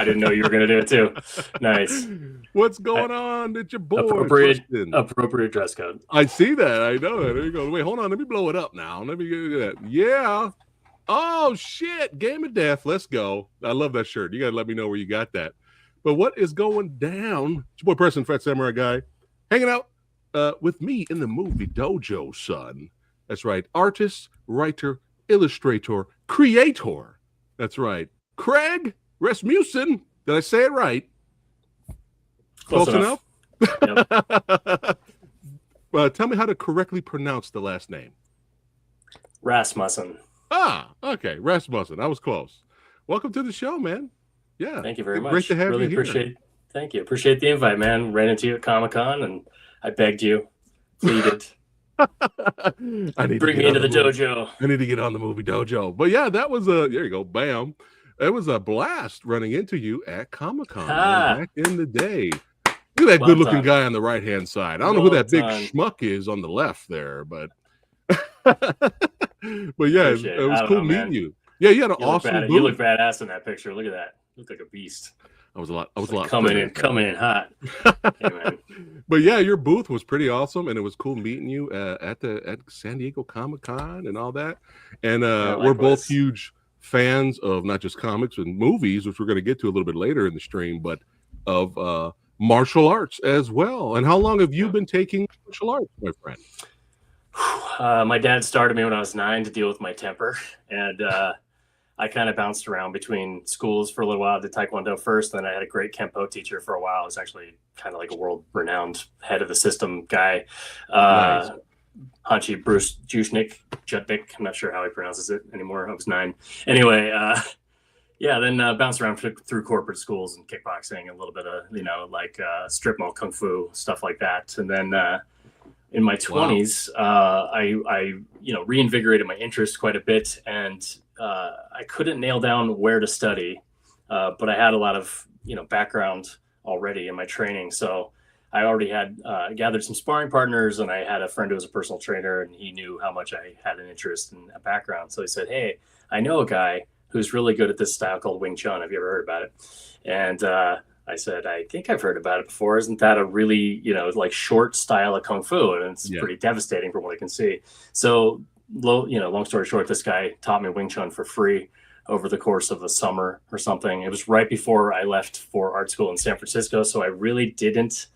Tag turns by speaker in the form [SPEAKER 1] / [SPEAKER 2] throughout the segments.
[SPEAKER 1] didn't know you were going to do it too. Nice.
[SPEAKER 2] What's going on? It's your boy.
[SPEAKER 1] Appropriate dress code.
[SPEAKER 2] I see that. I know that. There you go. Wait, hold on. Let me blow it up now. Let me get that. Yeah. Oh, shit. Game of Death. Let's go. I love that shirt. You got to let me know where you got that. But what is going down? It's your boy, Preston, Phat Samurai Guy, hanging out with me in the movie dojo, son. That's right. Artist, writer, illustrator, creator. That's right. Kraig Rasmussen. Did I say it right? Close enough? Yep. Tell me how to correctly pronounce the last name.
[SPEAKER 1] Rasmussen.
[SPEAKER 2] Ah, okay. Rasmussen. I was close. Welcome to the show, man. Yeah.
[SPEAKER 1] Thank you very much.
[SPEAKER 2] Great to have you
[SPEAKER 1] here. Thank you. Appreciate the invite, man. Ran into you at Comic-Con and I begged you, pleaded. Bring me into the dojo.
[SPEAKER 2] I need to get on the movie dojo. But yeah, that was there you go. Bam. It was a blast running into you at Comic-Con back in the day. Look at that good-looking guy on the right-hand side. I don't know who that big schmuck is on the left there, but but yeah, it was cool meeting you. Yeah, you had an awesome booth.
[SPEAKER 1] You look badass in that picture. Look at that. You look like a beast.
[SPEAKER 2] I was a lot
[SPEAKER 1] coming in hot. Hey, man.
[SPEAKER 2] But yeah, your booth was pretty awesome, and it was cool meeting you at San Diego Comic-Con and all that. And we're both huge fans of not just comics and movies, which we're going to get to a little bit later in the stream, but of martial arts as well. And how long have you been taking martial arts, my friend?
[SPEAKER 1] My dad started me when I was 9 to deal with my temper, and I kind of bounced around between schools for a little while. I did Taekwondo first, then I had a great Kempo teacher for a while. I was actually kind of like a world-renowned head of the system guy. Nice. Hachi Bruce Jutnik. I'm not sure how he pronounces it anymore. I was 9. Anyway, then bounced around through corporate schools and kickboxing, a little bit of, strip mall kung fu, stuff like that. And then in my 20s, I reinvigorated my interest quite a bit, and I couldn't nail down where to study, but I had a lot of background already in my training, so I already had gathered some sparring partners, and I had a friend who was a personal trainer, and he knew how much I had an interest and a background. So he said, "Hey, I know a guy who's really good at this style called Wing Chun. Have you ever heard about it?" And I said, "I think I've heard about it before. Isn't that a really, short style of Kung Fu? And it's pretty devastating from what I can see." So, long story short, this guy taught me Wing Chun for free over the course of a summer or something. It was right before I left for art school in San Francisco. So I really didn't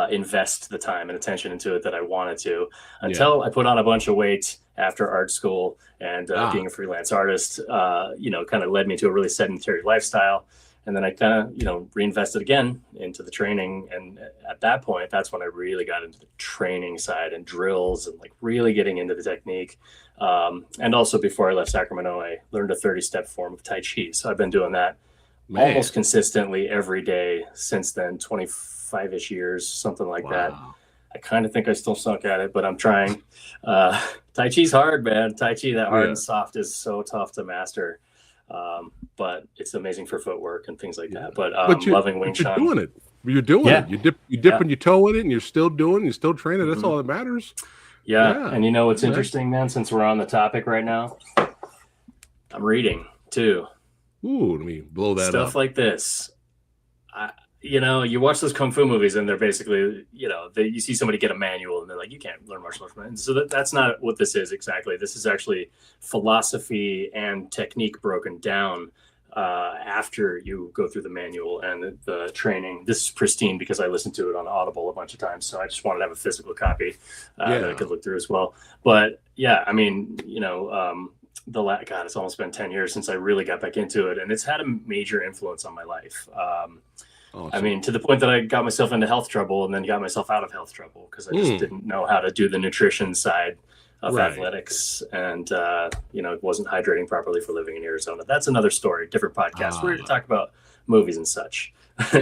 [SPEAKER 1] invest the time and attention into it that I wanted to until I put on a bunch of weight after art school, and being a freelance artist, kind of led me to a really sedentary lifestyle. And then I kind of, reinvested again into the training. And at that point, that's when I really got into the training side and drills and really getting into the technique. And also before I left Sacramento, I learned a 30-step form of Tai Chi. So I've been doing that almost consistently every day since then, 25-ish years, something like that. I kind of think I still suck at it, but I'm trying. Tai Chi's hard, man. Tai Chi, that hard and soft, is so tough to master. But it's amazing for footwork and things like that. But loving Wing Chun.
[SPEAKER 2] You're doing it. You're doing it. You dipping your toe in it, and you're still doing it. You're still training. That's all that matters.
[SPEAKER 1] Yeah. And you know what's interesting, man? Since we're on the topic right now, I'm reading too.
[SPEAKER 2] Ooh, let me blow that
[SPEAKER 1] stuff
[SPEAKER 2] up.
[SPEAKER 1] Like this. You watch those kung fu movies, and they're basically, you see somebody get a manual, and they're like, you can't learn martial arts. So that's not what this is exactly. This is actually philosophy and technique broken down after you go through the manual and the training. This is pristine because I listened to it on Audible a bunch of times, so I just wanted to have a physical copy that I could look through as well. But yeah, I mean, it's almost been 10 years since I really got back into it, and it's had a major influence on my life. I mean, to the point that I got myself into health trouble and then got myself out of health trouble because I just didn't know how to do the nutrition side of athletics, and wasn't hydrating properly for living in Arizona. That's another story, different podcast. We're going to talk about movies and such.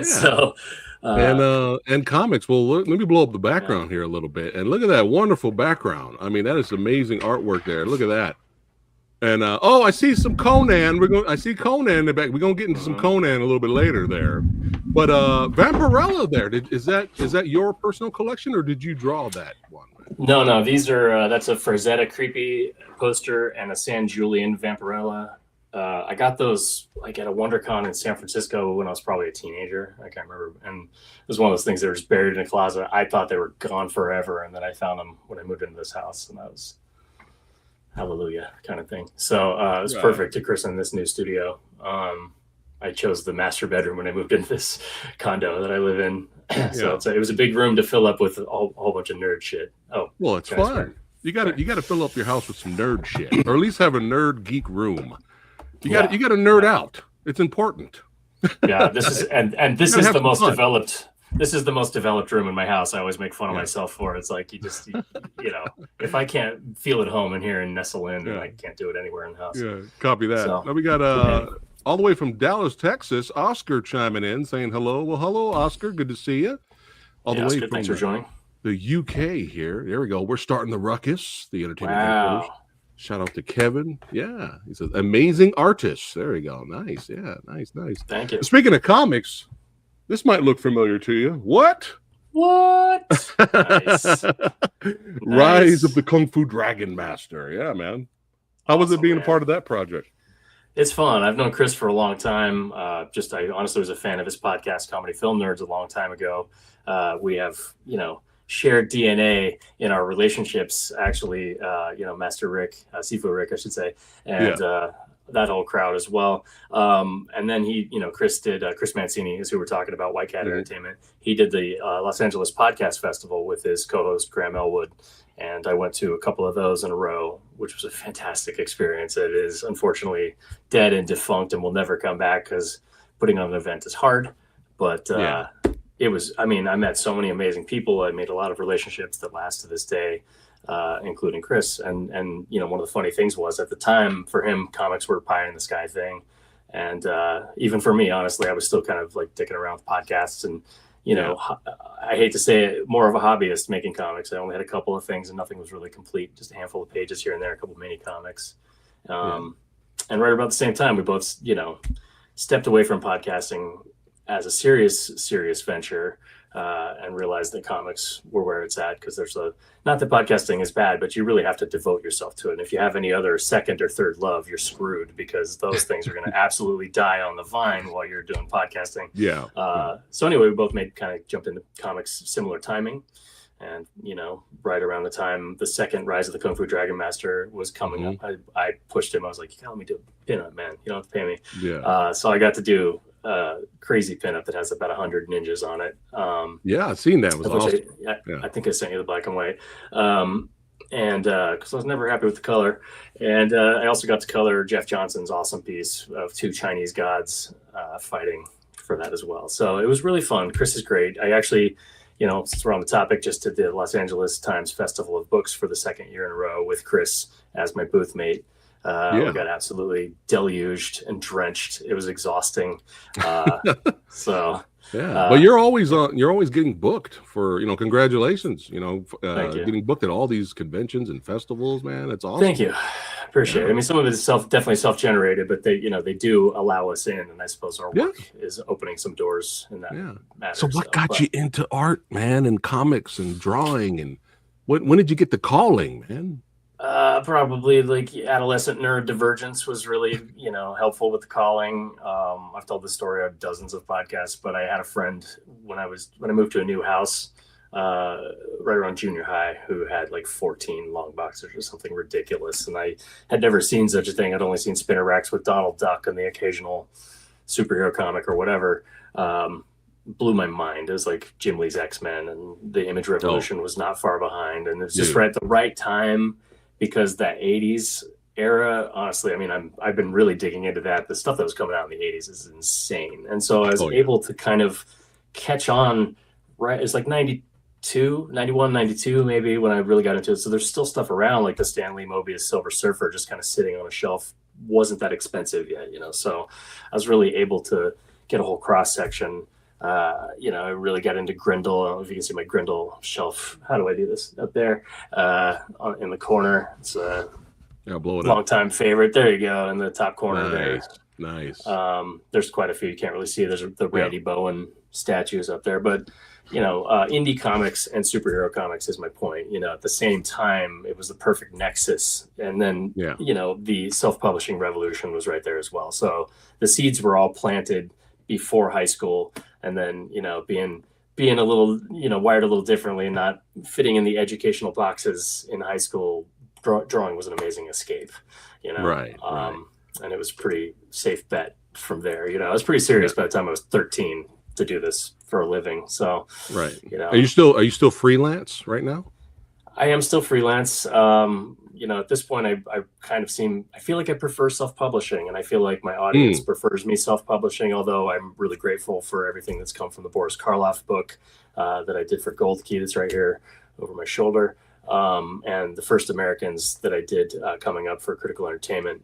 [SPEAKER 1] So
[SPEAKER 2] and comics. Well, let me blow up the background here a little bit, and look at that wonderful background. I mean, that is amazing artwork there. Look at that. And I see some Conan. I see Conan in the back. We're gonna get into some Conan a little bit later there. But Vampirella there. Is that your personal collection, or did you draw that one?
[SPEAKER 1] No. These are that's a Frazetta Creepy poster and a San Julian Vampirella I got those like at a WonderCon in San Francisco when I was probably a teenager. I can't remember. And it was one of those things that were just buried in a closet. I thought they were gone forever. And then I found them when I moved into this house. And that was hallelujah kind of thing. So it was perfect to christen this new studio. I chose the master bedroom when I moved into this condo that I live in. So it was a big room to fill up with a whole bunch of nerd shit. Oh,
[SPEAKER 2] well, it's fun. You got to fill up your house with some nerd shit, or at least have a nerd geek room. You got to nerd out. It's important.
[SPEAKER 1] Yeah, this is this is the most developed. This is the most developed room in my house. I always make fun of myself for it. It's like you know, if I can't feel at home in here and nestle in, then I can't do it anywhere in the house.
[SPEAKER 2] Yeah, copy that.
[SPEAKER 1] So,
[SPEAKER 2] now we got all the way from Dallas, Texas, Oscar chiming in saying hello. Well, hello, Oscar. Good to see you. All the way
[SPEAKER 1] Oscar,
[SPEAKER 2] from
[SPEAKER 1] thanks for joining.
[SPEAKER 2] The UK here. There we go. We're starting the ruckus. The entertainment headquarters. Shout out to Kevin. Yeah, he says amazing artist. There we go. Nice. Yeah, nice.
[SPEAKER 1] Thank you.
[SPEAKER 2] Speaking of comics, this might look familiar to you. What?
[SPEAKER 1] Nice.
[SPEAKER 2] Rise of the Kung Fu Dragon Master. Yeah, man. How was it being a part of that project?
[SPEAKER 1] It's fun. I've known Chris for a long time. I honestly was a fan of his podcast, Comedy Film Nerds, a long time ago. We have, shared DNA in our relationships, actually, Master Rick, Sifu Rick, I should say, and that whole crowd as well. And then Chris did, Chris Mancini is who we're talking about, White Cat Entertainment. He did the Los Angeles Podcast Festival with his co-host, Graham Elwood. And I went to a couple of those in a row, which was a fantastic experience. It is unfortunately dead and defunct and will never come back because putting on an event is hard. But it was, I met so many amazing people. I made a lot of relationships that last to this day, including Chris. And one of the funny things was at the time for him, comics were a pie in the sky thing. And even for me, honestly, I was still kind of like dicking around with podcasts and, I hate to say it, more of a hobbyist making comics. I only had a couple of things and nothing was really complete. Just a handful of pages here and there, a couple of mini comics. And right about the same time, we both, stepped away from podcasting as a serious venture and realized that comics were where it's at. Because there's not that podcasting is bad, but you really have to devote yourself to it. And if you have any other second or third love, you're screwed because those things are going to absolutely die on the vine while you're doing podcasting. So anyway, we both jumped into comics similar timing. And, right around the time the second Rise of the Kung Fu Dragon Master was coming up, I pushed him. I was like, you got to let me do a pinup, man. You don't have to pay me. So I got to do crazy pinup that has about 100 ninjas on it.
[SPEAKER 2] I've seen that. It was awesome.
[SPEAKER 1] I think I sent you the black and white. And because I was never happy with the color. And I also got to color Jeff Johnson's awesome piece of two Chinese gods fighting for that as well. So it was really fun. Chris is great. I actually, since we're on the topic, just did the Los Angeles Times Festival of Books for the second year in a row with Chris as my booth mate. We got absolutely deluged and drenched. It was exhausting.
[SPEAKER 2] But you're always getting booked for, congratulations, getting booked at all these conventions and festivals, man. It's awesome.
[SPEAKER 1] Thank you. Appreciate it. Some of it is definitely self-generated, but they do allow us in, and I suppose our work is opening some doors in that matter.
[SPEAKER 2] So what got you into art, man, and comics and drawing, and when did you get the calling, man?
[SPEAKER 1] Probably like adolescent nerd divergence was really, helpful with the calling. I've told this story on dozens of podcasts, but I had a friend when I moved to a new house, right around junior high, who had like 14 long boxers or something ridiculous. And I had never seen such a thing. I'd only seen spinner racks with Donald Duck and the occasional superhero comic or whatever. Blew my mind. It was like Jim Lee's X-Men, and the Image Revolution was not far behind. And it was just right at the right time. Because that 80s era, honestly, I've been really digging into that. The stuff that was coming out in the 80s is insane. And so I was able to kind of catch on, right? It's like 92, 91, 92, maybe, when I really got into it. So there's still stuff around, like the Stan Lee Mobius Silver Surfer, just kind of sitting on a shelf. Wasn't that expensive yet, So I was really able to get a whole cross section. I really got into Grindle. I don't know if you can see my Grindle shelf. How do I do this? Up there in the corner. It's a long-time favorite. There you go, in the top corner there.
[SPEAKER 2] Nice.
[SPEAKER 1] There's quite a few you can't really see. There's the Randy Bowen statues up there. But, indie comics and superhero comics is my point. At the same time, it was the perfect nexus. And then, the self-publishing revolution was right there as well. So the seeds were all planted before high school, and then, being a little, wired a little differently and not fitting in the educational boxes in high school, drawing was an amazing escape,
[SPEAKER 2] Right.
[SPEAKER 1] And it was a pretty safe bet from there. I was pretty serious by the time I was 13 to do this for a living. So,
[SPEAKER 2] right. Are you still freelance right now?
[SPEAKER 1] I am still freelance. At this point, I feel like I prefer self-publishing, and I feel like my audience prefers me self-publishing, although I'm really grateful for everything that's come from the Boris Karloff book that I did for Gold Key that's right here over my shoulder. And the First Americans that I did coming up for Critical Entertainment.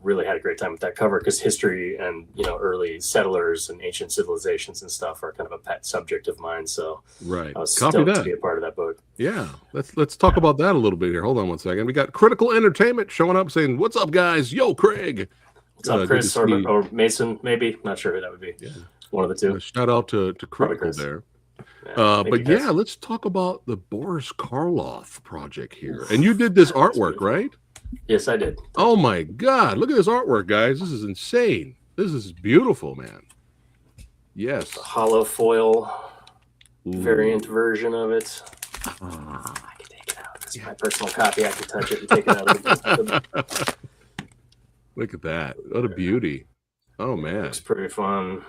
[SPEAKER 1] Really had a great time with that cover because history and early settlers and ancient civilizations and stuff are kind of a pet subject of mine. So
[SPEAKER 2] right,
[SPEAKER 1] I was stoked to be a part of that book.
[SPEAKER 2] Yeah, let's talk about that a little bit here. Hold on one second. We got Critical Entertainment showing up saying, "What's up, guys? Yo, Craig.
[SPEAKER 1] What's up, Chris or Mason? Maybe not sure who that would be. Yeah, one of the two.
[SPEAKER 2] Shout out to Critical there. Let's talk about the Boris Karloff project here. And you did this artwork, right?
[SPEAKER 1] Yes, I did.
[SPEAKER 2] Oh my God. Look at this artwork, guys. This is insane. This is beautiful, man. Yes.
[SPEAKER 1] A hollow foil variant version of it. I can take it out. This is my personal copy. I can touch it and take it out.
[SPEAKER 2] Look at that. What a beauty. Oh, man.
[SPEAKER 1] It's pretty fun.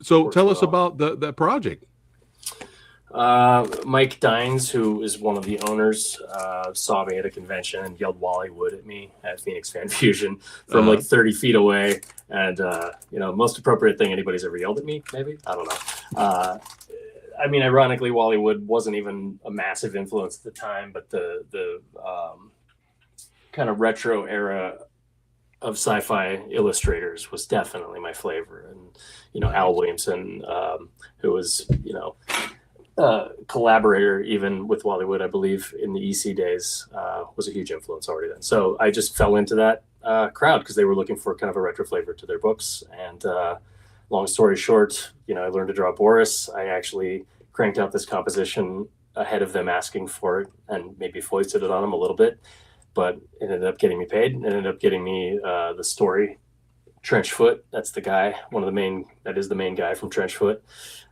[SPEAKER 2] So tell us about that project.
[SPEAKER 1] Mike Dines, who is one of the owners, saw me at a convention and yelled Wallywood at me at Phoenix Fan Fusion from like 30 feet away. And, most appropriate thing anybody's ever yelled at me, maybe. I don't know. Ironically, Wallywood wasn't even a massive influence at the time, but the kind of retro era of sci-fi illustrators was definitely my flavor. And, Al Williamson, who was, collaborator even with Wallywood, I believe, in the EC days, was a huge influence already then. So I just fell into that crowd because they were looking for kind of a retro flavor to their books. And long story short, I learned to draw Boris. I actually cranked out this composition ahead of them asking for it and maybe foisted it on them a little bit, but it ended up getting me paid. It ended up getting me the story. Trenchfoot, that's the guy, that is the main guy from Trenchfoot.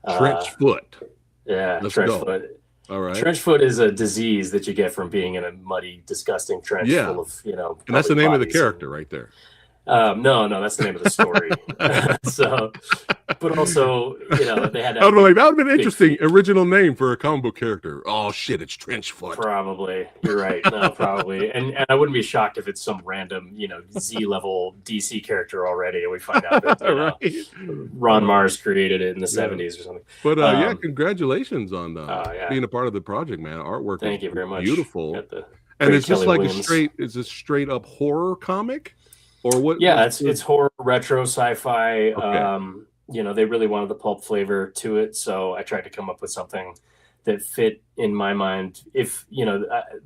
[SPEAKER 2] Trenchfoot.
[SPEAKER 1] Yeah, Trenchfoot.
[SPEAKER 2] All right.
[SPEAKER 1] Trenchfoot is a disease that you get from being in a muddy, disgusting trench full of,
[SPEAKER 2] And that's the name of the character right there.
[SPEAKER 1] No, that's the name of the story. But also, they had
[SPEAKER 2] that would have been an interesting original name for a comic book character. Oh shit, it's Trenchfoot.
[SPEAKER 1] Probably, you're right. No, probably, and I wouldn't be shocked if it's some random, Z level DC character already, and we find out that Ron Mars created it in the 70s or something.
[SPEAKER 2] But congratulations on being a part of the project, man. Artwork.
[SPEAKER 1] Thank you very much.
[SPEAKER 2] Beautiful. And it's just like is this straight up horror comic? Or what?
[SPEAKER 1] Yeah, it's horror, retro, sci-fi. Okay. They really wanted the pulp flavor to it, so I tried to come up with something that fit in my mind. If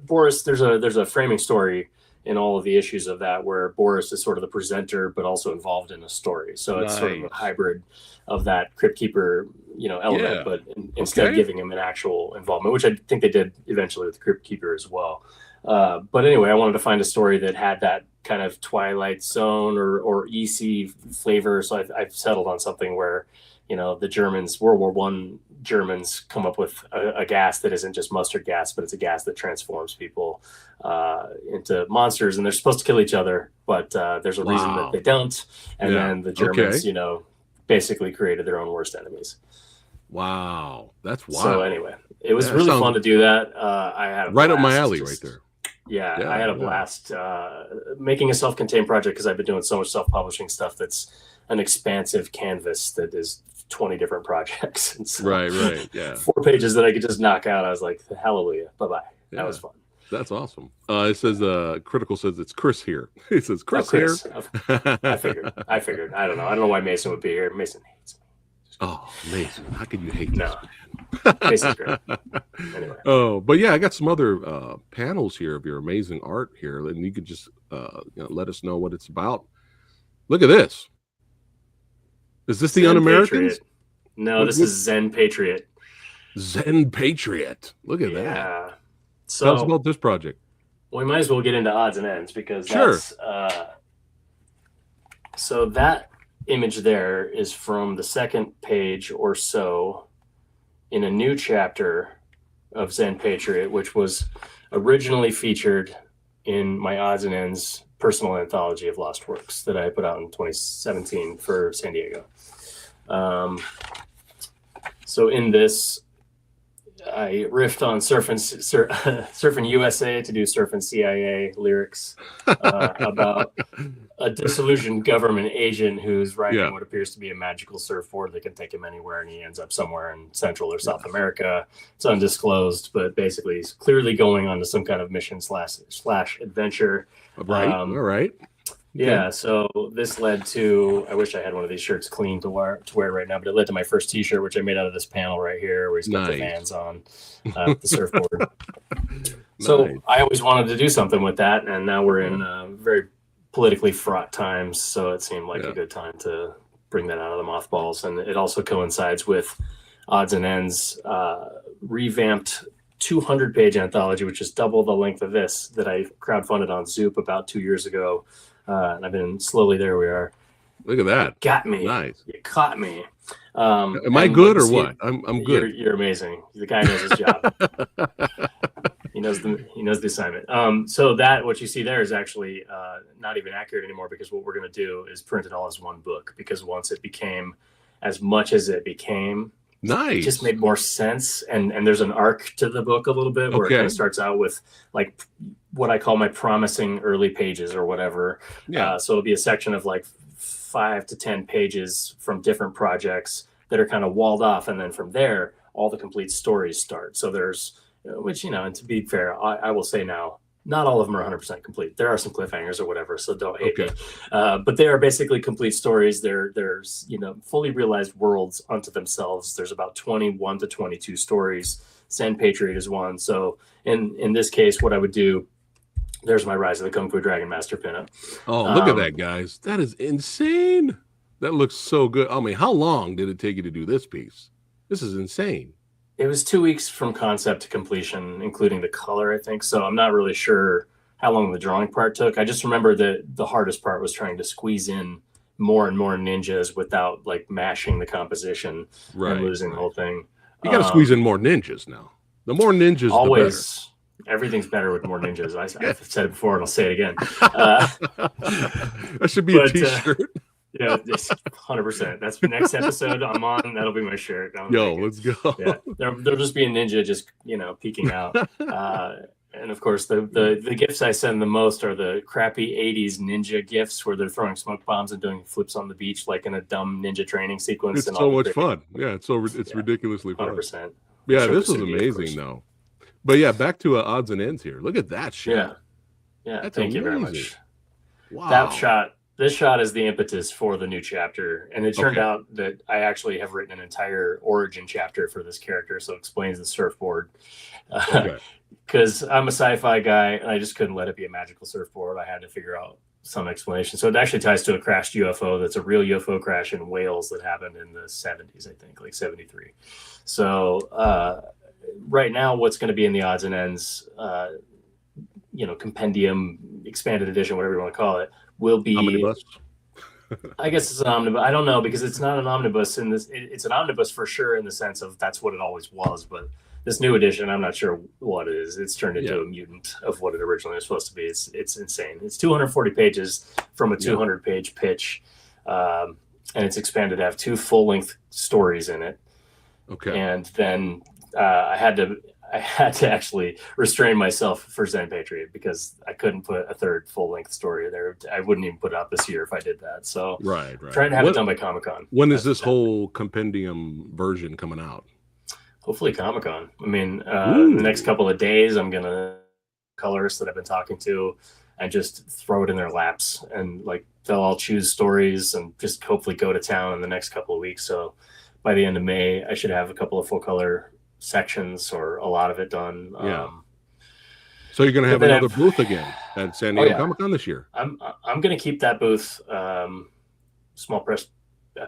[SPEAKER 1] Boris, there's a framing story in all of the issues of that where Boris is sort of the presenter, but also involved in a story. So it's sort of a hybrid of that Crypt Keeper, element, but instead of giving him an actual involvement, which I think they did eventually with the Crypt Keeper as well. But anyway, I wanted to find a story that had that kind of Twilight Zone or EC flavor. So I've settled on something where, the Germans, World War I Germans, come up with a gas that isn't just mustard gas, but it's a gas that transforms people into monsters, and they're supposed to kill each other, but there's a reason that they don't. And then the Germans, basically created their own worst enemies.
[SPEAKER 2] Wow, that's wild.
[SPEAKER 1] So anyway, it was really fun to do that. I had
[SPEAKER 2] right up my alley right there.
[SPEAKER 1] Yeah, I had a blast making a self-contained project because I've been doing so much self-publishing stuff that's an expansive canvas that is 20 different projects. And so
[SPEAKER 2] right, yeah.
[SPEAKER 1] 4 pages that I could just knock out. I was like, hallelujah, bye-bye. Yeah. That was fun.
[SPEAKER 2] That's awesome. It says, Critical says it's Chris here. He says, Chris here.
[SPEAKER 1] I figured. I don't know why Mason would be here. Mason hates me.
[SPEAKER 2] Oh, Mason, how could you hate
[SPEAKER 1] this
[SPEAKER 2] man?
[SPEAKER 1] Mason's great. Anyway.
[SPEAKER 2] Oh, but yeah, I got some other panels here of your amazing art here, and you could just let us know what it's about. Look at this. Is this the Un-Americans?
[SPEAKER 1] No, this is Zen Patriot.
[SPEAKER 2] Zen Patriot. Look at that.
[SPEAKER 1] Yeah.
[SPEAKER 2] Tell us
[SPEAKER 1] So
[SPEAKER 2] about this project.
[SPEAKER 1] we might as well get into odds and ends because
[SPEAKER 2] Sure.
[SPEAKER 1] that's so that image there is from the second page or so in a new chapter of Zen Patriot, which was originally featured in my odds and ends personal anthology of lost works that I put out in 2017 for San Diego. So in this, I riffed on Surfing USA to do Surfing CIA lyrics about a disillusioned government agent who's riding what appears to be a magical surfboard that can take him anywhere, and he ends up somewhere in Central or South America. It's undisclosed, but basically he's clearly going on to some kind of mission slash adventure.
[SPEAKER 2] Right. All right.
[SPEAKER 1] Yeah, so this led to, I wish I had one of these shirts clean to wear right now, but it led to my first t-shirt, which I made out of this panel right here, where he's got the Vans on the surfboard. So I always wanted to do something with that, and now we're in very politically fraught times, so it seemed like a good time to bring that out of the mothballs. And it also coincides with Odds and Ends revamped 200-page anthology, which is double the length of this, that I crowdfunded on Zoop about 2 years ago. And I've been slowly, there we are.
[SPEAKER 2] Look at that.
[SPEAKER 1] You got me.
[SPEAKER 2] Nice.
[SPEAKER 1] You caught me.
[SPEAKER 2] Am I good or what? I'm good.
[SPEAKER 1] You're amazing. The guy knows his job. He knows the assignment. So that, what you see there is actually not even accurate anymore, because what we're going to do is print it all as one book, because once it became as much as it became,
[SPEAKER 2] nice,
[SPEAKER 1] it just made more sense. And there's an arc to the book a little bit where it kind of starts out with like what I call my promising early pages or whatever. So it'll be a section of like 5 to 10 pages from different projects that are kind of walled off. And then from there, all the complete stories start. So there's, which, and to be fair, I will say now, not all of them are 100% complete. There are some cliffhangers or whatever, so don't hate me. But they are basically complete stories. There's fully realized worlds unto themselves. There's about 21 to 22 stories. Zen Patriot is one. So in this case, what I would do, there's my Rise of the Kung Fu Dragon Master pinup.
[SPEAKER 2] Oh, look at that, guys. That is insane. That looks so good. I mean, how long did it take you to do this piece? This is insane.
[SPEAKER 1] It was 2 weeks from concept to completion, including the color, I think. So I'm not really sure how long the drawing part took. I just remember that the hardest part was trying to squeeze in more and more ninjas without like mashing the composition and losing the whole thing.
[SPEAKER 2] You got to squeeze in more ninjas now. The more ninjas,
[SPEAKER 1] always. The better. Everything's better with more ninjas. I've said it before and I'll say it again.
[SPEAKER 2] That should be a t-shirt.
[SPEAKER 1] Yeah, 100%. That's the next episode I'm on. That'll be my shirt.
[SPEAKER 2] Let's go.
[SPEAKER 1] Yeah, there'll just be a ninja just peeking out. And of course, the gifts I send the most are the crappy '80s ninja gifts where they're throwing smoke bombs and doing flips on the beach like in a dumb ninja training sequence.
[SPEAKER 2] It's so much fun. Yeah, it's ridiculously fun.
[SPEAKER 1] 100%.
[SPEAKER 2] Yeah, this is amazing though. But yeah, back to Odds and Ends here. Look at that shot.
[SPEAKER 1] Yeah.
[SPEAKER 2] That's
[SPEAKER 1] Thank
[SPEAKER 2] amazing.
[SPEAKER 1] you very much.
[SPEAKER 2] Wow.
[SPEAKER 1] This shot is the impetus for the new chapter. And it turned out that I actually have written an entire origin chapter for this character. So it explains the surfboard. Because I'm a sci-fi guy and I just couldn't let it be a magical surfboard. I had to figure out some explanation. So it actually ties to a crashed UFO. That's a real UFO crash in Wales that happened in the 70s, I think, like 73. So right now, what's going to be in the Odds and Ends, compendium, expanded edition, whatever you want to call it, will be
[SPEAKER 2] omnibus.
[SPEAKER 1] I guess it's an omnibus. I don't know, because it's not an omnibus in this. It's an omnibus for sure in the sense of that's what it always was. But this new edition, I'm not sure what it is. It's turned into a mutant of what it originally was supposed to be. It's insane. It's 240 pages from a 200-page pitch, and it's expanded to have 2 full-length stories in it. And then I had to actually restrain myself for Zen Patriot because I couldn't put a third full-length story there. I wouldn't even put it out this year if I did that. So trying to have it done by Comic-Con.
[SPEAKER 2] When is this whole compendium version coming out?
[SPEAKER 1] Hopefully Comic-Con. I mean, the next couple of days, I'm going to colorists that I've been talking to and just throw it in their laps. And like they'll all choose stories and just hopefully go to town in the next couple of weeks. So by the end of May, I should have a couple of full-color sections or a lot of it done.
[SPEAKER 2] So you're going to have another booth again at San Diego Comic-Con this year?
[SPEAKER 1] I'm going to keep that booth, small press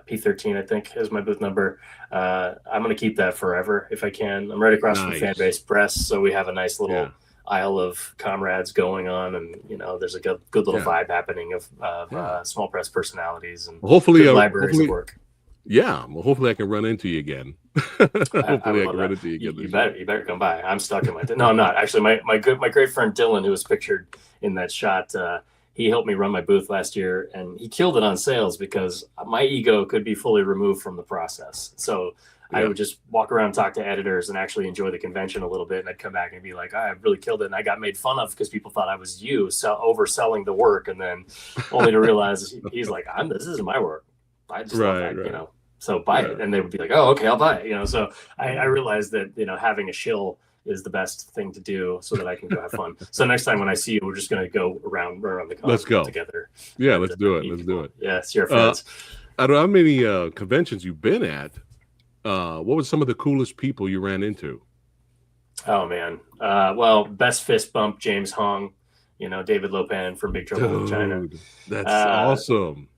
[SPEAKER 1] P13, I think, is my booth number. I'm going to keep that forever if I can. I'm right across from fan base press, so we have a nice little aisle of comrades going on, and there's a good little vibe happening of small press personalities and
[SPEAKER 2] hopefully
[SPEAKER 1] libraries of work.
[SPEAKER 2] Yeah, well, hopefully I can run into you again. Hopefully I can run into you again.
[SPEAKER 1] You better come by. I'm stuck in my. No, I'm not actually. My great friend Dylan, who was pictured in that shot, he helped me run my booth last year, and he killed it on sales because my ego could be fully removed from the process. So I would just walk around, talk to editors, and actually enjoy the convention a little bit. And I'd come back and be like, I really killed it. And I got made fun of because people thought I was overselling the work. And then only to realize he's like, this isn't my work. I just love that, so buy it. And they would be like, oh, okay, I'll buy it. So I realized that, having a shill is the best thing to do so that I can go have fun. So next time when I see you, we're just going to go around the con together.
[SPEAKER 2] Yeah, let's do it. Let's do it.
[SPEAKER 1] Yeah, see our friends.
[SPEAKER 2] I don't know how many conventions you've been at. What was some of the coolest people you ran into?
[SPEAKER 1] Oh man. Well, best fist bump, James Hong, David Lopan from Big Trouble in China.
[SPEAKER 2] That's awesome.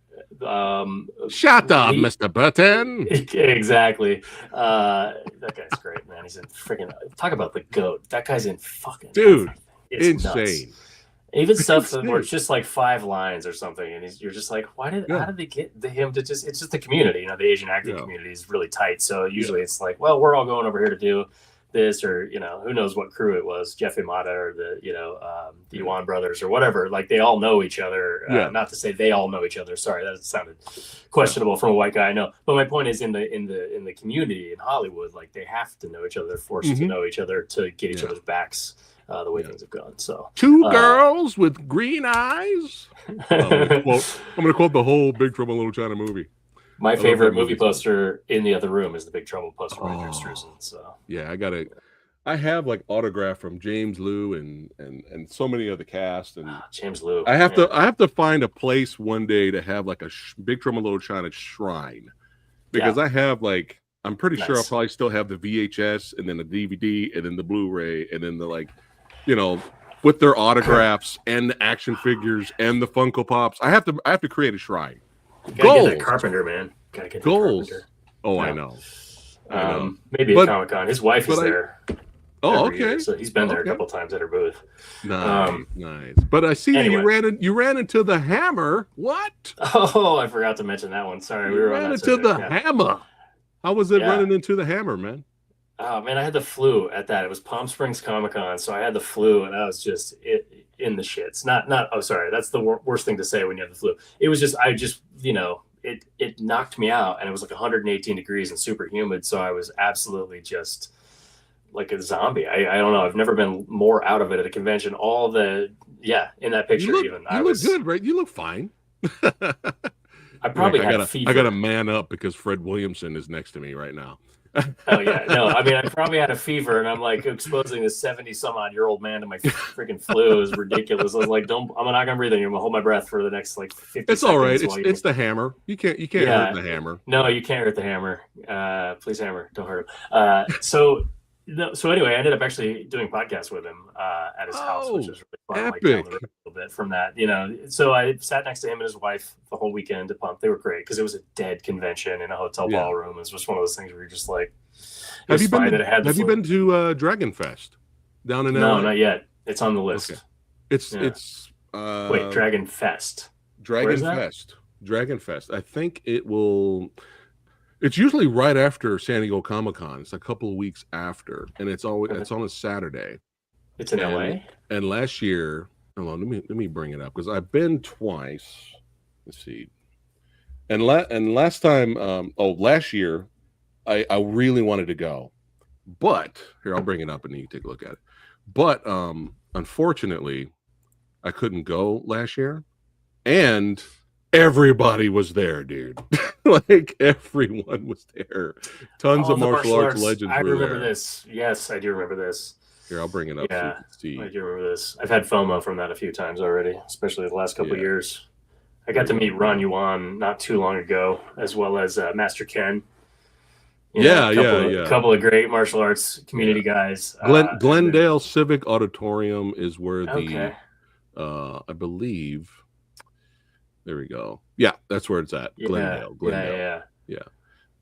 [SPEAKER 2] Shut up, Mr. Button.
[SPEAKER 1] Exactly. That guy's great, man. He's in freaking talk about the GOAT. That guy's in fucking
[SPEAKER 2] dude.
[SPEAKER 1] It's
[SPEAKER 2] insane.
[SPEAKER 1] Nuts. Even stuff where it's just like 5 lines or something, and you're just like, how did they get him to just? It's just the community, the Asian acting community is really tight. So usually it's like, well, we're all going over here to do this, or who knows what crew it was, Jeff Imada or the the Yuan brothers or whatever. Like they all know each other. Not to say they all know each other. Sorry, that sounded questionable from a white guy. I know, but my point is in the community in Hollywood, like they have to know each other. They're forced to know each other to get each other's backs. The way things have gone. So
[SPEAKER 2] 2 girls with green eyes. I'm gonna quote the whole Big Trouble in Little China movie.
[SPEAKER 1] My favorite movie poster in the other room is the Big Trouble poster by Chris Struzan. So
[SPEAKER 2] yeah, I have like autograph from James Liu and so many of the cast and
[SPEAKER 1] James Liu.
[SPEAKER 2] I have to find a place one day to have like a Big Trouble in Little China shrine because I have like I'm pretty sure I'll probably still have the VHS and then the DVD and then the Blu-ray and then the with their autographs and the action figures and the Funko Pops. I have to create a shrine.
[SPEAKER 1] You gotta get that Carpenter, man. Gotta get
[SPEAKER 2] goals. Oh, yeah. I know.
[SPEAKER 1] Maybe at Comic-Con. His wife is there.
[SPEAKER 2] Oh, okay.
[SPEAKER 1] Year, so he's been there a couple times at her booth.
[SPEAKER 2] Nice. But I see that you ran into the Hammer. What?
[SPEAKER 1] Oh, I forgot to mention that one. Sorry, we ran
[SPEAKER 2] into the Hammer. How was it running into the Hammer, man?
[SPEAKER 1] Oh man, I had the flu at that. It was Palm Springs Comic-Con, so I had the flu, and I was just in the shits. Oh, sorry, that's the worst thing to say when you have the flu. It was just, it knocked me out, and it was like 118 degrees and super humid, so I was absolutely just like a zombie. I don't know. I've never been more out of it at a convention. In that picture,
[SPEAKER 2] you look good, right? You look fine.
[SPEAKER 1] I probably had a fever.
[SPEAKER 2] I got to man up because Fred Williamson is next to me right now.
[SPEAKER 1] Oh yeah, no. I mean, I probably had a fever, and I'm like exposing this 70-some-odd-year-old man to my freaking flu. It was ridiculous. I was like, I'm not gonna breathe. I'm gonna hold my breath for the next like 50
[SPEAKER 2] It's
[SPEAKER 1] seconds.
[SPEAKER 2] all right. It's the Hammer. You can't hurt the Hammer.
[SPEAKER 1] No, you can't hurt the Hammer. Please, Hammer, don't hurt him. So anyway, I ended up actually doing podcasts with him at his house, which was really fun.
[SPEAKER 2] Epic.
[SPEAKER 1] Like, down the road a little bit from that, So I sat next to him and his wife the whole weekend to pump. They were great because it was a dead convention in a hotel ballroom. It was just one of those things where you're just like,
[SPEAKER 2] have you been to Dragon Fest down in LA?
[SPEAKER 1] No, not yet. It's on the list.
[SPEAKER 2] Okay. It's
[SPEAKER 1] wait, Dragon Fest.
[SPEAKER 2] Dragon Fest. I think it will. It's usually right after San Diego Comic-Con. It's a couple of weeks after, and it's on a Saturday.
[SPEAKER 1] It's in LA.
[SPEAKER 2] And last year, hold on, let me bring it up because I've been twice. Let's see. And last time, last year, I really wanted to go, but here I'll bring it up and you can take a look at it. But unfortunately, I couldn't go last year, and everybody was there, dude. Like everyone was there. Tons of martial arts legends.
[SPEAKER 1] I remember this. Yes, I do remember this.
[SPEAKER 2] Here, I'll bring it up.
[SPEAKER 1] Yeah,
[SPEAKER 2] so you can see.
[SPEAKER 1] I do remember this. I've had FOMO from that a few times already, especially the last couple of years. I got to meet Ron Yuan not too long ago, as well as Master Ken. A couple of great martial arts community guys.
[SPEAKER 2] Glendale Civic Auditorium is where the I believe There we go. Yeah, that's where it's at.
[SPEAKER 1] Yeah,
[SPEAKER 2] Glendale.
[SPEAKER 1] yeah.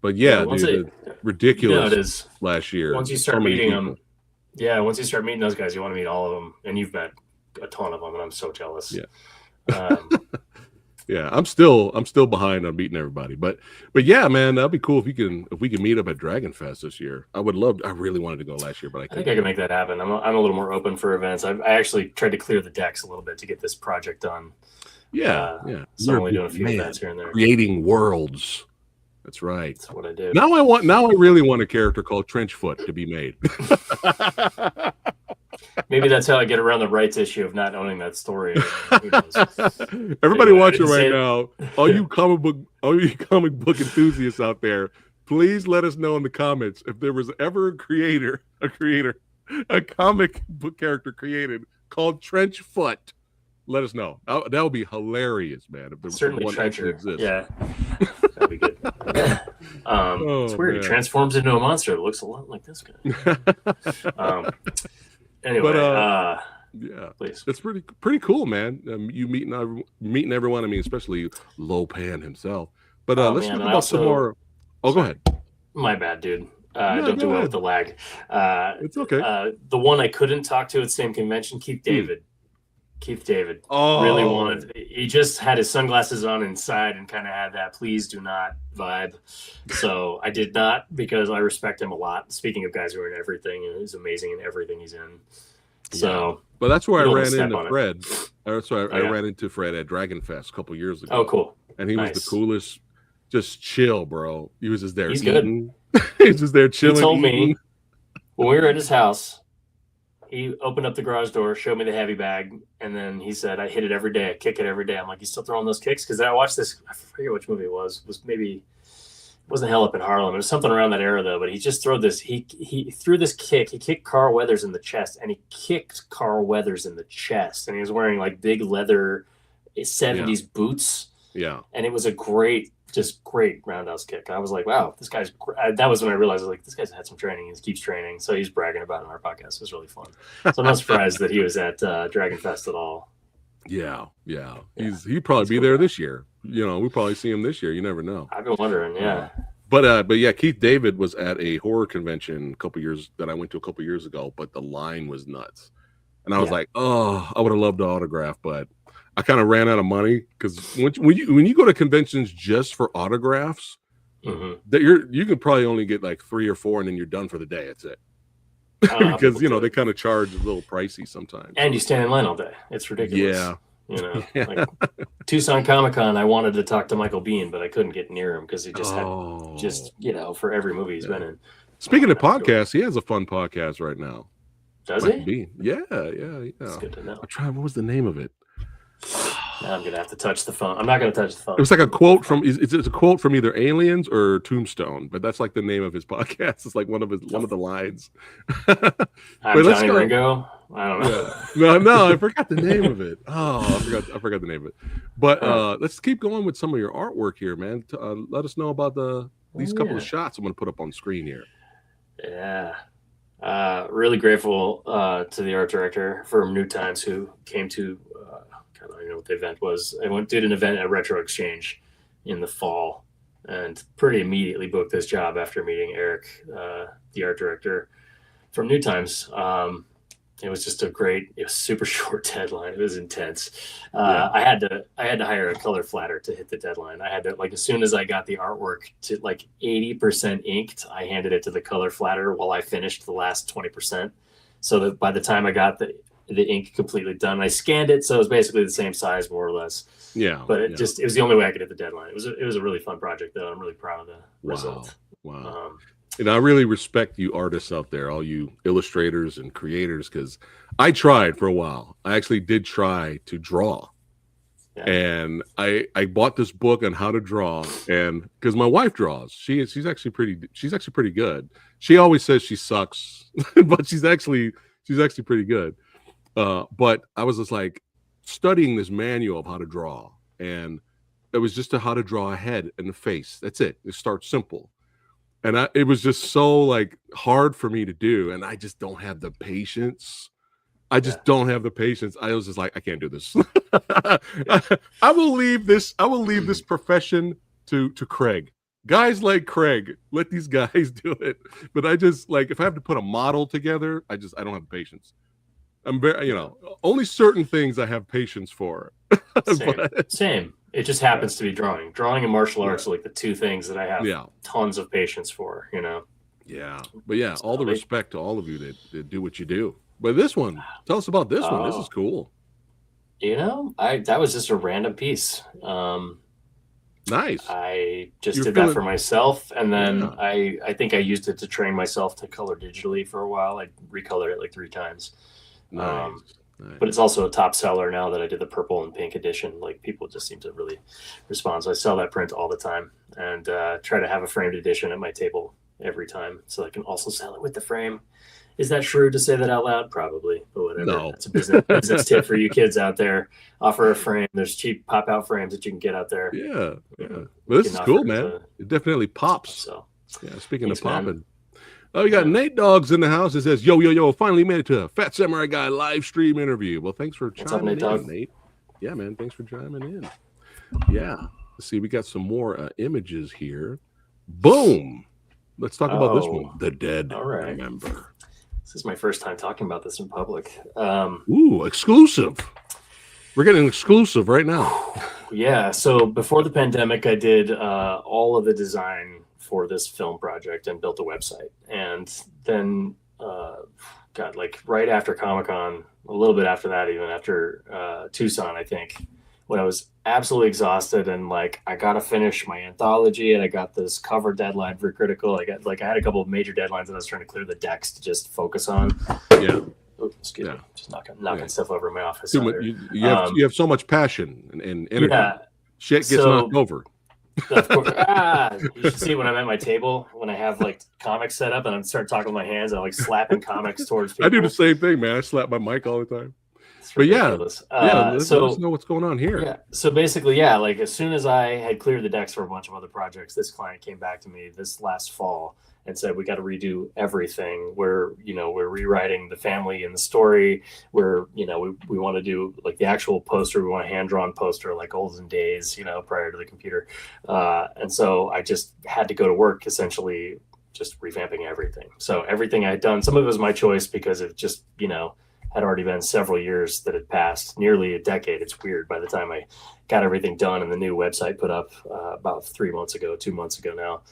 [SPEAKER 2] But yeah,
[SPEAKER 1] Once
[SPEAKER 2] dude, ridiculous
[SPEAKER 1] it is.
[SPEAKER 2] last year.
[SPEAKER 1] Once you
[SPEAKER 2] So
[SPEAKER 1] start
[SPEAKER 2] many
[SPEAKER 1] meeting
[SPEAKER 2] people.
[SPEAKER 1] them, yeah. Once you start meeting those guys, you want to meet all of them, and you've met a ton of them, and I'm so jealous.
[SPEAKER 2] Yeah. Yeah, I'm still behind on meeting everybody, but yeah, man, that'd be cool if we can meet up at Dragon Fest this year. I really wanted to go last year, but I
[SPEAKER 1] think I can make that happen. I'm a little more open for events. I actually tried to clear the decks a little bit to get this project done.
[SPEAKER 2] Yeah.
[SPEAKER 1] So I'm only doing a few events here and there.
[SPEAKER 2] Creating worlds. That's right.
[SPEAKER 1] That's what I do.
[SPEAKER 2] Now I really want a character called Trenchfoot to be made.
[SPEAKER 1] Maybe that's how I get around the rights issue of not owning that story.
[SPEAKER 2] Everybody watching right now, all you comic book enthusiasts out there, please let us know in the comments if there was ever a comic book character created called Trenchfoot. Let us know. That would be hilarious, man. If there
[SPEAKER 1] certainly
[SPEAKER 2] one actually exists.
[SPEAKER 1] Yeah, that'd be good. It's weird. Man. He transforms into a monster. It looks a lot like this guy. Anyway,
[SPEAKER 2] yeah,
[SPEAKER 1] please.
[SPEAKER 2] It's pretty cool, man. You meeting everyone. I mean, especially Lopan himself. But let's talk about some more. Oh, go ahead.
[SPEAKER 1] My bad, dude. Don't do well with the lag.
[SPEAKER 2] It's okay.
[SPEAKER 1] The one I couldn't talk to at the same convention, Keith David. Keith David really wanted. He just had his sunglasses on inside and kind of had that "please do not" vibe. So I did not, because I respect him a lot. Speaking of guys who are in everything, and he's amazing in everything he's in. So,
[SPEAKER 2] but that's where I ran into Fred. That's why I ran into Fred at Dragon Fest a couple years ago.
[SPEAKER 1] Oh, cool!
[SPEAKER 2] And he was the coolest. Just chill, bro. He was just there.
[SPEAKER 1] He's
[SPEAKER 2] eating. Good. He's just there chilling.
[SPEAKER 1] He told me when we were at his house. He opened up the garage door, showed me the heavy bag, and then he said, "I hit it every day. I kick it every day." I'm like, "You still throwing those kicks?" Because I watched this. I forget which movie it was. It wasn't Hell Up in Harlem. It was something around that era, though. But he just threw this. He threw this kick. He kicked Carl Weathers in the chest, and he kicked Carl Weathers in the chest. And he was wearing like big leather 70s boots.
[SPEAKER 2] Yeah.
[SPEAKER 1] And it was a great roundhouse kick. I was like, wow, this guy's. That was when I realized, like, this guy's had some training. He keeps training, so he's bragging about it in our podcast. It was really fun. So I'm not surprised that he was at Dragon Fest at all.
[SPEAKER 2] Yeah. He'd probably be there this year. We'll probably see him this year. You never know.
[SPEAKER 1] I've been wondering. Yeah.
[SPEAKER 2] But yeah, Keith David was at a horror convention that I went to a couple years ago, but the line was nuts, and I was like, oh, I would have loved the autograph, but I kind of ran out of money, because when you go to conventions just for autographs, that you can probably only get like 3 or 4, and then you're done for the day. That's it. Because they kind of charge a little pricey sometimes.
[SPEAKER 1] And you stand in line all day. It's ridiculous.
[SPEAKER 2] Yeah.
[SPEAKER 1] Like Tucson Comic-Con, I wanted to talk to Michael Biehn, but I couldn't get near him because he just had for every movie he's been in.
[SPEAKER 2] Speaking of podcasts, he has a fun podcast right now.
[SPEAKER 1] Does
[SPEAKER 2] Michael
[SPEAKER 1] he?
[SPEAKER 2] Biehn. Yeah.
[SPEAKER 1] That's good to know.
[SPEAKER 2] What was the name of it?
[SPEAKER 1] Now I'm gonna have to touch the phone. I'm not gonna touch the phone.
[SPEAKER 2] It was like a quote from. It's a quote from either Aliens or Tombstone, but that's like the name of his podcast. It's like one of the lines.
[SPEAKER 1] I'm Johnny Ringo. I don't know.
[SPEAKER 2] Yeah. No, I forgot the name of it. Oh, I forgot the name of it. But let's keep going with some of your artwork here, man. Let us know about these couple of shots I'm gonna put up on screen here.
[SPEAKER 1] Yeah. Really grateful to the art director from New Times who came to. I don't know what the event was. I did an event at Retro Exchange in the fall, and pretty immediately booked this job after meeting Eric, the art director from New Times. It was just it was super short deadline. It was intense. I had to hire a color flatter to hit the deadline. I had to, like, as soon as I got the artwork to like 80% inked, I handed it to the color flatter while I finished the last 20%. So that by the time I got the ink completely done, I scanned it, so it was basically the same size, more or less.
[SPEAKER 2] Yeah.
[SPEAKER 1] But it was the only way I could hit the deadline. It was a really fun project, though. I'm really proud of the result.
[SPEAKER 2] Wow. And I really respect you artists out there, all you illustrators and creators, because I tried for a while. I actually did try to draw. Yeah. And I bought this book on how to draw, and because my wife draws, she's actually pretty good. She always says she sucks, but she's actually pretty good. But I was just like studying this manual of how to draw, and it was just how to draw a head and a face. That's it. It starts simple. And it was just so like hard for me to do. And I just don't have the patience I just don't have the patience. I was just like, I can't do this. I will leave this. I will leave this profession to Kraig. Guys like Kraig, let these guys do it. But I just like, if I have to put a model together, I don't have the patience. I'm very, only certain things I have patience for.
[SPEAKER 1] Same. It just happens to be drawing. Drawing and martial arts are like the two things that I have tons of patience for.
[SPEAKER 2] Yeah, but yeah, all the respect to all of you that do what you do. But this one, tell us about this one. This is cool.
[SPEAKER 1] That was just a random piece.
[SPEAKER 2] Nice.
[SPEAKER 1] I just did that for myself, and then I think I used it to train myself to color digitally for a while. I recolored it like 3 times.
[SPEAKER 2] Nice.
[SPEAKER 1] But it's also a top seller now that I did the purple and pink edition. Like, people just seem to really respond. So I sell that print all the time, and try to have a framed edition at my table every time, so I can also sell it with the frame. Is that shrewd to say that out loud? Probably, but whatever.
[SPEAKER 2] No.
[SPEAKER 1] It's a business tip for you kids out there. Offer a frame. There's cheap pop-out frames that you can get out there.
[SPEAKER 2] Yeah. Well, this is cool, man. It definitely pops.
[SPEAKER 1] So,
[SPEAKER 2] yeah. Speaking of popping, you got Nate Dogs in the house. It says, "Yo, finally made it to a Phat Samurai Guy live stream interview." Well, thanks for chiming in, Nate. Yeah, man. Thanks for chiming in. Yeah. Let's see. We got some more images here. Boom. Let's talk about this one. The Dead Remember.
[SPEAKER 1] This is my first time talking about this in public.
[SPEAKER 2] Ooh, exclusive. We're getting exclusive right now.
[SPEAKER 1] Yeah. So before the pandemic, I did all of the design for this film project and built a website. And then right after Comic-Con, a little bit after that, even after Tucson, I think, when I was absolutely exhausted and like, I got to finish my anthology, and I got this cover deadline for Critical. I had a couple of major deadlines that I was trying to clear the decks to just focus on.
[SPEAKER 2] Yeah.
[SPEAKER 1] Oops, excuse me. Just knocking stuff over in my office.
[SPEAKER 2] You have so much passion and energy. Yeah. Shit gets knocked over.
[SPEAKER 1] Of course. You should see when I'm at my table, when I have like comics set up and I'm starting talking with my hands, I'm like slapping comics towards people.
[SPEAKER 2] I do the same thing, man. I slap my mic all the time. But let us know what's going on here.
[SPEAKER 1] Yeah. So basically, like as soon as I had cleared the decks for a bunch of other projects, this client came back to me this last fall and said, we got to redo everything. We're rewriting the family and the story. We want to do like the actual poster. We want a hand-drawn poster like olden days, prior to the computer. And so I just had to go to work, essentially just revamping everything. So everything I had done, some of it was my choice because it just, had already been several years that had passed, nearly a decade. It's weird. By the time I got everything done and the new website put up about 2 months ago now,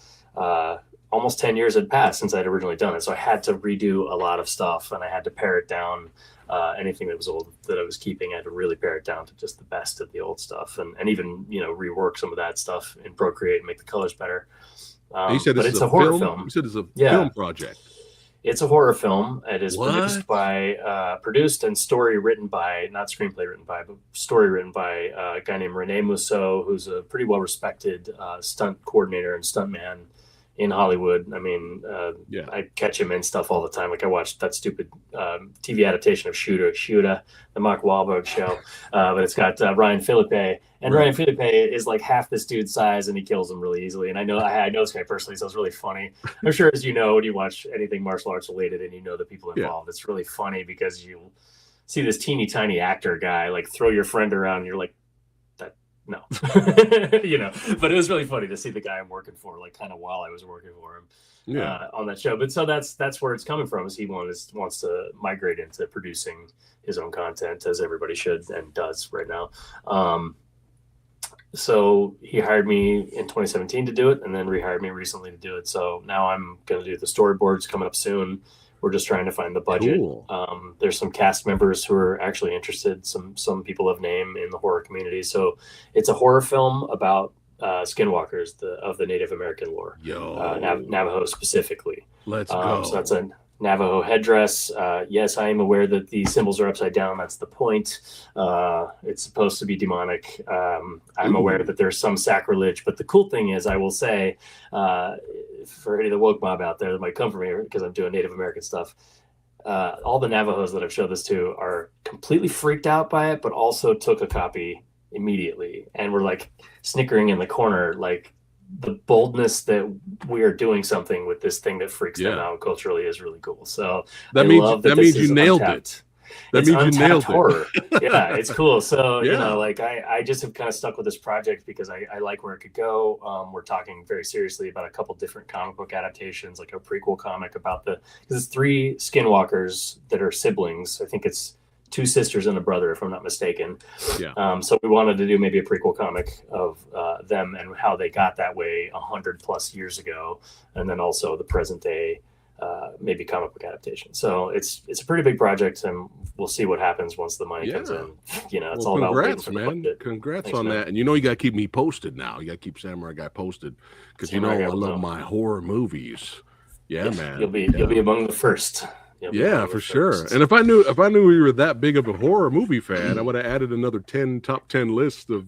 [SPEAKER 1] almost 10 years had passed since I'd originally done it. So I had to redo a lot of stuff, and I had to pare it down. Anything that was old that I was keeping, I had to really pare it down to just the best of the old stuff, and even rework some of that stuff in Procreate and make the colors better.
[SPEAKER 2] You said it's a horror film. You said it's a film project.
[SPEAKER 1] It's a horror film. It is produced and story written by, not screenplay written by, but story written by a guy named Rene Mousseau, who's a pretty well-respected stunt coordinator and stuntman in Hollywood. I mean, I catch him in stuff all the time. Like I watched that stupid TV adaptation of Shooter, the Mark Wahlberg show, but it's got Ryan Philippe. And Ryan Philippe is like half this dude's size, and he kills him really easily. And I know this guy personally, so it's really funny. I'm sure, as when you watch anything martial arts related and the people involved, it's really funny because you see this teeny tiny actor guy like throw your friend around, and you're like, no. But it was really funny to see the guy I'm working for, like kind of while I was working for him on that show. But so that's where it's coming from, is he wants to migrate into producing his own content, as everybody should and does right now. So he hired me in 2017 to do it, and then rehired me recently to do it. So now I'm going to do the storyboards coming up soon. We're just trying to find the budget. Cool. There's some cast members who are actually interested, some people of name in the horror community. So it's a horror film about skinwalkers of the Native American lore, Navajo specifically.
[SPEAKER 2] Let's go.
[SPEAKER 1] So that's a Navajo headdress. Yes, I am aware that the symbols are upside down. That's the point. It's supposed to be demonic. I'm aware that there's some sacrilege, but the cool thing is, I will say, for any of the woke mob out there that might come from here, because I'm doing Native American stuff, all the Navajos that I've showed this to are completely freaked out by it, but also took a copy immediately and were like snickering in the corner, like the boldness that we are doing something with this thing that freaks them out culturally is really cool. So
[SPEAKER 2] that means you nailed it. That
[SPEAKER 1] It's
[SPEAKER 2] means you nailed
[SPEAKER 1] untapped horror.
[SPEAKER 2] it.
[SPEAKER 1] Yeah, it's cool. So, you
[SPEAKER 2] Yeah.
[SPEAKER 1] know, like I just have kind of stuck with this project because I like where it could go. We're talking very seriously about a couple different comic book adaptations, like a prequel comic about because it's 3 skinwalkers that are siblings. I think it's 2 sisters and a brother, if I'm not mistaken.
[SPEAKER 2] Yeah.
[SPEAKER 1] So we wanted to do maybe a prequel comic of them and how they got that way 100+ years ago, and then also the present day maybe comic book adaptation. So it's a pretty big project, and we'll see what happens once the money comes in. You know, it's all about waiting for the budget.
[SPEAKER 2] Congrats
[SPEAKER 1] Thanks,
[SPEAKER 2] on
[SPEAKER 1] man.
[SPEAKER 2] that. And you know, you got to keep me posted now. You got to keep Samurai Guy posted because you know
[SPEAKER 1] Samurai Guy
[SPEAKER 2] I
[SPEAKER 1] will
[SPEAKER 2] love
[SPEAKER 1] know.
[SPEAKER 2] my horror movies. Yeah, man.
[SPEAKER 1] You'll be among the first.
[SPEAKER 2] Yeah, for sure. And if I knew we were that big of a horror movie fan, I would have added another top 10 list of.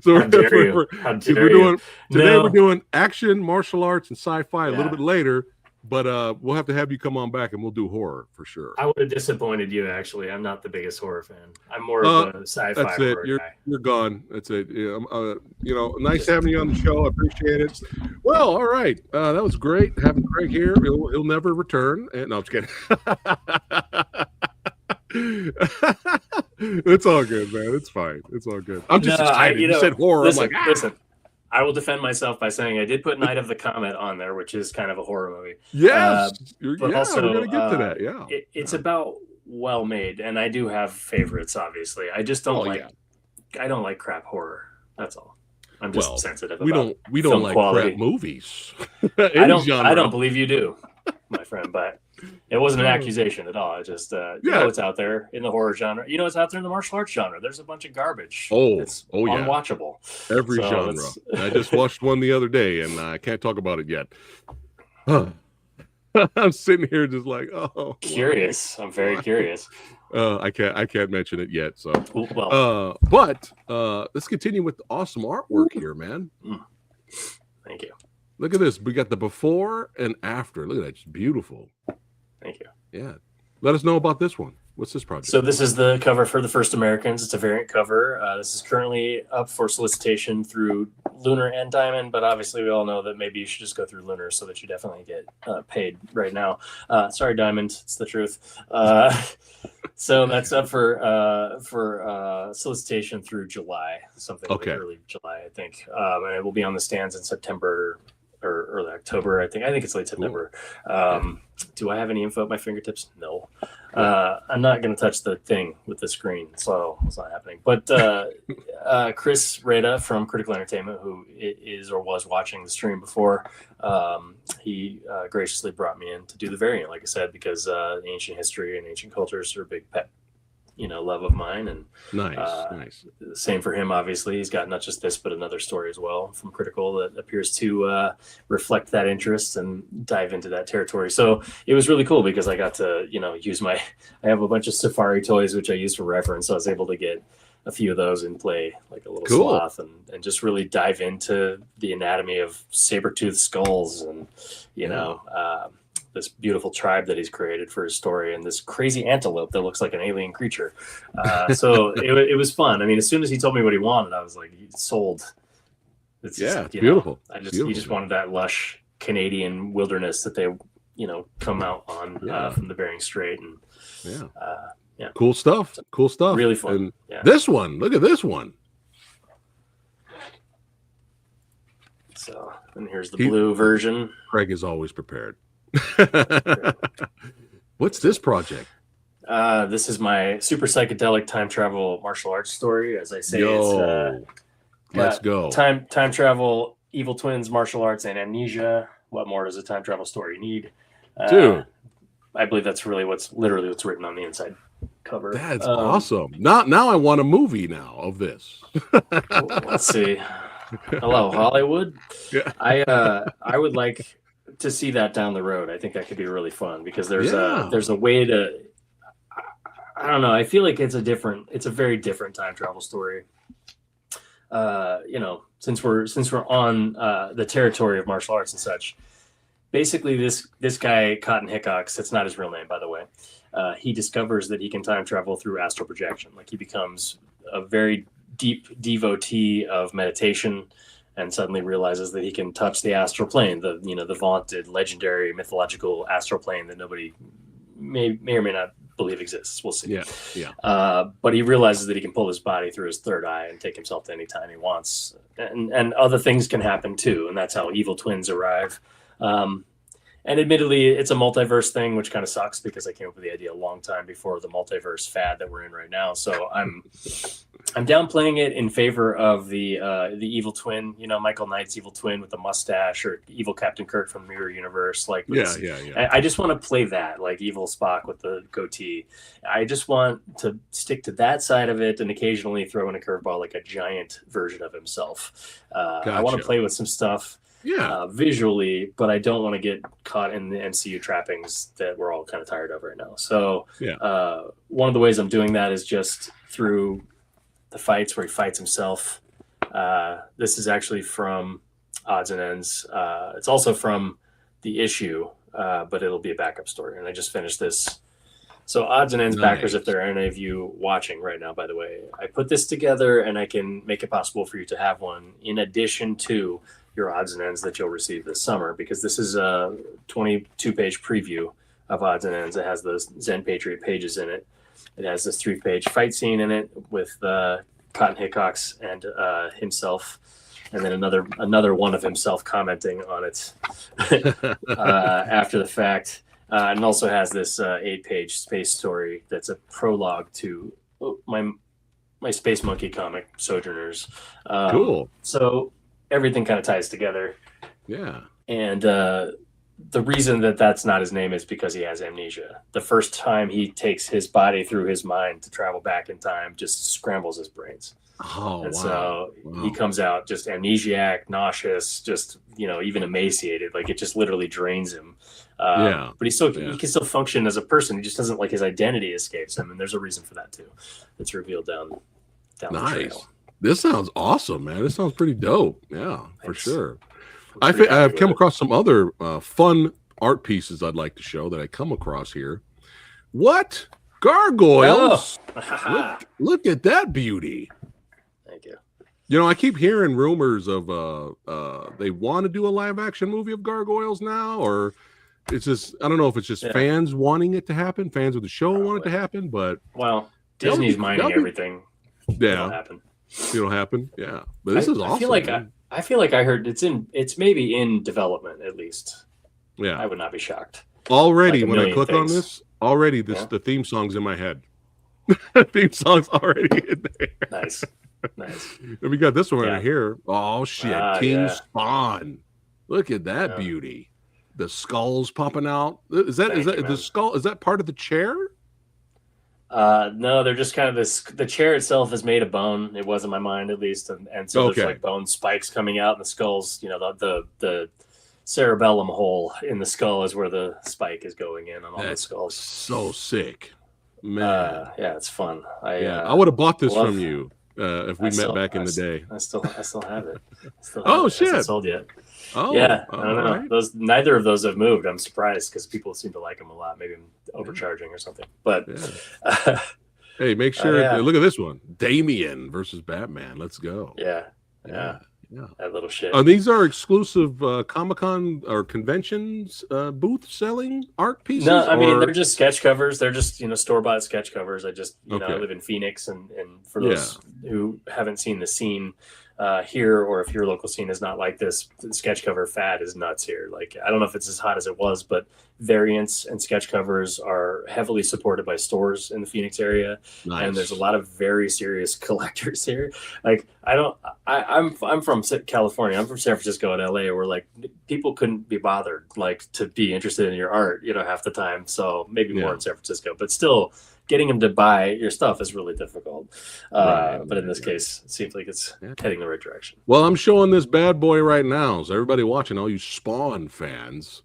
[SPEAKER 2] So
[SPEAKER 1] How dare you? How dare you?
[SPEAKER 2] Today we're doing action, martial arts, and sci-fi a
[SPEAKER 1] Yeah.
[SPEAKER 2] little bit later. But we'll have to have you come on back and we'll do horror for sure.
[SPEAKER 1] I would have disappointed you, actually. I'm not the biggest horror fan. I'm more of a sci-fi
[SPEAKER 2] That's it.
[SPEAKER 1] horror guy.
[SPEAKER 2] You're gone. That's it. Yeah, you know, nice having you on the show. I appreciate it. Well, all right. That was great having Kraig here. He'll never return. And no, I'm just kidding. It's all good, man. It's fine. It's all good. I'm just excited. You said horror.
[SPEAKER 1] Listen,
[SPEAKER 2] I'm like,
[SPEAKER 1] listen. I will defend myself by saying I did put Night of the Comet on there, which is kind of a horror movie.
[SPEAKER 2] Yes,
[SPEAKER 1] but also,
[SPEAKER 2] we're gonna get to that. Yeah,
[SPEAKER 1] it's about well made, and I do have favorites. Obviously, I just don't I don't like crap horror. That's all. I'm just sensitive.
[SPEAKER 2] We don't like
[SPEAKER 1] quality.
[SPEAKER 2] crap movies.
[SPEAKER 1] I don't believe you do, my friend. But it wasn't an accusation at all. I just you know it's out there in the horror genre. You know it's out there in the martial arts genre. There's a bunch of garbage. It's unwatchable.
[SPEAKER 2] Every genre. I just watched one the other day, and I can't talk about it yet. I'm sitting here just like,
[SPEAKER 1] curious. I'm very curious.
[SPEAKER 2] I can't mention it yet. So,
[SPEAKER 1] well,
[SPEAKER 2] let's continue with the awesome artwork here, man.
[SPEAKER 1] Thank you.
[SPEAKER 2] Look at this. We got the before and after. Look at that. It's beautiful.
[SPEAKER 1] Thank you.
[SPEAKER 2] Yeah. Let us know about this one. What's this project?
[SPEAKER 1] So this is the cover for The First Americans. It's a variant cover. This is currently up for solicitation through Lunar and Diamond, but obviously we all know that maybe you should just go through Lunar so that you definitely get paid right now. Sorry, Diamond. It's the truth. So that's up for solicitation through July, something like early July, I think. And it will be on the stands in September or early October. I think it's late September. Do I have any info at my fingertips? No. I'm not going to touch the thing with the screen, so it's not happening. But Chris Reda from Critical Entertainment, who is or was watching the stream before, he graciously brought me in to do the variant, like I said, because ancient history and ancient cultures are a big pet, love of mine. And
[SPEAKER 2] nice.
[SPEAKER 1] Same for him, obviously. He's got not just this, but another story as well from Critical that appears to reflect that interest and dive into that territory. So it was really cool because I got to, use I have a bunch of safari toys, which I use for reference. So I was able to get a few of those in play, like a little sloth, and just really dive into the anatomy of saber-toothed skulls and, this beautiful tribe that he's created for his story, and this crazy antelope that looks like an alien creature. So it was fun. I mean, as soon as he told me what he wanted, I was like, sold. It's
[SPEAKER 2] beautiful.
[SPEAKER 1] He just wanted that lush Canadian wilderness that they, come out on from the Bering Strait, and
[SPEAKER 2] cool stuff.
[SPEAKER 1] Really fun.
[SPEAKER 2] And this one, look at this one.
[SPEAKER 1] So, and here's the blue version.
[SPEAKER 2] Kraig is always prepared. What's this project?
[SPEAKER 1] This is my super psychedelic time travel martial arts story. As I say,
[SPEAKER 2] let's go.
[SPEAKER 1] Time travel, evil twins, martial arts, and amnesia. What more does a time travel story need?
[SPEAKER 2] Dude,
[SPEAKER 1] I believe that's really what's written on the inside cover.
[SPEAKER 2] That's awesome. Now I want a movie now of this.
[SPEAKER 1] Let's see. Hello, Hollywood.
[SPEAKER 2] Yeah.
[SPEAKER 1] I would like to see that down the road. I think that could be really fun because there's a way to, I don't know. I feel like it's a very different time travel story. Since we're on the territory of martial arts and such, basically this guy, Cotton Hickox, that's not his real name, by the way. He discovers that he can time travel through astral projection. Like he becomes a very deep devotee of meditation, and suddenly realizes that he can touch the astral plane, the vaunted, legendary, mythological astral plane that nobody may or may not believe exists. We'll see.
[SPEAKER 2] Yeah.
[SPEAKER 1] But he realizes that he can pull his body through his third eye and take himself to any time he wants. And other things can happen too. And that's how evil twins arrive. And admittedly, it's a multiverse thing, which kind of sucks because I came up with the idea a long time before the multiverse fad that we're in right now. So I'm downplaying it in favor of the evil twin, Michael Knight's evil twin with the mustache, or evil Captain Kirk from the Mirror Universe. Like,
[SPEAKER 2] yeah.
[SPEAKER 1] I just want to play that, like evil Spock with the goatee. I just want to stick to that side of it and occasionally throw in a curveball, like a giant version of himself. I want to play with some stuff. Visually, but I don't want to get caught in the MCU trappings that we're all kind of tired of right now. So one of the ways I'm doing that is just through the fights where he fights himself. This is actually from Odds and Ends. It's also from the issue, but it'll be a backup story. And I just finished this. So Odds and Ends backers, if there are any of you watching right now, by the way, I put this together and I can make it possible for you to have one in addition to your Odds and Ends that you'll receive this summer, because this is a 22-page preview of Odds and Ends. It has those Zen Patriot pages in it. It has this 3-page fight scene in it with Cotton Hickox and himself, and then another one of himself commenting on it after the fact. And also has this 8-page space story that's a prologue to my Space Monkey comic, Sojourners.
[SPEAKER 2] Cool.
[SPEAKER 1] So everything kind of ties together.
[SPEAKER 2] Yeah.
[SPEAKER 1] And the reason that that's not his name is because he has amnesia. The first time he takes his body through his mind to travel back in time, just scrambles his brains. So he comes out just amnesiac, nauseous, just, even emaciated. Like, it just literally drains him. But he can still function as a person. He just doesn't, like, his identity escapes him. And there's a reason for that too. It's revealed down the trail.
[SPEAKER 2] This sounds awesome, man. This sounds pretty dope. Yeah, for sure. I've come across some other fun art pieces I'd like to show that I come across here. What? Gargoyles? Look at that beauty.
[SPEAKER 1] Thank you.
[SPEAKER 2] I keep hearing rumors of they want to do a live action movie of Gargoyles now, or it's just, I don't know if it's just fans wanting it to happen, fans of the show want it to happen, but
[SPEAKER 1] Disney's mining everything.
[SPEAKER 2] It'll happen. Yeah. But this is awesome.
[SPEAKER 1] I feel like I heard it's maybe in development at least.
[SPEAKER 2] Yeah.
[SPEAKER 1] I would not be shocked.
[SPEAKER 2] Already, when I click on this, the theme song's in my head. Theme song's already in there.
[SPEAKER 1] Nice.
[SPEAKER 2] And we got this one right here. Oh shit. King Spawn. Look at that beauty. The skull's popping out. Is that the skull? Is that part of the chair?
[SPEAKER 1] No, they're just kind of the chair itself is made of bone. It was in my mind, at least. And so there's like bone spikes coming out, and the skull's, the cerebellum hole in the skull is where the spike is going in on all the skulls. So
[SPEAKER 2] sick, man.
[SPEAKER 1] It's fun.
[SPEAKER 2] I would have bought this from you if we met back in the day.
[SPEAKER 1] I still have it.
[SPEAKER 2] Shit!
[SPEAKER 1] Hasn't sold yet.
[SPEAKER 2] Oh
[SPEAKER 1] yeah, I don't know. Right. Neither of those have moved. I'm surprised because people seem to like them a lot. Maybe I'm overcharging or something. But
[SPEAKER 2] hey, make sure look at this one: Damien versus Batman. Let's go.
[SPEAKER 1] Yeah. That little shit.
[SPEAKER 2] These are exclusive Comic-Con or conventions booth selling art pieces.
[SPEAKER 1] No, I mean they're just sketch covers. They're just store-bought sketch covers. I just I live in Phoenix, and for those who haven't seen the scene here, or if your local scene is not like this, the sketch cover fad is nuts here. Like, I don't know if it's as hot as it was, but variants and sketch covers are heavily supported by stores in the Phoenix area. Nice. And there's a lot of very serious collectors here. Like, I'm from California. I'm from San Francisco and LA, where like people couldn't be bothered like to be interested in your art, half the time. So maybe more in San Francisco, but still getting them to buy your stuff is really difficult. But in this case, it seems like it's heading the right direction.
[SPEAKER 2] Well, I'm showing this bad boy right now. So everybody watching, all you Spawn fans,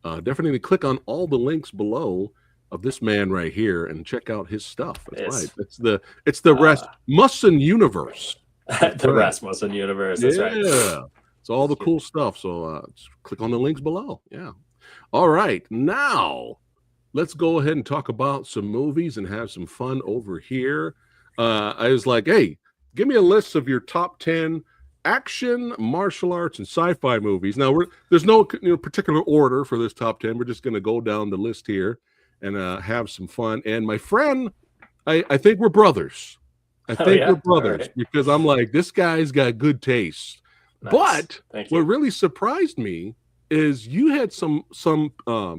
[SPEAKER 2] definitely click on all the links below of this man right here and check out his stuff. That's right. It's the Rasmussen universe.
[SPEAKER 1] The Rasmussen universe. That's right.
[SPEAKER 2] Yeah. It's all the cool stuff. So click on the links below. Yeah. All right. Now, let's go ahead and talk about some movies and have some fun over here. I was like, hey, give me a list of your top 10 action, martial arts, and sci-fi movies. Now, there's no particular order for this top 10. We're just going to go down the list here and have some fun. And my friend, I think we're brothers. I think we're brothers because I'm like, this guy's got good taste.
[SPEAKER 1] Nice.
[SPEAKER 2] But
[SPEAKER 1] Thank you.
[SPEAKER 2] what really surprised me is you had some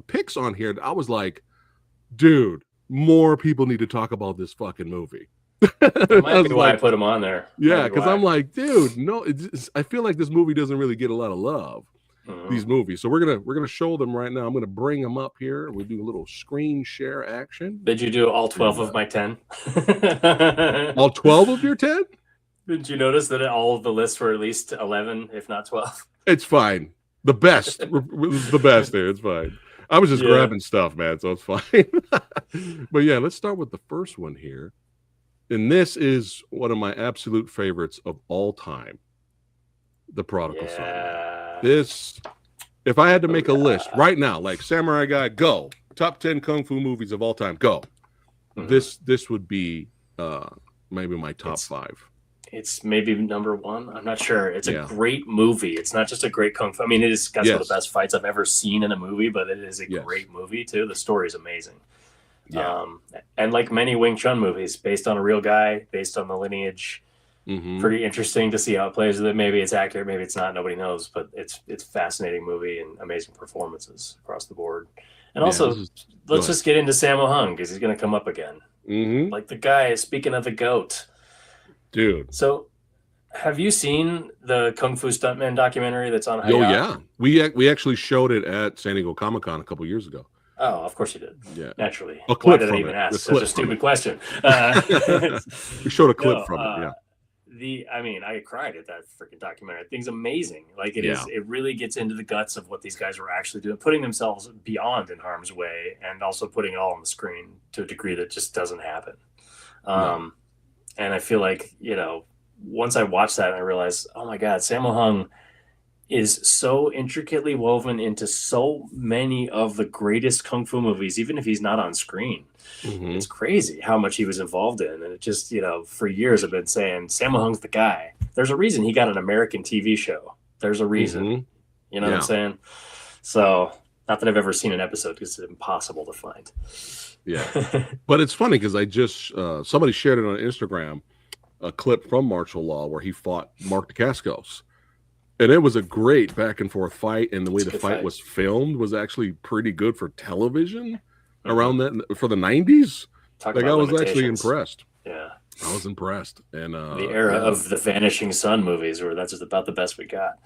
[SPEAKER 2] picks on here that I was like, dude, more people need to talk about this fucking movie.
[SPEAKER 1] That might be why I put them on there.
[SPEAKER 2] Yeah, because I'm like, dude, no, I feel like this movie doesn't really get a lot of love. These movies, so we're gonna show them right now. I'm gonna bring them up here. We do a little screen share action.
[SPEAKER 1] Did you do all 12 of my 10?
[SPEAKER 2] All 12 of your 10?
[SPEAKER 1] Did you notice that all of the lists were at least 11, if not 12?
[SPEAKER 2] It's fine. The best, the best there. It's fine. I was just grabbing stuff, man, so it's fine. But yeah, let's start with the first one here, and this is one of my absolute favorites of all time, The Prodigal Son. This, if I had to make a list right now, like Samurai Guy, go. Top 10 Kung Fu movies of all time, go. This would be maybe my top 5.
[SPEAKER 1] It's maybe number 1. I'm not sure. It's a great movie. It's not just a great Kung Fu. I mean, it has got some of the best fights I've ever seen in a movie, but it is a great movie, too. The story is amazing. Yeah. And like many Wing Chun movies, based on a real guy, based on the lineage, pretty interesting to see how it plays with it. Maybe it's accurate, maybe it's not. Nobody knows, but it's a fascinating movie and amazing performances across the board. And also, let's just get into Sammo Hung because he's going to come up again. Like the guy, speaking of the goat.
[SPEAKER 2] Dude.
[SPEAKER 1] So have you seen the Kung Fu Stuntman documentary that's on Hickox?
[SPEAKER 2] Oh, yeah. We actually showed it at San Diego Comic-Con a couple years ago.
[SPEAKER 1] Oh, of course you did.
[SPEAKER 2] Yeah.
[SPEAKER 1] Naturally.
[SPEAKER 2] A
[SPEAKER 1] Why
[SPEAKER 2] clip
[SPEAKER 1] did I even ask such a stupid question?
[SPEAKER 2] We showed a clip from it, yeah.
[SPEAKER 1] I cried at that freaking documentary. The thing's amazing. Like it really gets into the guts of what these guys were actually doing, putting themselves beyond in harm's way and also putting it all on the screen to a degree that just doesn't happen. And I feel like, once I watched that, I realized, oh my God, Sammo Hung is so intricately woven into so many of the greatest Kung Fu movies, even if he's not on screen. It's crazy how much he was involved in. And it just, for years I've been saying, Sammo Hung's the guy. There's a reason he got an American TV show. There's a reason. You know what I'm saying? So, not that I've ever seen an episode because it's impossible to find.
[SPEAKER 2] Yeah. But it's funny because I just, somebody shared it on Instagram, a clip from Martial Law where he fought Mark Dacascos. And it was a great back and forth fight, and the way the fight was filmed was actually pretty good for television around that for the 90s. I was actually impressed.
[SPEAKER 1] Yeah,
[SPEAKER 2] I was impressed. And
[SPEAKER 1] the era of the Vanishing Sun movies, where that's just about the best we got.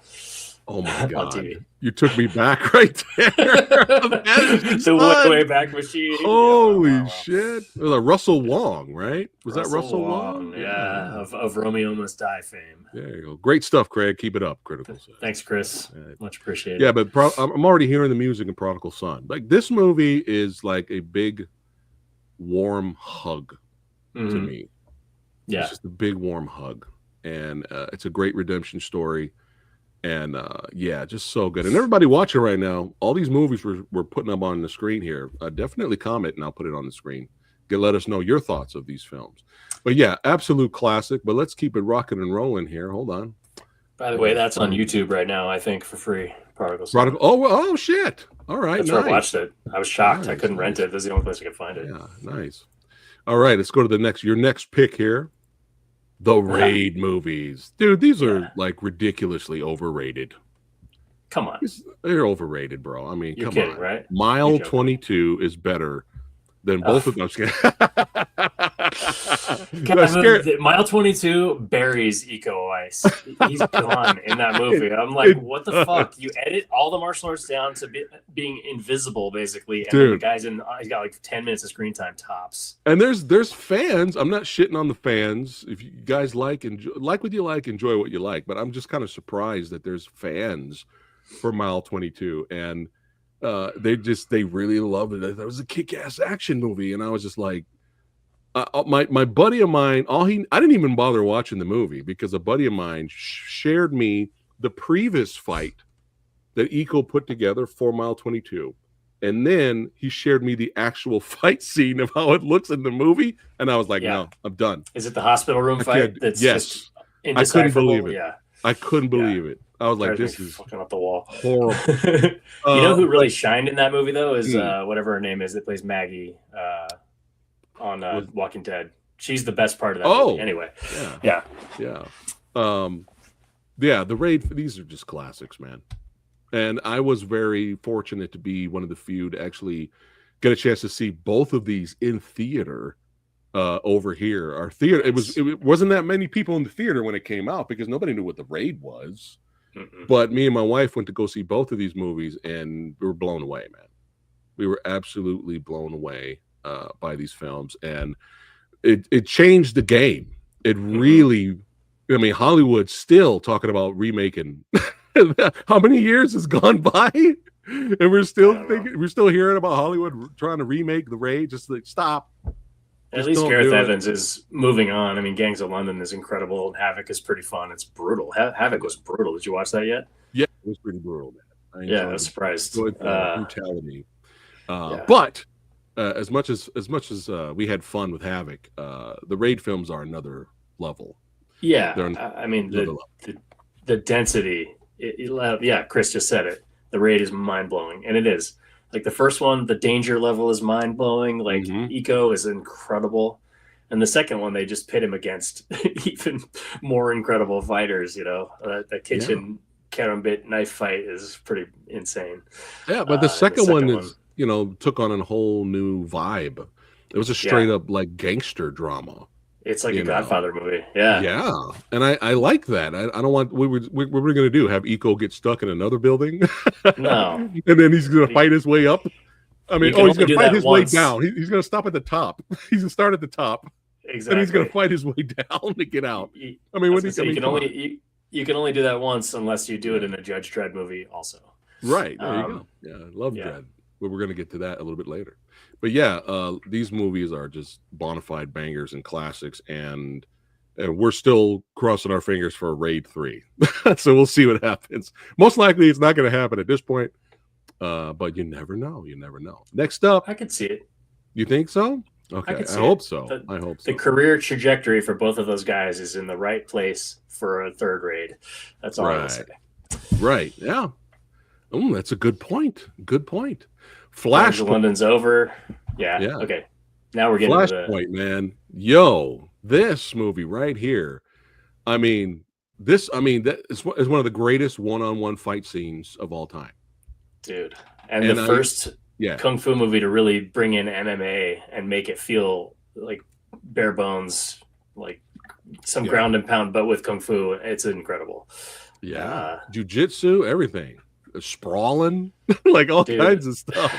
[SPEAKER 2] Oh my God! You took me back right there.
[SPEAKER 1] The way back machine.
[SPEAKER 2] Holy shit! It was a Russell Wong, right? Was that Russell Wong?
[SPEAKER 1] Yeah, of Romeo Must Die fame.
[SPEAKER 2] There you go. Great stuff, Craig. Keep it up. Critical Son.
[SPEAKER 1] Thanks, Chris. Much appreciated.
[SPEAKER 2] Yeah, but I'm already hearing the music in Prodigal Son. Like this movie is like a big, warm hug to me.
[SPEAKER 1] Yeah,
[SPEAKER 2] it's just a big warm hug, and it's a great redemption story. And just so good. And everybody watching right now, all these movies we're putting up on the screen here. Definitely comment and I'll put it on the screen. Let us know your thoughts of these films. But yeah, absolute classic. But let's keep it rocking and rolling here. Hold on.
[SPEAKER 1] By the way, that's on YouTube right now, I think, for free. Prodigal Son.
[SPEAKER 2] Oh shit. All right.
[SPEAKER 1] That's where I watched it. I was shocked. I couldn't rent it. This is the only place I could find it.
[SPEAKER 2] Yeah, nice. All right, let's go to your next pick here. The Raid movies. Dude, these are like ridiculously overrated.
[SPEAKER 1] Come on.
[SPEAKER 2] They're overrated, bro. I mean,
[SPEAKER 1] You're
[SPEAKER 2] come
[SPEAKER 1] kidding,
[SPEAKER 2] on.
[SPEAKER 1] Right?
[SPEAKER 2] Mile 22 is better than both of those.
[SPEAKER 1] Mile 22 buries Eco Ice. He's gone in that movie. I'm like, what the fuck? You edit all the martial arts down to being invisible, basically, and then the guy's he's got like 10 minutes of screen time tops.
[SPEAKER 2] And there's fans. I'm not shitting on the fans. If you guys like what you like, enjoy what you like. But I'm just kind of surprised that there's fans for Mile 22, and they really loved it. That was a kick-ass action movie, and I was just like, my buddy of mine, I didn't even bother watching the movie because a buddy of mine shared me the previous fight that Eco put together for Mile 22, and then he shared me the actual fight scene of how it looks in the movie, and I was like, no, I'm done.
[SPEAKER 1] Is it the hospital room fight?
[SPEAKER 2] Yes, I couldn't believe it.
[SPEAKER 1] Yeah,
[SPEAKER 2] I couldn't believe it. I was like,
[SPEAKER 1] Drives
[SPEAKER 2] this
[SPEAKER 1] me
[SPEAKER 2] is
[SPEAKER 1] fucking up the wall.
[SPEAKER 2] horrible.
[SPEAKER 1] You know who really shined in that movie though is
[SPEAKER 2] Hmm.
[SPEAKER 1] whatever her name is that plays Maggie on
[SPEAKER 2] Was-
[SPEAKER 1] Walking Dead. She's the best part of that
[SPEAKER 2] Oh,
[SPEAKER 1] movie. Anyway,
[SPEAKER 2] yeah. Yeah, the Raid, these are just classics, man. And I was very fortunate to be one of the few to actually get a chance to see both of these in theater over here. Our theater,
[SPEAKER 1] Nice.
[SPEAKER 2] it wasn't that many people in the theater when it came out because nobody knew what the Raid was.
[SPEAKER 1] Mm-mm.
[SPEAKER 2] But me and my wife went to go see both of these movies, and we were blown away, man. We were absolutely blown away by these films, and it changed the game. It really, I mean, Hollywood's still talking about remaking. How many years has gone by, and we're still hearing about Hollywood trying to remake The Raid. Just like stop.
[SPEAKER 1] At least Gareth Evans is moving on. I mean, Gangs of London is incredible. Havoc is pretty fun. It's brutal. Havoc was brutal. Did you watch that yet?
[SPEAKER 2] Yeah, it was pretty brutal, man.
[SPEAKER 1] I was surprised.
[SPEAKER 2] Brutality. But as much as we had fun with Havoc, the Raid films are another level.
[SPEAKER 1] Yeah, I mean the density. Chris just said it. The Raid is mind blowing, and it is. Like the first one, the danger level is mind blowing. Like Eco is incredible, and the second one they just pit him against even more incredible fighters. You know, the kitchen karambit knife fight is pretty insane.
[SPEAKER 2] Yeah, but the second one is took on a whole new vibe. It was a straight up like gangster drama.
[SPEAKER 1] It's like a Godfather movie. Yeah.
[SPEAKER 2] And I like that. I don't want what we're going to do, have Eco get stuck in another building?
[SPEAKER 1] No.
[SPEAKER 2] And then he's going to fight his way up. I mean, he's going to fight his way down. He's going to stop at the top. He's going to start at the top.
[SPEAKER 1] Exactly.
[SPEAKER 2] And he's going to fight his way down to get out. I mean,
[SPEAKER 1] you can only do that once unless you do it in a Judge Dredd movie also.
[SPEAKER 2] Right. There you go. Yeah, I love Dredd. But we're going to get to that a little bit later. But yeah, these movies are just bona fide bangers and classics, and we're still crossing our fingers for a Raid 3. So we'll see what happens. Most likely it's not going to happen at this point, but you never know. You never know. Next up.
[SPEAKER 1] I could see it.
[SPEAKER 2] You think so? Okay, I hope so. I hope so.
[SPEAKER 1] The career trajectory for both of those guys is in the right place for a third Raid. That's all I will say.
[SPEAKER 2] Right, yeah. Oh, that's a good point. Good point.
[SPEAKER 1] Flashpoint. London's over. Yeah. Okay. Now we're getting
[SPEAKER 2] Flashpoint, man. Yo, this movie right here. I mean, that is one of the greatest one-on-one fight scenes of all time,
[SPEAKER 1] dude. And the first kung fu movie to really bring in MMA and make it feel like bare bones, like some ground and pound, but with kung fu. It's incredible.
[SPEAKER 2] Yeah, jiu-jitsu, everything. Sprawling, like all kinds of stuff.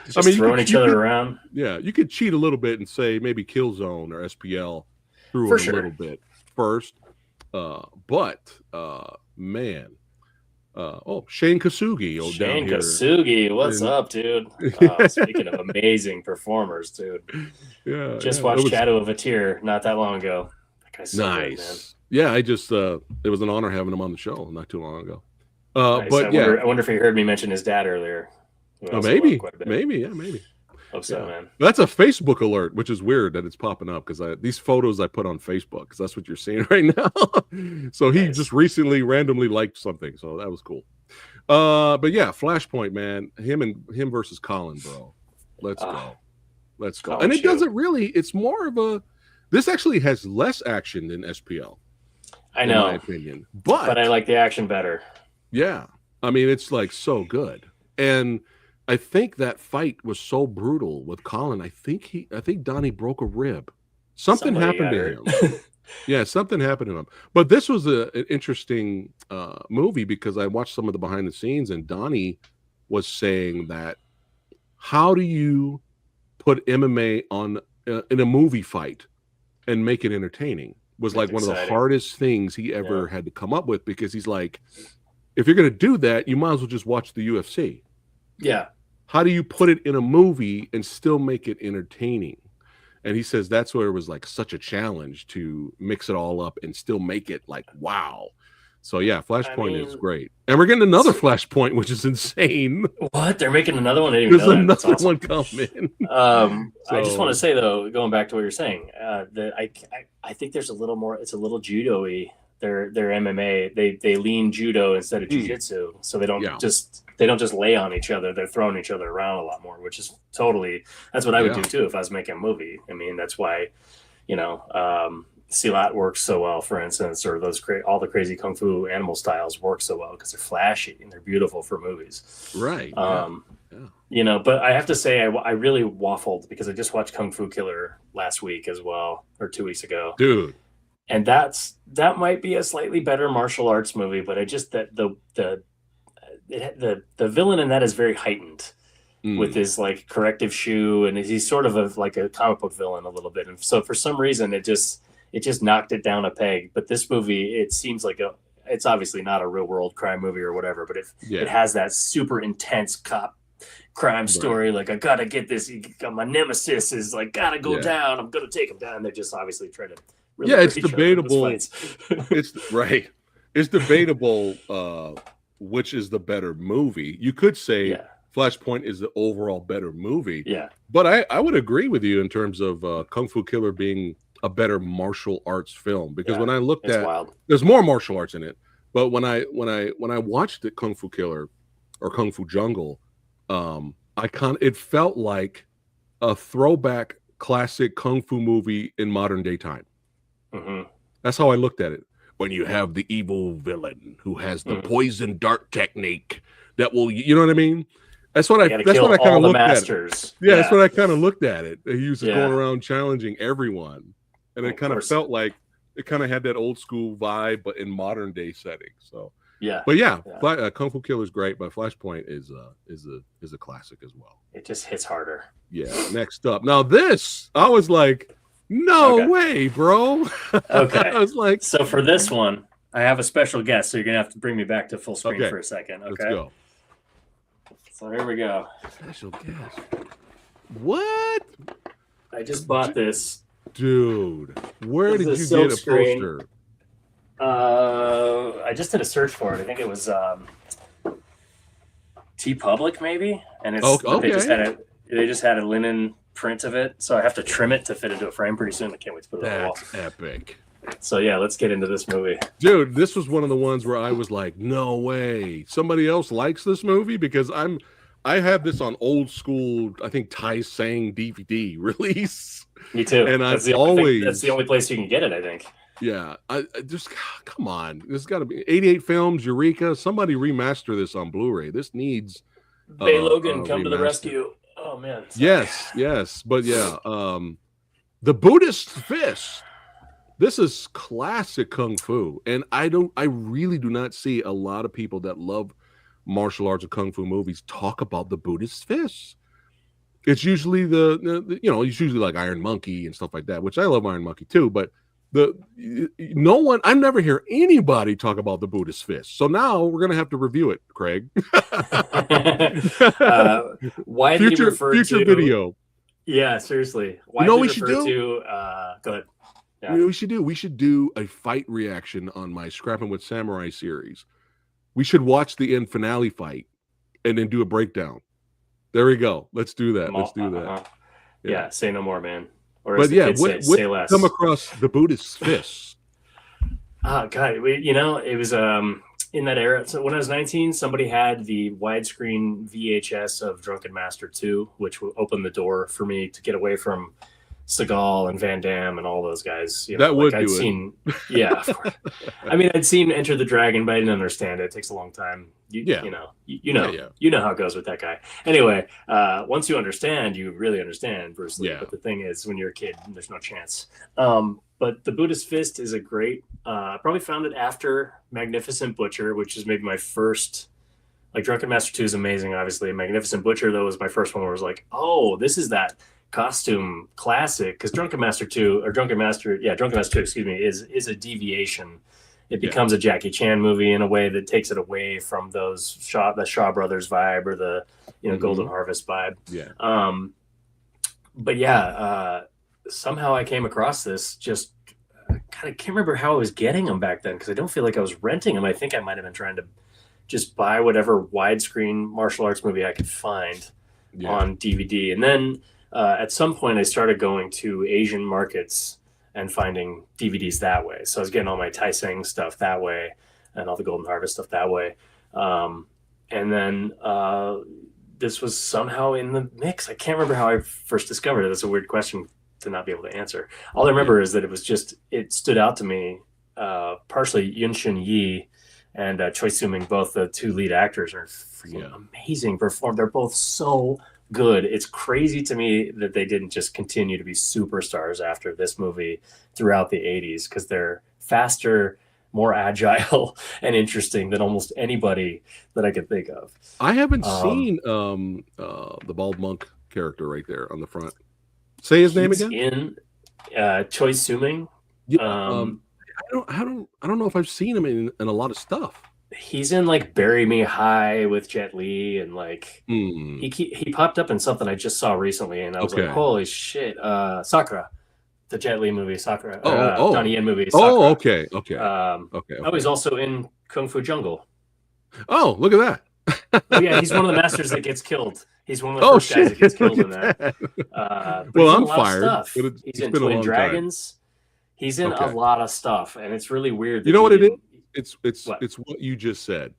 [SPEAKER 1] Just throwing each other around.
[SPEAKER 2] Yeah, you could cheat a little bit and say maybe Killzone or SPL through a little bit first. Man. Shane Kasugi.
[SPEAKER 1] Shane Kasugi, what's up, dude? Speaking of amazing performers, dude.
[SPEAKER 2] Yeah.
[SPEAKER 1] Just watched Shadow of a Tear not that long ago. That guy's so good, man.
[SPEAKER 2] Yeah, I just it was an honor having him on the show not too long ago.
[SPEAKER 1] Nice. I wonder if he heard me mention his dad earlier.
[SPEAKER 2] Maybe.
[SPEAKER 1] Hope so, man.
[SPEAKER 2] That's a Facebook alert, which is weird that it's popping up because these photos I put on Facebook because that's what you're seeing right now. So he just recently randomly liked something, so that was cool. But yeah, Flashpoint, man, him versus Colin, bro. Let's go. And it doesn't really. It's more of a. This actually has less action than SPL.
[SPEAKER 1] I know,
[SPEAKER 2] in my opinion, but
[SPEAKER 1] I like the action better.
[SPEAKER 2] Yeah, I mean it's like so good, and I think that fight was so brutal with Colin. I think Donnie broke a rib. Something happened to him. Yeah, something happened to him. But this was an interesting movie because I watched some of the behind the scenes, and Donnie was saying that how do you put MMA on in a movie fight and make it entertaining was like one of the hardest things he ever had to come up with because he's like, if you're going to do that, you might as well just watch the UFC.
[SPEAKER 1] Yeah.
[SPEAKER 2] How do you put it in a movie and still make it entertaining? And he says that's where it was like such a challenge to mix it all up and still make it like, wow. So yeah, Flashpoint is great. And we're getting another Flashpoint, which is insane.
[SPEAKER 1] What? They're making another one? I didn't even know that.
[SPEAKER 2] There's another one coming.
[SPEAKER 1] I just want to say though, going back to what you're saying, that I think there's a little more, it's a little judo-y their MMA. They lean judo instead of jiu-jitsu, so they don't just lay on each other. They're throwing each other around a lot more, which is that's what I would do too if I was making a movie. I mean, that's why, Silat works so well, for instance, or all the crazy kung fu animal styles work so well because they're flashy and they're beautiful for movies.
[SPEAKER 2] Right.
[SPEAKER 1] But I have to say I really waffled because I just watched Kung Fu Killer last week as well, or 2 weeks ago.
[SPEAKER 2] Dude.
[SPEAKER 1] And that might be a slightly better martial arts movie, but the villain in that is very heightened with his like corrective shoe, and he's sort of like a comic book villain a little bit. And so for some reason it just knocked it down a peg. But this movie, it seems like it's obviously not a real world crime movie or whatever, but it has that super intense cop crime story. Like, I gotta get this. My nemesis is like gotta go down. I'm gonna take him down. They're just obviously trying to. Really
[SPEAKER 2] it's debatable. It's right. It's debatable which is the better movie. You could say Flashpoint is the overall better movie. Yeah. But I would agree with you in terms of Kung Fu Killer being a better martial arts film, because when I looked at there's more martial arts in it, but when I watched the Kung Fu Killer or Kung Fu Jungle, it felt like a throwback classic kung fu movie in modern day time. That's how I looked at it. When you have the evil villain who has the poison dart technique that will, you know what I mean? That's what I kind of looked at it. Yeah, that's what I kind of looked at it. He was going around challenging everyone, and it kind of felt like it kind of had that old school vibe, but in modern day setting. So Kung Fu Killer is great, but Flashpoint is a classic as well.
[SPEAKER 1] It just hits harder.
[SPEAKER 2] Yeah. Next up, now this I was like, no way, bro.
[SPEAKER 1] Okay.
[SPEAKER 2] I was like,
[SPEAKER 1] so for this one, I have a special guest, so you're gonna have to bring me back to full screen for a second. Okay.
[SPEAKER 2] Let's go.
[SPEAKER 1] So here we go.
[SPEAKER 2] Special guest. What?
[SPEAKER 1] I just bought this.
[SPEAKER 2] Dude, where did you get a poster?
[SPEAKER 1] I just did a search for it. I think it was TeePublic maybe, and they just had a linen print of it, so I have to trim it to fit into a frame pretty soon. I can't wait to put it on the wall.
[SPEAKER 2] That's epic.
[SPEAKER 1] So yeah, let's get into this movie.
[SPEAKER 2] Dude, this was one of the ones where I was like, no way. Somebody else likes this movie, because I have this on old school, I think Tai Sang DVD release.
[SPEAKER 1] Me too.
[SPEAKER 2] And
[SPEAKER 1] that's the only place you can get it, I think.
[SPEAKER 2] Yeah. I just, come on. There's got to be 88 Films, Eureka. Somebody remaster this on Blu-ray. This needs
[SPEAKER 1] Bay Logan come to the rescue. Oh man.
[SPEAKER 2] Sorry. Yes. But yeah, The Buddhist Fist. This is classic kung fu, and I really do not see a lot of people that love martial arts or kung fu movies talk about The Buddhist Fist. It's usually it's usually like Iron Monkey and stuff like that, which I love Iron Monkey too, but I never hear anybody talk about The Buddhist Fist. So now we're gonna have to review it, Craig.
[SPEAKER 1] Why did you refer
[SPEAKER 2] future video?
[SPEAKER 1] Yeah, seriously. Why did you refer to? Go ahead. Yeah.
[SPEAKER 2] You know, we should do a fight reaction on my Scrapping with Samurai series. We should watch the end finale fight and then do a breakdown. There we go. Let's do that. Let's do that.
[SPEAKER 1] Yeah, say no more, man.
[SPEAKER 2] Or but yeah, say less. Come across The Buddhist Fist.
[SPEAKER 1] Oh God, it was in that era. So when I was 19, somebody had the widescreen VHS of Drunken Master 2, which opened the door for me to get away from Seagal and Van Damme and all those guys. I'd seen Enter the Dragon, but I didn't understand it. It takes a long time. You know how it goes with that guy. Anyway, once you understand, you really understand Bruce Lee. Yeah. But the thing is, when you're a kid, there's no chance. But The Buddhist Fist is a great. I probably found it after Magnificent Butcher, which is maybe my first. Like Drunken Master 2 is amazing, obviously. Magnificent Butcher, though, was my first one where I was like, oh, this is that costume classic, because Drunken Master 2, excuse me, is a deviation. It becomes a Jackie Chan movie in a way that takes it away from the Shaw Brothers vibe or the Golden Harvest vibe. Yeah. Somehow I came across this. Just kind of can't remember how I was getting them back then, because I don't feel like I was renting them. I think I might have been trying to just buy whatever widescreen martial arts movie I could find on DVD, and then. At some point, I started going to Asian markets and finding DVDs that way. So I was getting all my Tai Seng stuff that way and all the Golden Harvest stuff that way. And then this was somehow in the mix. I can't remember how I first discovered it. That's a weird question to not be able to answer. All I remember is that it stood out to me, partially Yun Shun Yi and Choi Soo-ming, both the two lead actors, are freaking amazing perform. They're both so good. It's crazy to me that they didn't just continue to be superstars after this movie throughout the 80s, because they're faster, more agile, and interesting than almost anybody that I could think of.
[SPEAKER 2] I haven't seen the bald monk character right there on the front. Say his name again.
[SPEAKER 1] In Choi Soo-ming.
[SPEAKER 2] Yeah, I don't know if I've seen him in a lot of stuff.
[SPEAKER 1] He's in like Bury Me High with Jet Li, and like he popped up in something I just saw recently, and I was like, holy shit, Sakura, the Jet Li movie, Sakura, Donnie Yen movie. Sakura.
[SPEAKER 2] Oh, okay.
[SPEAKER 1] Oh, he's also in Kung Fu Jungle.
[SPEAKER 2] Oh, look at that.
[SPEAKER 1] Oh, yeah, he's one of the masters that gets killed. He's one of the first guys that gets killed in that.
[SPEAKER 2] Well, I'm fired.
[SPEAKER 1] He's in Twin Dragons. He's in a lot of stuff, and it's really weird.
[SPEAKER 2] You know what it is? It's what you just said.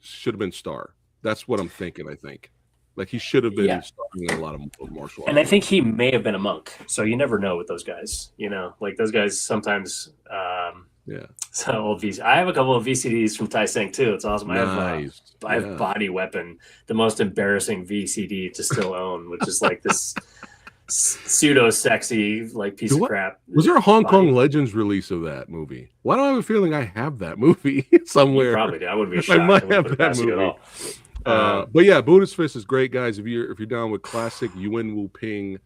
[SPEAKER 2] Should have been Star. That's what I'm thinking. I think, like, he should have been starring in a lot of martial arts.
[SPEAKER 1] And I think he may have been a monk. So you never know with those guys. You know, like those guys sometimes. So old VCDs. I have a couple of VCDs from Tai Seng too. It's awesome.
[SPEAKER 2] Nice.
[SPEAKER 1] I have Body Weapon, the most embarrassing VCD to still own, which is like this pseudo sexy like piece of crap.
[SPEAKER 2] Was there a Hong Kong Legends release of that movie? Why do I have a feeling I have that movie somewhere?
[SPEAKER 1] You probably do. I wouldn't be shocked.
[SPEAKER 2] I might have that movie at all. But yeah, Buddhist Fist is great, guys. If you're down with classic Yuen Wu Ping,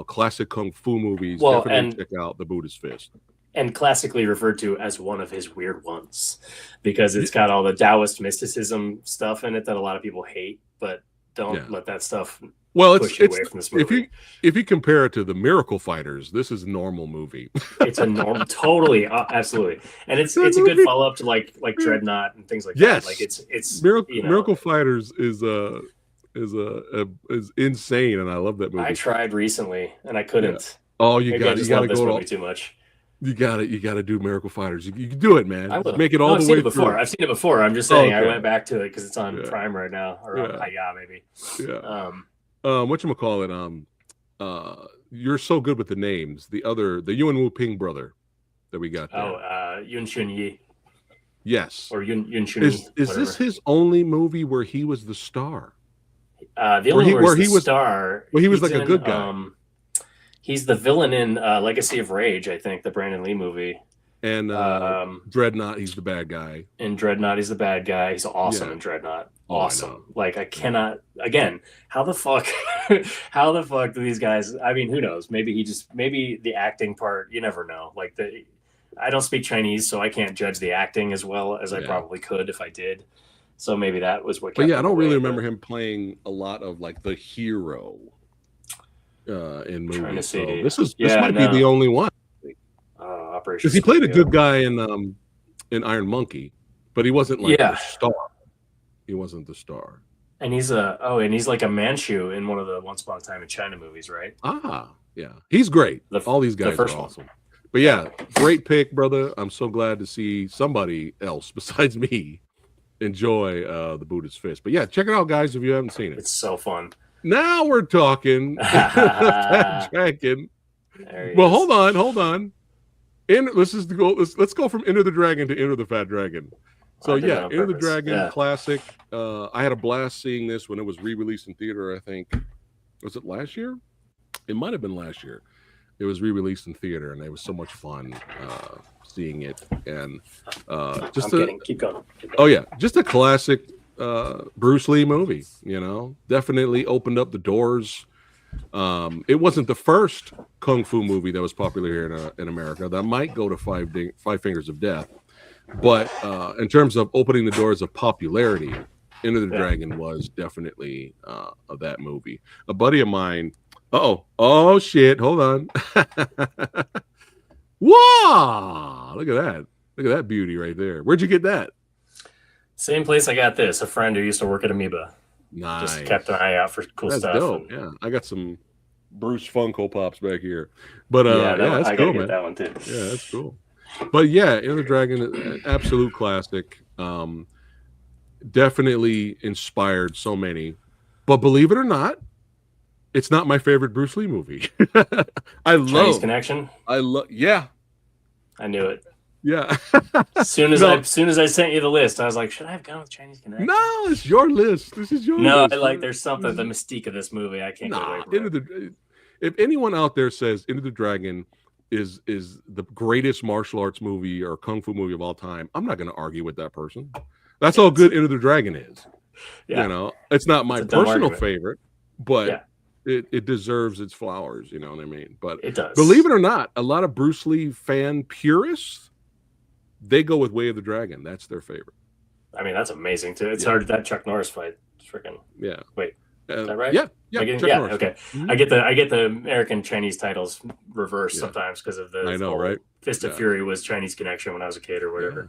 [SPEAKER 2] classic kung fu movies, definitely check out the Buddhist Fist.
[SPEAKER 1] And classically referred to as one of his weird ones, because it's got all the Taoist mysticism stuff in it that a lot of people hate, but don't let that stuff push you away from this movie.
[SPEAKER 2] If you compare it to the Miracle Fighters, this is a normal movie.
[SPEAKER 1] It's a normal, totally, absolutely, and it's a good follow up to like Dreadnought and things like that. Like it's
[SPEAKER 2] Miracle Fighters is insane, and I love that movie.
[SPEAKER 1] I tried recently and I couldn't.
[SPEAKER 2] Oh, you got to
[SPEAKER 1] go too much.
[SPEAKER 2] You got to do Miracle Fighters. You can do it, man.
[SPEAKER 1] I will.
[SPEAKER 2] Make it all the way
[SPEAKER 1] through. I've seen it before. I'm just saying I went back to it because it's on Prime right now, or on Hi-Ya maybe.
[SPEAKER 2] Yeah. Whatchamacallit? You're so good with the names. The Yuen Wu Ping brother that we got there.
[SPEAKER 1] Yun Shun Yi.
[SPEAKER 2] Yes.
[SPEAKER 1] Or Yun Shun Yi.
[SPEAKER 2] Is this his only movie where he was the star?
[SPEAKER 1] The only where he was star.
[SPEAKER 2] Well, he was like a good guy.
[SPEAKER 1] He's the villain in Legacy of Rage, I think, the Brandon Lee movie.
[SPEAKER 2] And Dreadnought, he's the bad guy.
[SPEAKER 1] In Dreadnought, he's the bad guy. He's awesome in Dreadnought. Awesome. Like, I cannot, again, how the fuck do these guys, I mean, who knows? Maybe the acting part, you never know. Like, I don't speak Chinese, so I can't judge the acting as well as I probably could if I did. So maybe that was what kept
[SPEAKER 2] I don't really remember him playing a lot of, like, the hero in movies. So this might be the only one. Because he played a good guy in Iron Monkey, but he wasn't like the star. He wasn't the star.
[SPEAKER 1] And he's like a Manchu in one of the Once Upon a Time in China movies, right?
[SPEAKER 2] Yeah, he's great. All these guys are awesome. But yeah, great pick, brother. I'm so glad to see somebody else besides me enjoy the Buddhist Fist. But yeah, check it out, guys, if you haven't seen it.
[SPEAKER 1] It's so fun.
[SPEAKER 2] Now we're talking. Dragon. Well, hold on. Let's go from Enter the Dragon to Enter the Fat Dragon. So Enter the Dragon classic. I had a blast seeing this when it was re-released in theater. I think was it last year? It might have been last year. It was re-released in theater, and it was so much fun seeing it. And
[SPEAKER 1] keep going.
[SPEAKER 2] Oh yeah, just a classic Bruce Lee movie. Definitely opened up the doors. It wasn't the first kung fu movie that was popular here in America. That might go to Five Fingers of Death, but in terms of opening the doors of popularity, Enter the Dragon was definitely of that movie. A buddy of mine. Oh shit! Hold on. Wow! Look at that beauty right there. Where'd you get that?
[SPEAKER 1] Same place I got this. A friend who used to work at Amoeba.
[SPEAKER 2] Nice.
[SPEAKER 1] Just kept an eye out for cool stuff.
[SPEAKER 2] Dope. Yeah, I got some Bruce Funko Pops back here. But
[SPEAKER 1] yeah,
[SPEAKER 2] that's
[SPEAKER 1] I
[SPEAKER 2] cool,
[SPEAKER 1] gotta get
[SPEAKER 2] man.
[SPEAKER 1] that one too.
[SPEAKER 2] Yeah, that's cool. But yeah, Enter the Dragon, absolute classic. Definitely inspired so many. But believe it or not, it's not my favorite Bruce Lee movie.
[SPEAKER 1] Chinese Connection.
[SPEAKER 2] Yeah,
[SPEAKER 1] I knew it.
[SPEAKER 2] yeah.
[SPEAKER 1] As soon as I sent you the list, I was like, should I have gone with Chinese Connection?
[SPEAKER 2] No, it's your list. This is your
[SPEAKER 1] no,
[SPEAKER 2] list.
[SPEAKER 1] There's something, the mystique of this movie. I can't get away from it.
[SPEAKER 2] If anyone out there says Into the Dragon is the greatest martial arts movie or kung fu movie of all time, I'm not going to argue with that person. That's how good Into the Dragon is. Yeah. You know, it's not my personal favorite, but it deserves its flowers. You know what I mean? But
[SPEAKER 1] it does.
[SPEAKER 2] Believe it or not, a lot of Bruce Lee fan purists, they go with Way of the Dragon. That's their favorite.
[SPEAKER 1] I mean, that's amazing too. It's hard, that Chuck Norris fight. Freaking wait. Is that right?
[SPEAKER 2] Yeah.
[SPEAKER 1] Okay. Mm-hmm. I get the American Chinese titles reversed sometimes because of the
[SPEAKER 2] I know, right?
[SPEAKER 1] Fist of Fury was Chinese Connection when I was a kid or whatever.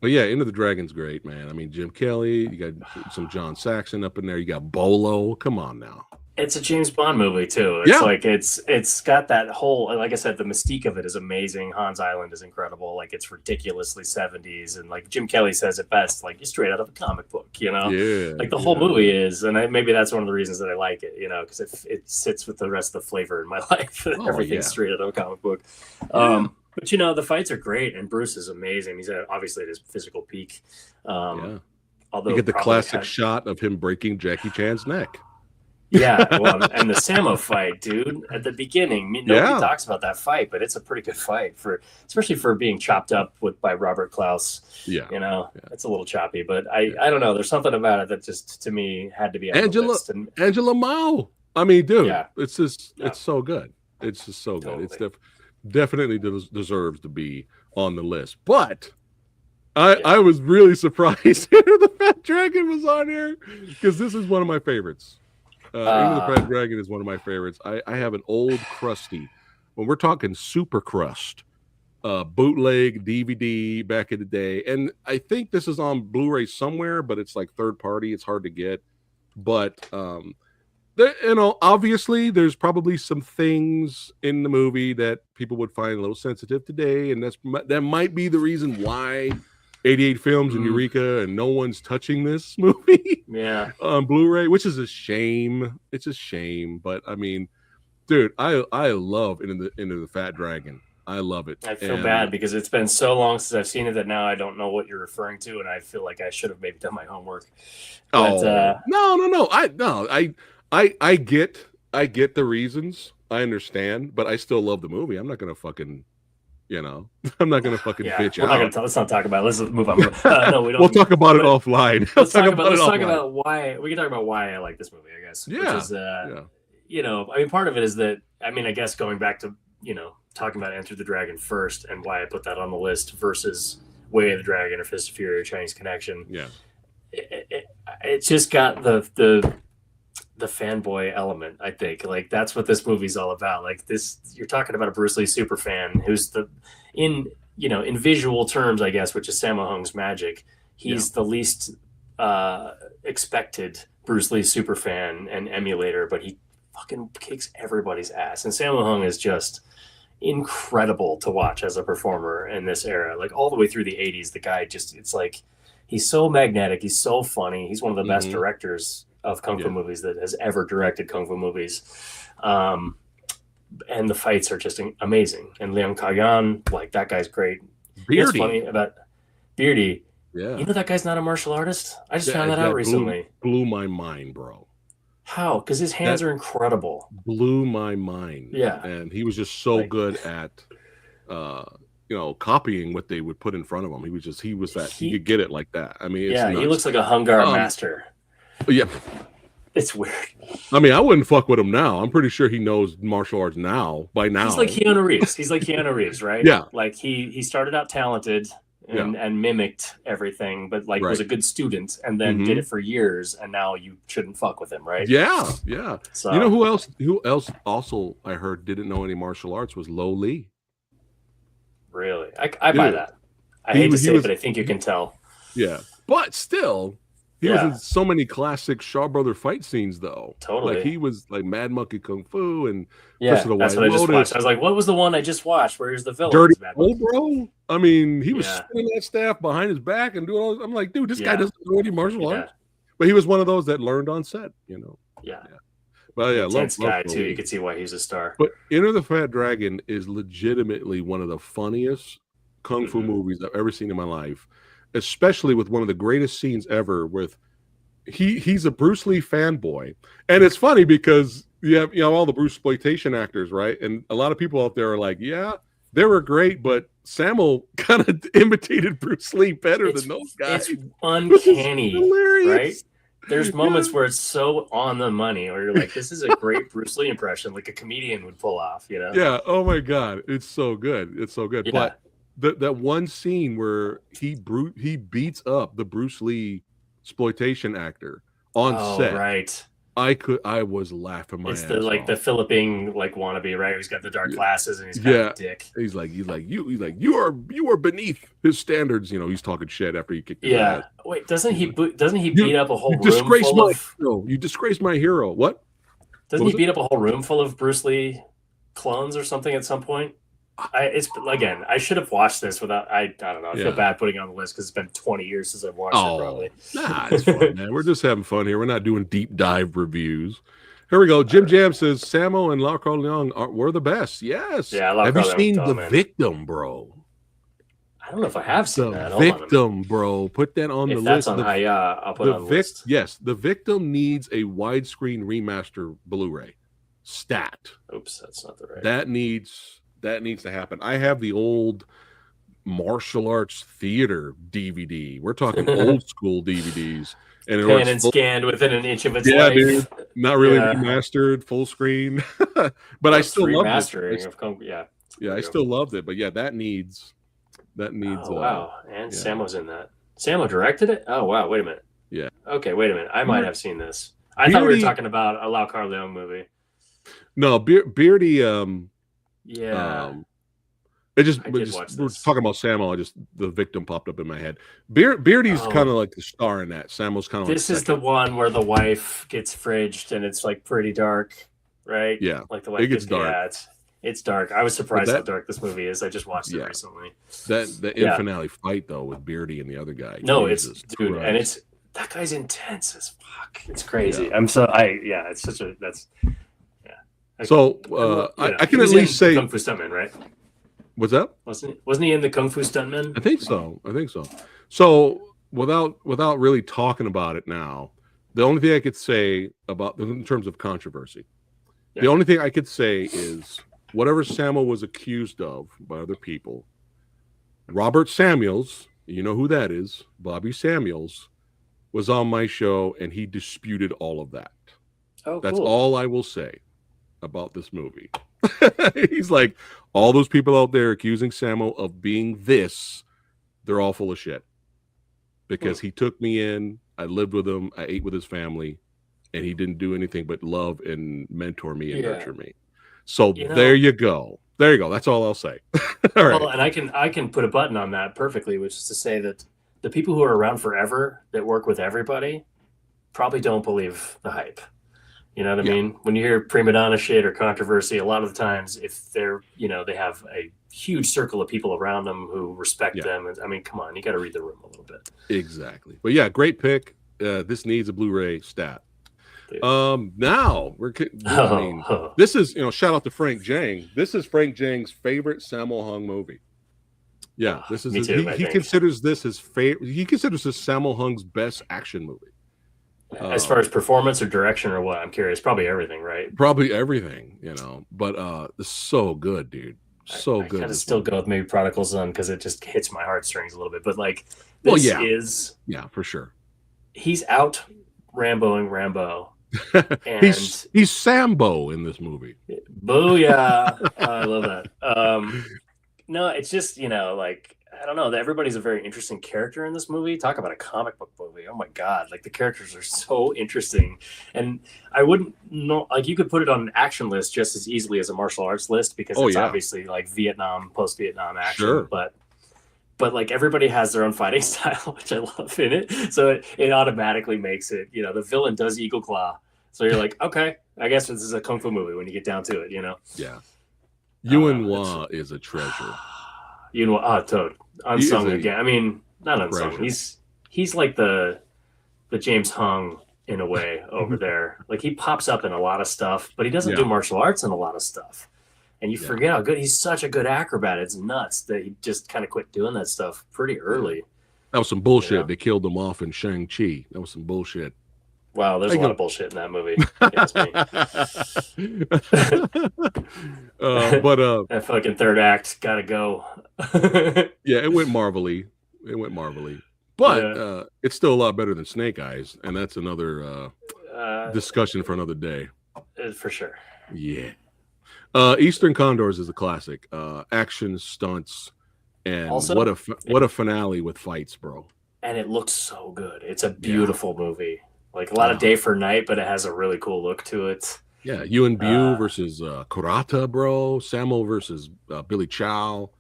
[SPEAKER 2] But yeah, Into the Dragon's great, man. I mean, Jim Kelly, you got some John Saxon up in there, you got Bolo. Come on now.
[SPEAKER 1] It's a James Bond movie too. It's like it's got that whole, like I said, the mystique of it is amazing. Hans Island is incredible. Like, it's ridiculously 70s, and like Jim Kelly says it best, like, you're straight out of a comic book, you know?
[SPEAKER 2] Yeah.
[SPEAKER 1] Like the whole movie is, and maybe that's one of the reasons that I like it, you know, because it sits with the rest of the flavor in my life. Everything's straight out of a comic book. But you know, the fights are great, and Bruce is amazing. He's obviously at his physical peak. Although
[SPEAKER 2] you get the classic shot of him breaking Jackie Chan's neck.
[SPEAKER 1] Yeah, well, and the Sammo fight, dude, at the beginning, nobody talks about that fight, but it's a pretty good fight, especially for being chopped up by Robert Klaus. Yeah, you know, it's a little choppy, but I don't know. There's something about it that just, to me, had to be on the list.
[SPEAKER 2] Angela Mao. I mean, dude, it's just it's so good. It's just so good. It's definitely deserves to be on the list. But I was really surprised the Fat Dragon was on here, because this is one of my favorites. Into the Fat Dragon is one of my favorites. I have an old crusty, when we're talking super crust, bootleg DVD back in the day, and I think this is on Blu-ray somewhere, but it's like third party. It's hard to get, but obviously there's probably some things in the movie that people would find a little sensitive today, and that might be the reason why 88 Films and Eureka and no one's touching this movie on Blu-ray, which is a shame. It's a shame, but I mean, dude, I love Into the Fat Dragon. I love it.
[SPEAKER 1] I feel bad because it's been so long since I've seen it that now I don't know what you're referring to, and I feel like I should have maybe done my homework. But,
[SPEAKER 2] no. I get the reasons. I understand, but I still love the movie. I'm not gonna fucking, I'm not gonna fucking bitch out.
[SPEAKER 1] Let's not talk about it. Let's move on. No, we don't.
[SPEAKER 2] We'll talk about it offline.
[SPEAKER 1] Let's talk about why. We can talk about why I like this movie, I guess.
[SPEAKER 2] Yeah.
[SPEAKER 1] Which is, I mean, part of it is that, I mean, I guess going back to, talking about Enter the Dragon first and why I put that on the list versus Way of the Dragon or Fist of Fury or Chinese Connection.
[SPEAKER 2] Yeah.
[SPEAKER 1] It's just got the fanboy element, I think. Like, that's what this movie's all about. Like, this, you're talking about a Bruce Lee super fan who's in visual terms, I guess, which is Sammo Hung's magic. He's the least expected Bruce Lee super fan and emulator, but he fucking kicks everybody's ass. And Sammo Hung is just incredible to watch as a performer in this era. Like, all the way through the 80s, the guy just, it's like, he's so magnetic. He's so funny. He's one of the best directors of kung fu movies that has ever directed kung fu movies. And the fights are just amazing. And Leon Kayan, like, that guy's great.
[SPEAKER 2] Beardy.
[SPEAKER 1] It's funny about Beardy.
[SPEAKER 2] Yeah.
[SPEAKER 1] You know that guy's not a martial artist? I just found that out recently.
[SPEAKER 2] Blew my mind, bro.
[SPEAKER 1] How? Because his hands are incredible.
[SPEAKER 2] Blew my mind.
[SPEAKER 1] Yeah.
[SPEAKER 2] And he was just so good at copying what they would put in front of him. He could get it like that. I mean, it's
[SPEAKER 1] he looks like a Hungar master.
[SPEAKER 2] Yeah.
[SPEAKER 1] It's weird.
[SPEAKER 2] I mean, I wouldn't fuck with him now. I'm pretty sure he knows martial arts by now.
[SPEAKER 1] He's like Keanu Reeves. Right?
[SPEAKER 2] Yeah.
[SPEAKER 1] Like, he started out talented and mimicked everything, but was a good student and then did it for years, and now you shouldn't fuck with him, right?
[SPEAKER 2] Yeah. So, you know who else also I heard didn't know any martial arts was Lo Lee.
[SPEAKER 1] Really? I buy that. I hate to say it, but I think you can tell.
[SPEAKER 2] Yeah. But still, He was in so many classic Shaw Brother fight scenes, though.
[SPEAKER 1] Totally.
[SPEAKER 2] Like he was like Mad Monkey Kung Fu and
[SPEAKER 1] yeah,
[SPEAKER 2] the
[SPEAKER 1] that's
[SPEAKER 2] White
[SPEAKER 1] what I just
[SPEAKER 2] Lotus.
[SPEAKER 1] watched. I was like, what was the one I just watched? Where's the villain?
[SPEAKER 2] Dirty Old Bro. I mean, he was spinning that staff behind his back and doing all this. I'm like, dude, this guy doesn't know any martial arts. But he was one of those that learned on set, you know.
[SPEAKER 1] Yeah.
[SPEAKER 2] Well, yeah,
[SPEAKER 1] intense guy too. You could see why he's a star.
[SPEAKER 2] But Enter the Fat Dragon is legitimately one of the funniest kung fu movies I've ever seen in my life, especially with one of the greatest scenes ever. With he's a Bruce Lee fanboy, and it's funny because you have all the Bruce exploitation actors, right? And a lot of people out there are like, yeah, they were great, but Samuel kind of imitated Bruce Lee better than those guys.
[SPEAKER 1] It's uncanny, right? There's moments where it's so on the money, or you're like, this is a great Bruce Lee impression, like a comedian would pull off, you know?
[SPEAKER 2] Yeah. Oh my God, it's so good. It's so good.
[SPEAKER 1] Yeah.
[SPEAKER 2] But that one scene where he beats up the Bruce Lee exploitation actor on set,
[SPEAKER 1] right?
[SPEAKER 2] I was laughing my ass off.
[SPEAKER 1] It's the Philippine wannabe, right? He's got the dark glasses and he's kind of a dick.
[SPEAKER 2] He's like you are beneath his standards. You know, he's talking shit after he kicked his ass.
[SPEAKER 1] Wait, doesn't he beat up a whole room
[SPEAKER 2] You disgrace my hero. What?
[SPEAKER 1] Doesn't he beat up a whole room full of Bruce Lee clones or something at some point? I should have watched this without. I don't know. I feel bad putting it on the list because it's been 20 years since I've watched it. Probably.
[SPEAKER 2] Nah, it's fun, man. We're just having fun here. We're not doing deep dive reviews. Here we go. Jim Jam says Samo and Lau Carleon were the best. Yes.
[SPEAKER 1] Yeah.
[SPEAKER 2] Have you seen The Victim, bro?
[SPEAKER 1] I don't know if I have seen that.
[SPEAKER 2] The Victim, bro. Put that on the list.
[SPEAKER 1] That's on I'll put it on the list.
[SPEAKER 2] Yes, The Victim needs a widescreen remaster Blu-ray. Stat.
[SPEAKER 1] Oops, that's not the right.
[SPEAKER 2] That needs to happen. I have the old martial arts theater DVD. We're talking old school DVDs. And
[SPEAKER 1] pan and scanned within an inch of its life.
[SPEAKER 2] Dude. Not really remastered, full screen. But I still love it. I still loved it. But yeah, that needs.
[SPEAKER 1] Oh, wow. And Samo's in that. Samo directed it? Oh, wow. Wait a minute.
[SPEAKER 2] Yeah.
[SPEAKER 1] Okay, wait a minute. I might have seen this. I thought we were talking about a Lau Carleon movie.
[SPEAKER 2] No, Beardy.
[SPEAKER 1] Yeah.
[SPEAKER 2] We're talking about Samo. The Victim popped up in my head. Beardy's kind of like the star in that. Samo's kind of.
[SPEAKER 1] This is the one where the wife gets fridged and it's like pretty dark, right?
[SPEAKER 2] Yeah,
[SPEAKER 1] like the wife
[SPEAKER 2] it gets dark.
[SPEAKER 1] Yeah, it's dark. I was surprised how dark this movie is. I just watched it recently.
[SPEAKER 2] The finale fight though with Beardy and the other guy.
[SPEAKER 1] No, Jesus dude, Christ. And that guy's intense as fuck. It's crazy. Yeah. It's such a
[SPEAKER 2] So I can at least say
[SPEAKER 1] Kung Fu Stuntman, right?
[SPEAKER 2] What's that?
[SPEAKER 1] Wasn't he in the Kung Fu Stuntman?
[SPEAKER 2] I think so. So without really talking about it now, the only thing I could say about in terms of controversy, the only thing I could say is whatever Samo was accused of by other people, Robert Samuels, you know who that is, Bobby Samuels, was on my show and he disputed all of that.
[SPEAKER 1] Oh,
[SPEAKER 2] that's all I will say about this movie. He's like, all those people out there accusing Samo of being this, they're all full of shit. Because he took me in, I lived with him, I ate with his family, and he didn't do anything but love and mentor me and nurture me. So there you go. There you go. That's all I'll say. All right.
[SPEAKER 1] Well, and I can put a button on that perfectly, which is to say that the people who are around forever that work with everybody probably don't believe the hype. You know what I mean? When you hear prima donna shit or controversy, a lot of the times, if they're, they have a huge circle of people around them who respect them. I mean, come on, you got to read the room a little bit.
[SPEAKER 2] Exactly. But yeah, great pick. This needs a Blu-ray stat. Dude. Now this is, shout out to Frank Jang. This is Frank Jang's favorite Sammo Hung movie. Yeah, this is he considers this his favorite. He considers this Sammo Hung's best action movie.
[SPEAKER 1] As far as performance or direction or what, I'm curious. Probably everything, right?
[SPEAKER 2] Probably everything, But it's so good, dude. So good.
[SPEAKER 1] I kind of still go with maybe Prodigal Son because it just hits my heartstrings a little bit. But this is
[SPEAKER 2] for sure.
[SPEAKER 1] He's out Ramboing Rambo.
[SPEAKER 2] And he's Sambo in this movie.
[SPEAKER 1] Booyah! I love that. No, it's just I don't know. Everybody's a very interesting character in this movie. Talk about a comic book movie. Oh my God. The characters are so interesting. And I wouldn't know, you could put it on an action list just as easily as a martial arts list because it's obviously Vietnam, post-Vietnam action. Sure. But but like everybody has their own fighting style, which I love in it. So it automatically makes it, the villain does Eagle Claw. So you're like, okay, I guess this is a kung fu movie when you get down to it,
[SPEAKER 2] Yeah. Yuen Wah is a treasure.
[SPEAKER 1] Yuen Wah, Toad. Unsung again. I mean, not unsung. Treasure. He's like the James Hung in a way over there. Like he pops up in a lot of stuff, but he doesn't do martial arts in a lot of stuff. And you forget how good he's such a good acrobat. It's nuts that he just kind of quit doing that stuff pretty early.
[SPEAKER 2] That was some bullshit. They killed him off in Shang-Chi. That was some bullshit.
[SPEAKER 1] Wow, there's a lot of bullshit in that movie. That fucking third act gotta go.
[SPEAKER 2] Yeah, it went marvelly. But it's still a lot better than Snake Eyes, and that's another discussion for another day.
[SPEAKER 1] For sure.
[SPEAKER 2] Yeah. Eastern Condors is a classic. Action, stunts, and also, what a finale with fights, bro.
[SPEAKER 1] And it looks so good. It's a beautiful movie. Like a lot of day for night, but it has a really cool look to it.
[SPEAKER 2] Yeah, Yuen Bu versus Kurata, bro. Sammo versus Billy Chow.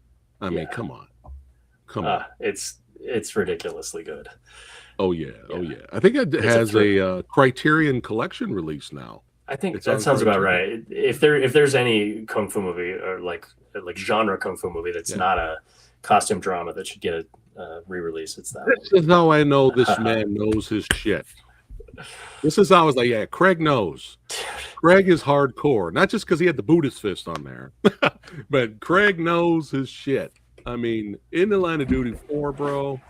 [SPEAKER 2] I mean, come on.
[SPEAKER 1] It's ridiculously good.
[SPEAKER 2] Oh yeah. I think it has a Criterion Collection release now.
[SPEAKER 1] I think that sounds about right. If there's any kung fu movie or like genre kung fu movie that's not a costume drama that should get a re-release, it's that.
[SPEAKER 2] This is how I know this man knows his shit. This is how I was like, yeah, Kraig knows. Kraig is hardcore, not just because he had the Buddhist fist on there, but Kraig knows his shit. I mean, in the Line of Duty 4, bro,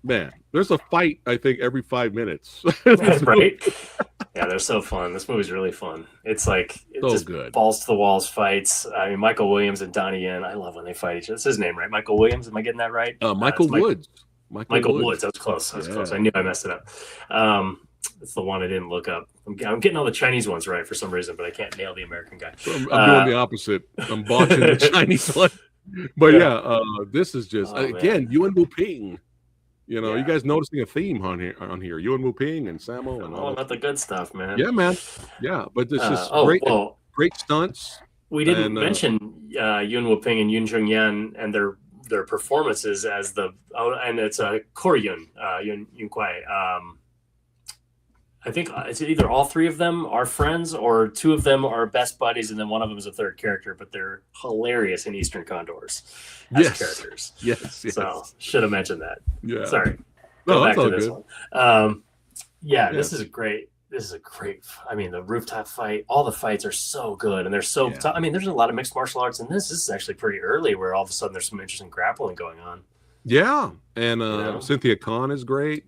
[SPEAKER 2] man, there's a fight, I think, every 5 minutes.
[SPEAKER 1] Right? Yeah, they're so fun. This movie's really fun. It's like just
[SPEAKER 2] good.
[SPEAKER 1] Balls to the walls fights. I mean, Michael Williams and Donnie Yen. I love when they fight each other. That's his name, right? Michael Williams. Am I getting that right?
[SPEAKER 2] Michael Woods.
[SPEAKER 1] Michael Woods. That was close. Close. I knew I messed it up. It's the one I didn't look up. I'm getting all the Chinese ones right for some reason, but I can't nail the American guy.
[SPEAKER 2] So I'm doing the opposite. I'm botching the Chinese one. But this is just again Yuen Wu-ping. You guys noticing a theme on here. Yuen Wu-ping and Sammo and all
[SPEAKER 1] about the good stuff, man.
[SPEAKER 2] Yeah, man. Yeah, but this is great stunts.
[SPEAKER 1] We didn't mention Yuen Wu-ping and Yun Chung-yan and their performances as and it's Koryun, Yun Kwai. I think it's either all three of them are friends or two of them are best buddies, and then one of them is a third character. But they're hilarious in Eastern Condors as characters.
[SPEAKER 2] Yes.
[SPEAKER 1] So should have mentioned that.
[SPEAKER 2] Yeah.
[SPEAKER 1] Sorry.
[SPEAKER 2] Go
[SPEAKER 1] back to this
[SPEAKER 2] good.
[SPEAKER 1] one. This is great. I mean, the rooftop fight, all the fights are so good, and they're so. I mean, there's a lot of mixed martial arts in this. This is actually pretty early, where all of a sudden there's some interesting grappling going on.
[SPEAKER 2] Yeah, and Cynthia Khan is great.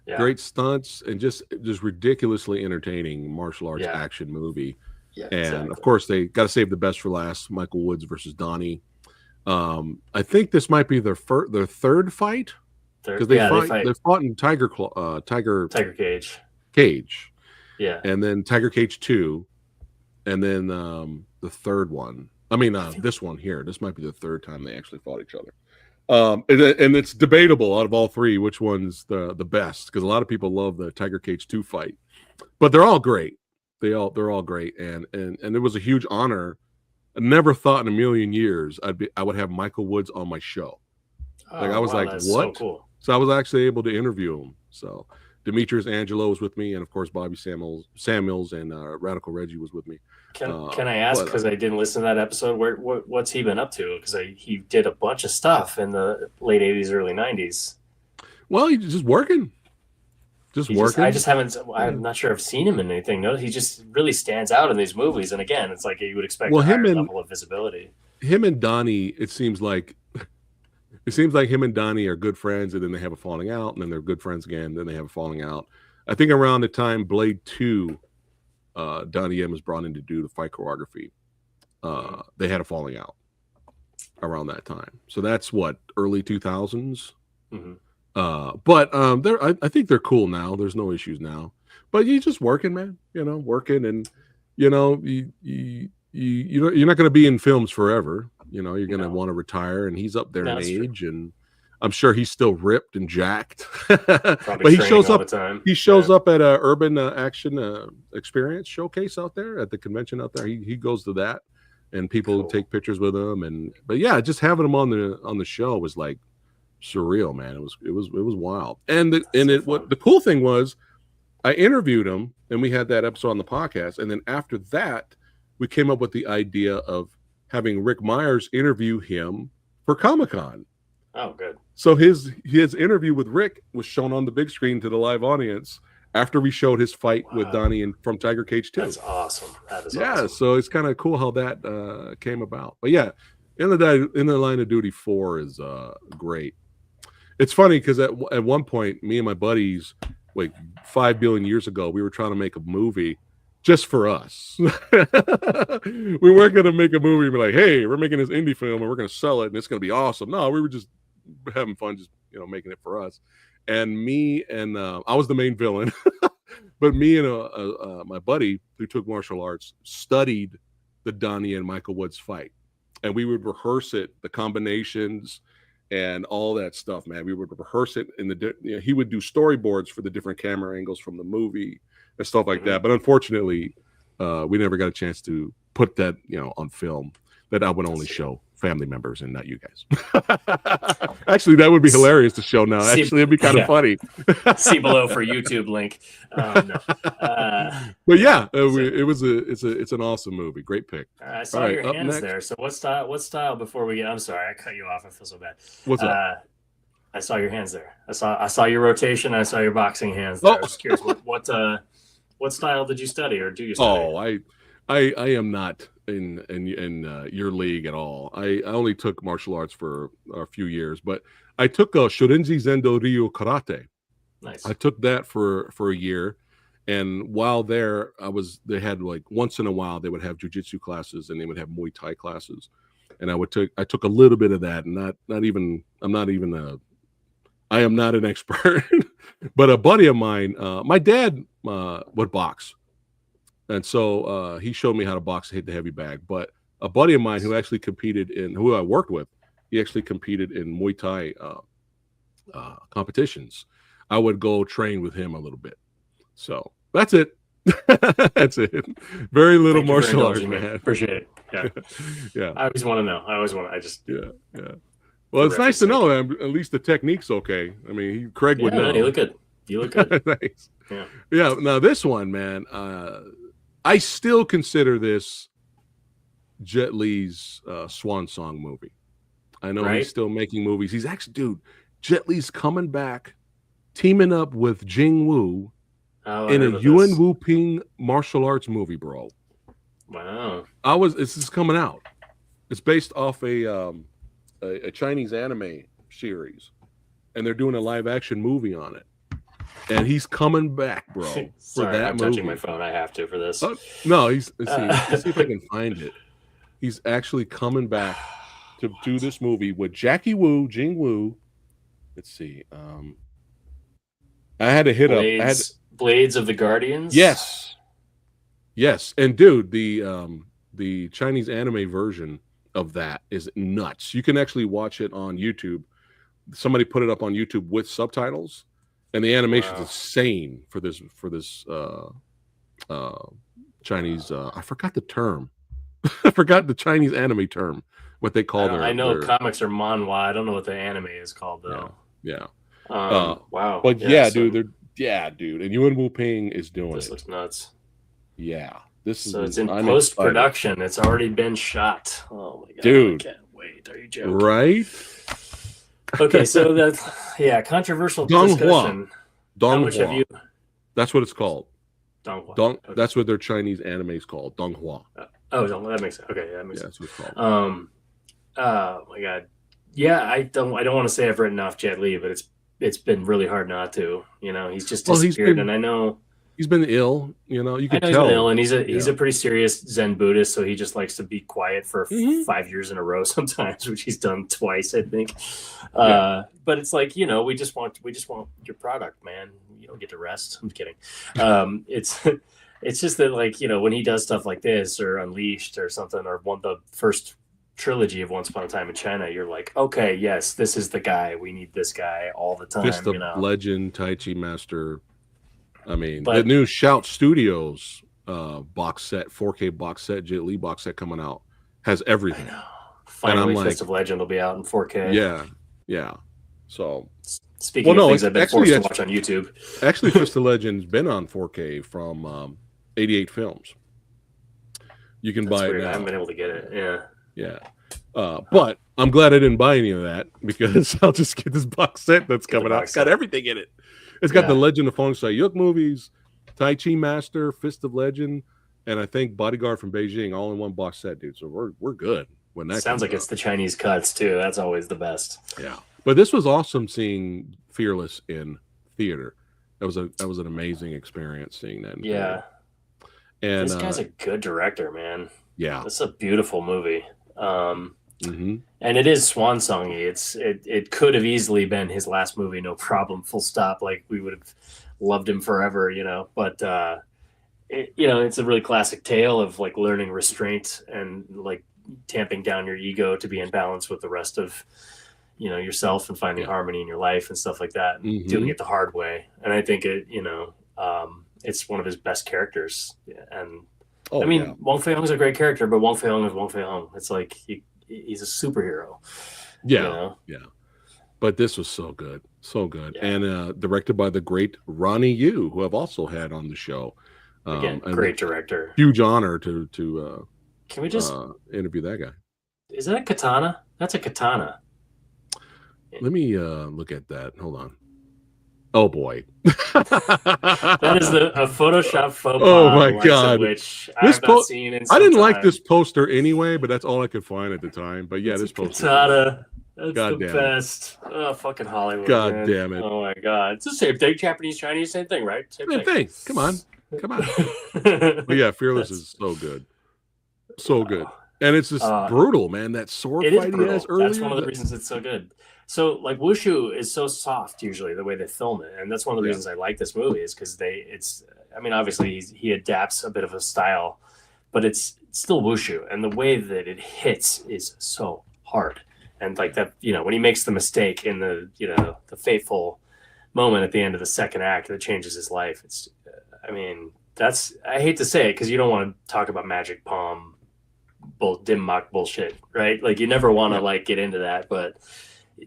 [SPEAKER 2] Yeah. Great stunts and just ridiculously entertaining martial arts action movie. Yeah, and of course they got to save the best for last. Michael Woods versus Donnie. I think this might be their third fight because they fought in Tiger Cage. Yeah, and then Tiger Cage 2, and then the third one. I mean, this one here. This might be the third time they actually fought each other. And it's debatable out of all three which one's the best, because a lot of people love the Tiger Cage 2 fight, but they're all great. They're all great, and it was a huge honor. I never thought in a million years I would have Michael Woods on my show. I was like, what?
[SPEAKER 1] So cool.
[SPEAKER 2] So I was actually able to interview him. So Demetrius Angelo was with me, and of course Bobby Samuels and Radical Reggie was with me.
[SPEAKER 1] Can I ask, because I didn't listen to that episode, what's he been up to? Because he did a bunch of stuff in the late 80s, early 90s.
[SPEAKER 2] Well, he's just working.
[SPEAKER 1] I'm not sure I've seen him in anything. No, he just really stands out in these movies. And again, it's like you would expect a higher level of visibility.
[SPEAKER 2] Him and Donnie, it seems like him and Donnie are good friends, and then they have a falling out, and then they're good friends again, then they have a falling out. I think around the time Blade 2, Donnie Yen was brought in to do the fight choreography. They had a falling out around that time. So that's early 2000s. Mm-hmm. But I think they're cool now. There's no issues now. But you're just working, man. Working, and you're not going to be in films forever. You're going to want to retire, and he's up there in age, and I'm sure he's still ripped and jacked. But he shows up. He shows up at a Urban Action Experience showcase out there at the convention out there. He goes to that, and people take pictures with him. But just having him on the show was like surreal, man. It was wild. And what the cool thing was, I interviewed him, and we had that episode on the podcast. And then after that, we came up with the idea of having Rick Myers interview him for Comic-Con.
[SPEAKER 1] Oh, good.
[SPEAKER 2] So his interview with Rick was shown on the big screen to the live audience after we showed his fight with Donnie and from Tiger Cage 2.
[SPEAKER 1] That's awesome. That is
[SPEAKER 2] awesome.
[SPEAKER 1] awesome.
[SPEAKER 2] So it's kind of cool how that came about. But yeah, in the Line of Duty 4 is great. It's funny because at one point, me and my buddies, like 5 billion years ago, we were trying to make a movie just for us. We weren't going to make a movie and be like, hey, we're making this indie film and we're going to sell it and it's going to be awesome. No, we were just having fun, just making it for us. And me and I was the main villain, but me and my buddy who took martial arts studied the Donnie and Michael Woods fight, and we would rehearse it, the combinations and all that stuff, man. We would rehearse it he would do storyboards for the different camera angles from the movie and stuff like that. But unfortunately, we never got a chance to put that, on film. That I would only show family members and not you guys. Actually, that would be hilarious to show now. Actually, it'd be kind of funny.
[SPEAKER 1] See below for YouTube link. No.
[SPEAKER 2] But yeah, it's an awesome movie. Great pick.
[SPEAKER 1] I saw your hands there. So what style before we get? I'm sorry, I cut you off. I feel so bad.
[SPEAKER 2] What's up?
[SPEAKER 1] I saw your hands there. I saw your rotation. I saw your boxing hands there. I was curious, what style did you study, or do you study?
[SPEAKER 2] Oh, I am not in your league at all. I only took martial arts for a few years, but I took a Shorinji Zendo Ryu Karate.
[SPEAKER 1] Nice.
[SPEAKER 2] I took that for a year, and while there, they had like once in a while they would have jujitsu classes and they would have Muay Thai classes, and I took a little bit of that, and I am not an expert, but a buddy of mine, my dad would box. And so he showed me how to box, hit the heavy bag. But a buddy of mine who actually who I worked with, he actually competed in Muay Thai competitions. I would go train with him a little bit. So that's it. That's it. Very little martial arts, man.
[SPEAKER 1] Appreciate it. Yeah.
[SPEAKER 2] Yeah.
[SPEAKER 1] I always want to know.
[SPEAKER 2] Yeah. Well, it's nice to know that at least the technique's okay. I mean, Kraig would know.
[SPEAKER 1] You look good.
[SPEAKER 2] Nice.
[SPEAKER 1] Yeah.
[SPEAKER 2] Yeah. Now this one, man, I still consider this Jet Li's swan song movie. I know he's still making movies. He's actually, dude, Jet Li's coming back, teaming up with Jing Wu in a Yuan Wu Ping martial arts movie, bro.
[SPEAKER 1] Wow.
[SPEAKER 2] This is coming out. It's based off a Chinese anime series, and they're doing a live action movie on it. And he's coming back, bro.
[SPEAKER 1] Sorry,
[SPEAKER 2] for that
[SPEAKER 1] I'm
[SPEAKER 2] movie.
[SPEAKER 1] touching my phone. I have to for this.
[SPEAKER 2] No, let's see if I can find it. He's actually coming back to do this movie with Jackie Wu, Jing Wu. Let's see. I had to hit
[SPEAKER 1] Blades of the Guardians.
[SPEAKER 2] Yes. And dude, the Chinese anime version of that is nuts. You can actually watch it on YouTube. Somebody put it up on YouTube with subtitles. And the animation's insane for this Chinese. I forgot the term. I forgot the Chinese anime term. What they call
[SPEAKER 1] I know comics are manhwa. I don't know what the anime is called though.
[SPEAKER 2] Yeah.
[SPEAKER 1] Wow.
[SPEAKER 2] But dude. And Yuan Wu Ping is doing
[SPEAKER 1] this. Looks nuts.
[SPEAKER 2] Yeah.
[SPEAKER 1] It's in post production. It's already been shot. Oh my god,
[SPEAKER 2] dude!
[SPEAKER 1] I can't wait. Are you joking?
[SPEAKER 2] Right?
[SPEAKER 1] Okay, so controversial discussion.
[SPEAKER 2] Donghua. That's what it's called.
[SPEAKER 1] Donghua.
[SPEAKER 2] Okay. That's what their Chinese anime is called. Donghua.
[SPEAKER 1] That makes sense. Okay, that makes sense.
[SPEAKER 2] That's what it's called.
[SPEAKER 1] Oh my god. Yeah, I don't want to say I've written off Jet Li, but it's been really hard not to. He's just disappeared, and I know
[SPEAKER 2] he's been ill. You can tell.
[SPEAKER 1] He's been ill, and he's a pretty serious Zen Buddhist, so he just likes to be quiet for 5 years in a row sometimes, which he's done twice, I think. But it's like, we just want your product, man. You don't get to rest. I'm kidding. It's just that, like, when he does stuff like this or Unleashed or something, or the first trilogy of Once Upon a Time in China, you're like, okay, yes, this is the guy. We need this guy all the time.
[SPEAKER 2] Fist of Legend, Tai Chi Master. I mean, the new Shout Studios box set, 4K box set, Jet Li box set coming out has everything.
[SPEAKER 1] I know. Finally, Fist of Legend will be out in 4K.
[SPEAKER 2] Yeah. So,
[SPEAKER 1] Speaking of things
[SPEAKER 2] it's
[SPEAKER 1] I've been forced to watch on YouTube.
[SPEAKER 2] Actually, Fist of Legend's been on 4K from 88 Films. You can buy it now.
[SPEAKER 1] I haven't been able to get it. Yeah.
[SPEAKER 2] Yeah. But I'm glad I didn't buy any of that because I'll just get this box set that's coming out. It's got everything in it. It's got the Legend of Fong Sayuk movies, Tai Chi Master, Fist of Legend, and I think Bodyguard from Beijing all in one box set, dude. So we're good. When that
[SPEAKER 1] sounds like it's the Chinese cuts too. That's always the best.
[SPEAKER 2] Yeah. But this was awesome seeing Fearless in theater. That was an amazing experience seeing that.
[SPEAKER 1] Yeah.
[SPEAKER 2] And
[SPEAKER 1] this guy's a good director, man.
[SPEAKER 2] Yeah.
[SPEAKER 1] It's a beautiful movie. And it is swan songy. It could have easily been his last movie, no problem, full stop. Like we would have loved him forever, but it's a really classic tale of like learning restraint and like tamping down your ego to be in balance with the rest of yourself and finding harmony in your life and stuff like that, and doing it the hard way. And I think it's one of his best characters. And Wong Fei-hung is a great character, but Wong Fei-hung is Wong Fei-hung. It's like he's a superhero.
[SPEAKER 2] Yeah. But this was so good. And directed by the great Ronnie Yu, who I've also had on the show.
[SPEAKER 1] Again, great director.
[SPEAKER 2] Huge honor to
[SPEAKER 1] can we just
[SPEAKER 2] interview that guy.
[SPEAKER 1] Is that a katana? That's a katana.
[SPEAKER 2] Let me look at that. Hold on. Oh boy.
[SPEAKER 1] That is a Photoshop faux pas.
[SPEAKER 2] Oh my god.
[SPEAKER 1] Which I've not seen in some
[SPEAKER 2] I didn't like
[SPEAKER 1] time.
[SPEAKER 2] this poster anyway, but that's all I could find at the time. But yeah, this poster.
[SPEAKER 1] Katana. That's
[SPEAKER 2] God
[SPEAKER 1] the
[SPEAKER 2] damn
[SPEAKER 1] best. Oh, fucking Hollywood.
[SPEAKER 2] God
[SPEAKER 1] man.
[SPEAKER 2] damn it.
[SPEAKER 1] Oh my god. It's the same thing. Japanese, Chinese, same thing, right? Same
[SPEAKER 2] thing. Come on. But yeah, Fearless is so good. So good. And it's just brutal, man. That sword fight he has earlier.
[SPEAKER 1] That's one of the reasons it's so good. So, like, wushu is so soft usually the way they film it, and that's one of the reasons I like this movie is because obviously he adapts a bit of a style, but it's still wushu, and the way that it hits is so hard, and like that, when he makes the mistake in the the fateful moment at the end of the second act that changes his life. It's, I hate to say it because you don't want to talk about magic palm, dim mak bullshit, right? Like you never want to like get into that, but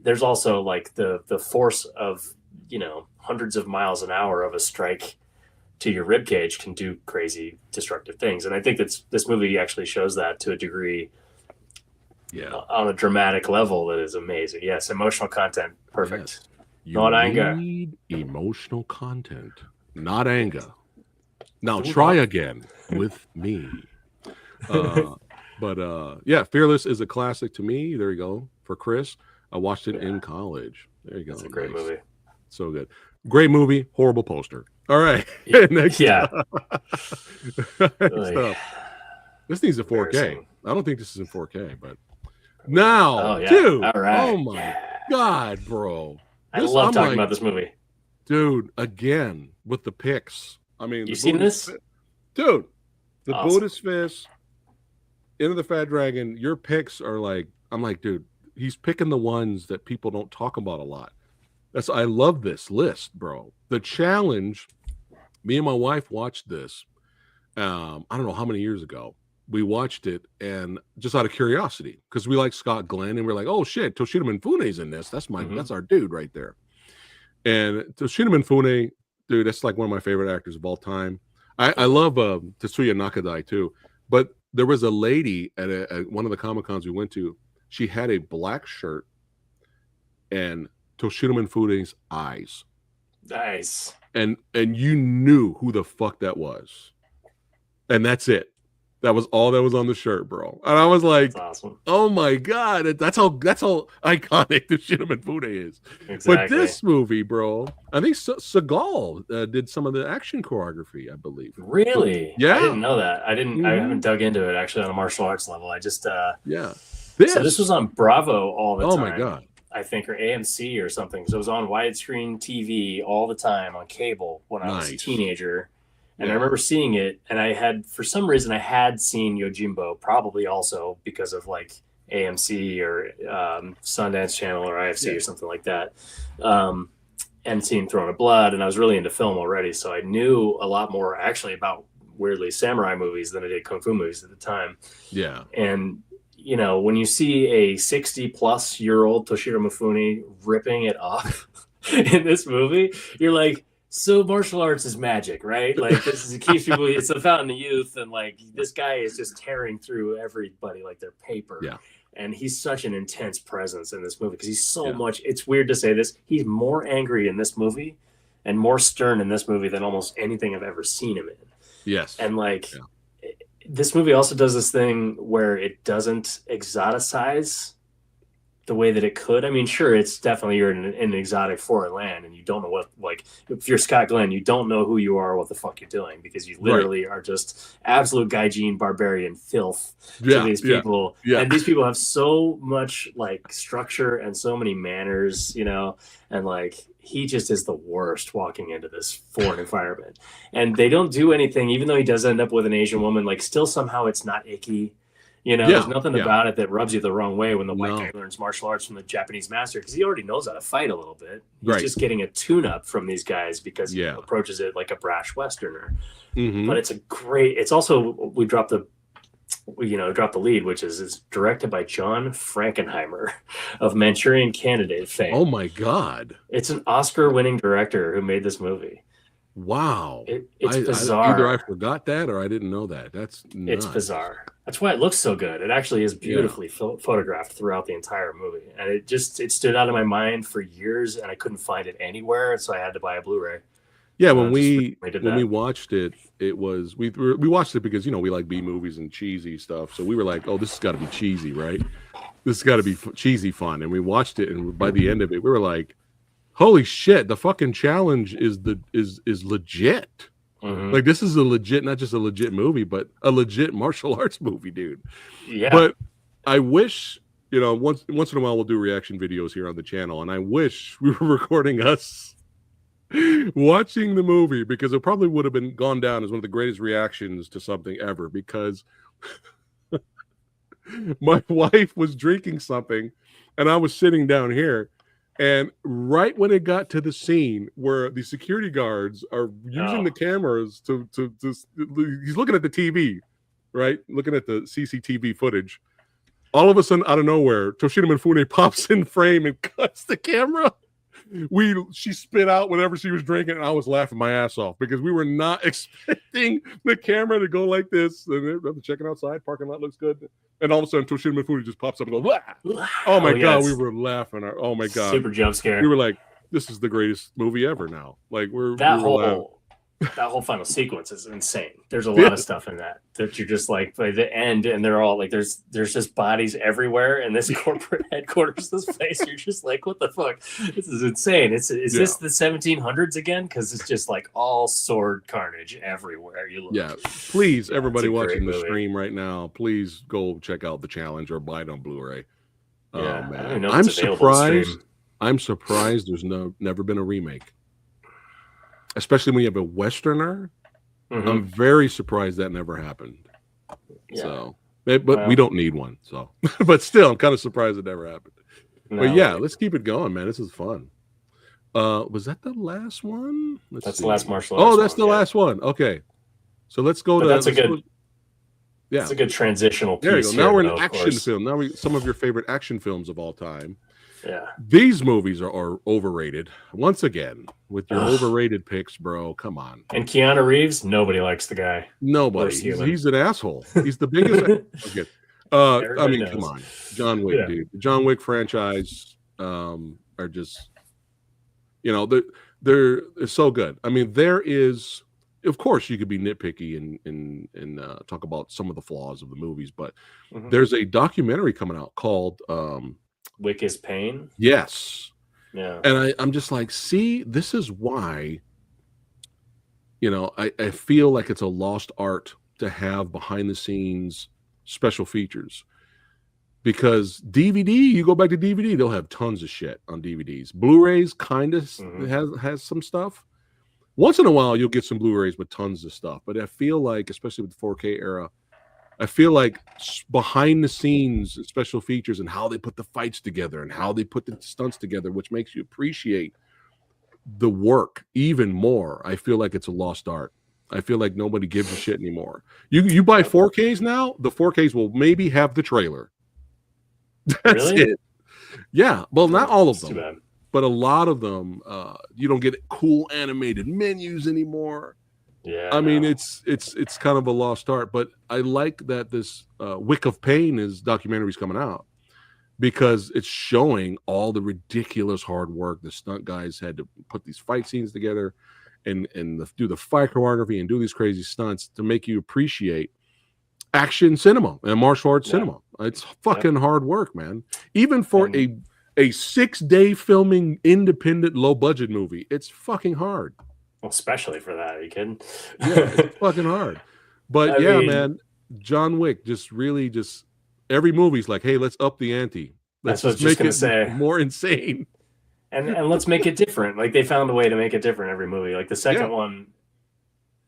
[SPEAKER 1] there's also like the force of hundreds of miles an hour of a strike to your rib cage can do crazy destructive things, and I think this movie actually shows that to a degree, on a dramatic level that is amazing. Yes, emotional content, perfect.
[SPEAKER 2] Yes.
[SPEAKER 1] Not anger.
[SPEAKER 2] Need emotional content, not anger. Now try again with me. But Fearless is a classic to me. There you go for Chris. I watched it in college. There you go.
[SPEAKER 1] It's a great movie.
[SPEAKER 2] So good. Great movie. Horrible poster. All right. Next up. This thing's a 4K. I don't think this is in 4K, but now, dude. All right. Oh my God, bro.
[SPEAKER 1] I love talking about this movie.
[SPEAKER 2] Dude, again, with the pics.
[SPEAKER 1] You seen this?
[SPEAKER 2] Dude, the Buddhist Fist, Into the Fat Dragon, your picks are like, I'm like, dude, he's picking the ones that people don't talk about a lot. I love this list, bro. The Challenge, me and my wife watched this. I don't know how many years ago. We watched it, and just out of curiosity, because we like Scott Glenn, and we're like, oh shit, Toshida Mifune's in this. That's our dude right there. And Toshida Mifune, dude, that's like one of my favorite actors of all time. I love Tetsuya Nakadai too. But there was a lady at one of the Comic-Cons we went to. She had a black shirt and Toshida Mifune's eyes.
[SPEAKER 1] Nice.
[SPEAKER 2] And you knew who the fuck that was. And that's it. That was all that was on the shirt, bro. And I was like, that's awesome. Oh my God. That's how iconic Toshida Mifune is. Exactly. But this movie, bro, I think Seagal did some of the action choreography, I believe.
[SPEAKER 1] Really?
[SPEAKER 2] Yeah.
[SPEAKER 1] I didn't know that. I haven't dug into it actually on a martial arts level. I just So this was on Bravo all the time.
[SPEAKER 2] Oh my God.
[SPEAKER 1] I think, or AMC or something. So it was on widescreen TV all the time on cable when I was a teenager. And I remember seeing it, and for some reason, I had seen Yojimbo, probably also because of like AMC or Sundance Channel or IFC or something like that, and seen Throne of Blood, and I was really into film already, so I knew a lot more actually about weirdly samurai movies than I did kung fu movies at the time.
[SPEAKER 2] Yeah,
[SPEAKER 1] and you know, when you see a 60-plus-year-old Toshiro Mifune ripping it off in this movie, you're like, so martial arts is magic, right? Like, this is, it keeps people, it's the fountain of youth, and like this guy is just tearing through everybody like they're paper.
[SPEAKER 2] Yeah.
[SPEAKER 1] And he's such an intense presence in this movie because he's so
[SPEAKER 2] Yeah.
[SPEAKER 1] much. It's weird to say this. He's more angry in this movie and more stern in this movie than almost anything I've ever seen him in.
[SPEAKER 2] Yes.
[SPEAKER 1] And like, this movie also does this thing where it doesn't exoticize the way that it could. I mean, sure, it's definitely you're in an exotic foreign land and you don't know what, like, if you're Scott Glenn, you don't know who you are or what the fuck you're doing because you literally are just absolute gaijin barbarian filth to these people. Yeah. And these people have so much like structure and so many manners, you know, and like he just is the worst walking into this foreign environment. And they don't do anything, even though he does end up with an Asian woman, like still somehow it's not icky. You know, there's nothing about it that rubs you the wrong way when the white guy learns martial arts from the Japanese master because he already knows how to fight a little bit. He's just getting a tune-up from these guys because he approaches it like a brash Westerner. But it's a great. It's also we dropped the lead, which is it's directed by John Frankenheimer of Manchurian Candidate fame.
[SPEAKER 2] Oh my God!
[SPEAKER 1] It's an Oscar-winning director who made this movie.
[SPEAKER 2] Wow,
[SPEAKER 1] it's bizarre.
[SPEAKER 2] Either I forgot that or I didn't know that. It's
[SPEAKER 1] bizarre. That's why it looks so good. It actually is beautifully photographed throughout the entire movie, and it stood out of my mind for years, and I couldn't find it anywhere, so I had to buy a Blu-ray.
[SPEAKER 2] Yeah, when we watched it, it was we watched it because we like B movies and cheesy stuff, so we were like, oh, this has got to be cheesy, right? This has got to be cheesy fun, and we watched it, and by the end of it, we were like, holy shit, the fucking challenge is legit. Like this is a legit, not just a legit movie, but a legit martial arts movie, dude. Yeah. But I wish, once in a while we'll do reaction videos here on the channel, and I wish we were recording us watching the movie because it probably would have gone down as one of the greatest reactions to something ever because my wife was drinking something and I was sitting down here. And right when it got to the scene where the security guards are using the cameras to he's looking at the TV, right? Looking at the CCTV footage. All of a sudden, out of nowhere, Toshiro Mifune pops in frame and cuts the camera. She spit out whatever she was drinking, and I was laughing my ass off because we were not expecting the camera to go like this. And I'm checking outside, parking lot looks good. And all of a sudden, Toshiro Mifune just pops up and goes, wah! Oh my God, we were laughing. Oh my God.
[SPEAKER 1] Super jump scare.
[SPEAKER 2] We were like, this is the greatest movie ever now. Like
[SPEAKER 1] that whole final sequence is insane. There's a lot of stuff in that you're just like by the end, and they're all like, there's just bodies everywhere in this corporate headquarters, this place. You're just like, what the fuck? This is insane. Is this the 1700s again? Because it's just like all sword carnage everywhere you look.
[SPEAKER 2] Yeah, please, everybody watching the stream right now, please go check out the challenge or buy it on Blu-ray. Oh man, I'm surprised there's never been a remake. Especially when you have a Westerner, I'm very surprised that never happened. Yeah. So, but we don't need one. So, but still, I'm kind of surprised it never happened. No, but yeah, let's keep it going, man. This is fun. Was that the last one?
[SPEAKER 1] That's the last martial arts.
[SPEAKER 2] Oh, that's the last one. Okay, so let's go to.
[SPEAKER 1] That's a good. Yeah, it's a good transitional piece.
[SPEAKER 2] There you go. Now we're in an action film. Now some of your favorite action films of all time.
[SPEAKER 1] Yeah,
[SPEAKER 2] these movies are overrated once again with your overrated picks, bro. Come on.
[SPEAKER 1] And Keanu Reeves, nobody likes the guy.
[SPEAKER 2] Nobody. He's an asshole. He's the biggest. Okay. I mean, come on, John Wick, dude. The John Wick franchise are just, they're so good. I mean, there is, of course, you could be nitpicky and talk about some of the flaws of the movies, but there's a documentary coming out called.
[SPEAKER 1] Wick is Pain?
[SPEAKER 2] Yes.
[SPEAKER 1] Yeah.
[SPEAKER 2] And I'm just like, see, this is why, I feel like it's a lost art to have behind the scenes special features. Because DVD, you go back to DVD, they'll have tons of shit on DVDs. Blu-rays kind of has some stuff. Once in a while, you'll get some Blu-rays with tons of stuff. But I feel like, especially with the 4K era, I feel like behind the scenes special features and how they put the fights together and how they put the stunts together, which makes you appreciate the work even more. I feel like it's a lost art. I feel like nobody gives a shit anymore. You buy 4Ks now, the 4Ks will maybe have the trailer. That's
[SPEAKER 1] Really?
[SPEAKER 2] it. Yeah. Well, not all of
[SPEAKER 1] It's too
[SPEAKER 2] them,
[SPEAKER 1] bad.
[SPEAKER 2] but a lot of them. You don't get cool animated menus anymore.
[SPEAKER 1] Yeah.
[SPEAKER 2] I mean,
[SPEAKER 1] no.
[SPEAKER 2] it's kind of a lost art. But I like that this Wick of Pain is documentary's coming out, because it's showing all the ridiculous hard work the stunt guys had to put these fight scenes together and do the fight choreography and do these crazy stunts to make you appreciate action cinema and martial arts cinema. It's fucking hard work, man. Even for a 6-day filming independent low budget movie, it's fucking hard.
[SPEAKER 1] Especially for that. Are you kidding?
[SPEAKER 2] Yeah, it's fucking hard. But
[SPEAKER 1] I mean,
[SPEAKER 2] man, John Wick just really every movie's like, hey, let's up the ante. Let's
[SPEAKER 1] that's what I was
[SPEAKER 2] just
[SPEAKER 1] just
[SPEAKER 2] make
[SPEAKER 1] gonna
[SPEAKER 2] it
[SPEAKER 1] say.
[SPEAKER 2] more insane.
[SPEAKER 1] And let's make it different. Like they found a way to make it different every movie. Like the second one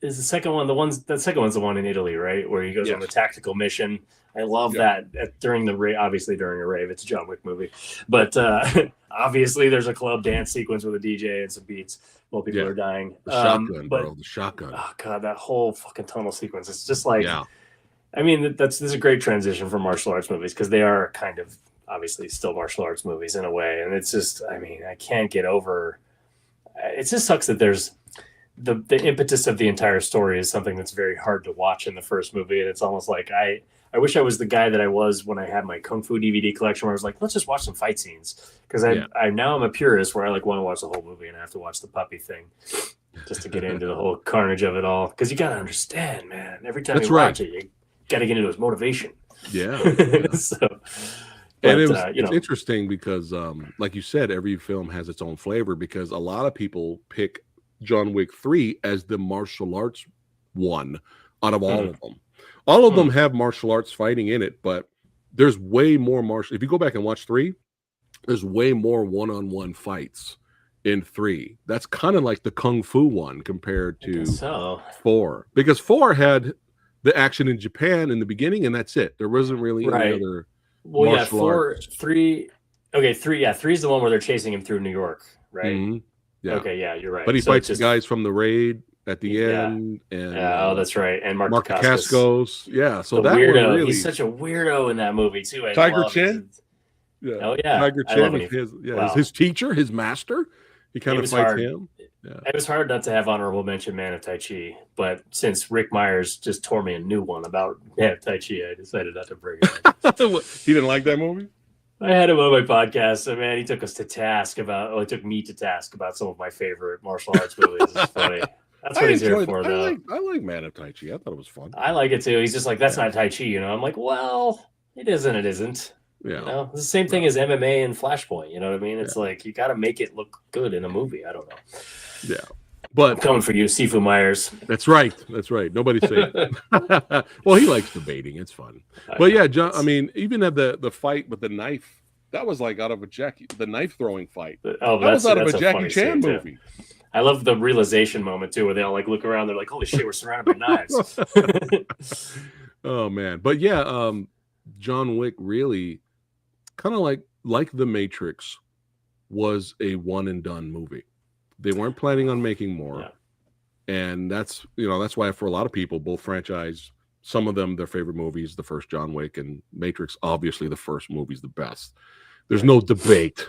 [SPEAKER 1] is the second one. The second one's the one in Italy, right? Where he goes on the tactical mission. I love that during the rave. Obviously during a rave, it's a John Wick movie. But obviously there's a club dance sequence with a DJ and some beats while people are dying.
[SPEAKER 2] The shotgun, bro. The shotgun.
[SPEAKER 1] Oh god, that whole fucking tunnel sequence. It's just like, I mean, this is a great transition from martial arts movies because they are kind of obviously still martial arts movies in a way, and it's just, I mean, I can't get over. It just sucks that there's the impetus of the entire story is something that's very hard to watch in the first movie, and it's almost like I wish I was the guy that I was when I had my Kung Fu DVD collection, where I was like, let's just watch some fight scenes, because I now I'm a purist where I like want to watch the whole movie and I have to watch the puppy thing just to get into the whole carnage of it all, because you got to understand, man. Every time you watch it, you got to get into his motivation.
[SPEAKER 2] And it's interesting because, like you said, every film has its own flavor, because a lot of people pick John Wick 3 as the martial arts one out of all of them. All of them have martial arts fighting in it, but there's way more martial. If you go back and watch 3, there's way more one-on-one fights in 3. That's kind of like the Kung Fu one compared to 4, because 4 had the action in Japan in the beginning, and that's it. There wasn't really any other.
[SPEAKER 1] Well, yeah, 3 is the one where they're chasing him through New York, right?
[SPEAKER 2] Mm-hmm. Yeah.
[SPEAKER 1] Okay, yeah, you're right.
[SPEAKER 2] But he fights the guys from the raid at the end, and
[SPEAKER 1] that's right. And Mark
[SPEAKER 2] Dacascos. Yeah, so
[SPEAKER 1] the
[SPEAKER 2] that
[SPEAKER 1] weirdo.
[SPEAKER 2] One really...
[SPEAKER 1] He's such a weirdo in that movie too.
[SPEAKER 2] Tiger Chin.
[SPEAKER 1] Yeah. Oh yeah.
[SPEAKER 2] Tiger Chin. His teacher, his master. He kind of fights him. Yeah.
[SPEAKER 1] It was hard not to have honorable mention Man of Tai Chi, but since Rick Myers just tore me a new one about Man of Tai Chi, I decided not to bring it.
[SPEAKER 2] He didn't like that movie?
[SPEAKER 1] I had him on my podcast, and man, he took took me to task about some of my favorite martial arts movies. It's funny. That's what he's here for, though.
[SPEAKER 2] I like Man of Tai Chi. I thought it was fun.
[SPEAKER 1] I like it too. He's just like, that's not Tai Chi, you know? I'm like, well, it isn't. It isn't.
[SPEAKER 2] Yeah.
[SPEAKER 1] You know? It's the same thing as MMA and Flashpoint. You know what I mean? It's like, you got to make it look good in a movie. I don't know.
[SPEAKER 2] Yeah. But
[SPEAKER 1] I'm coming for you, Sifu Myers.
[SPEAKER 2] That's right. Nobody's saying it. Well, he likes debating. It's fun. But yeah, John, I mean, even at the fight with the knife, that was like out of the knife throwing fight. That was out of a Jackie Chan movie.
[SPEAKER 1] I love the realization moment too, where they all like look around. They're like, "Holy shit, we're surrounded by knives."
[SPEAKER 2] Oh man, but yeah, John Wick really kind of like The Matrix was a one and done movie. They weren't planning on making more, and that's why for a lot of people, both franchise, some of them their favorite movies, the first John Wick and Matrix. Obviously, the first movie's the best. There's no debate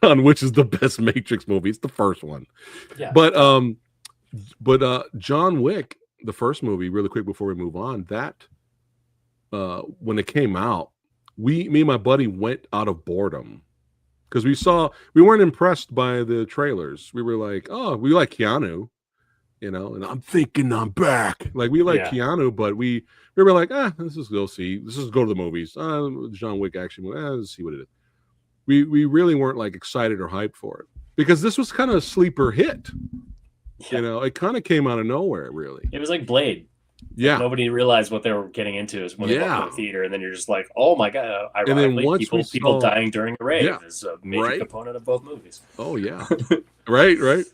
[SPEAKER 2] on which is the best Matrix movie. It's the first one. Yeah. But John Wick, the first movie, really quick before we move on, that when it came out, me and my buddy went out of boredom because we weren't impressed by the trailers. We were like, oh, we like Keanu, and I'm thinking I'm back. Like we like Keanu, but we were like, let's just go see. Let's just go to the movies. John Wick action movie. Let's see what it is. We really weren't like excited or hyped for it because this was kind of a sleeper hit. Yeah. It kind of came out of nowhere, really.
[SPEAKER 1] It was like Blade.
[SPEAKER 2] Yeah.
[SPEAKER 1] Like nobody realized what they were getting into when they walked in the theater, and then you're just like, oh my god! Ironically, and then people dying during the rave is a major component of both movies.
[SPEAKER 2] Oh yeah, right.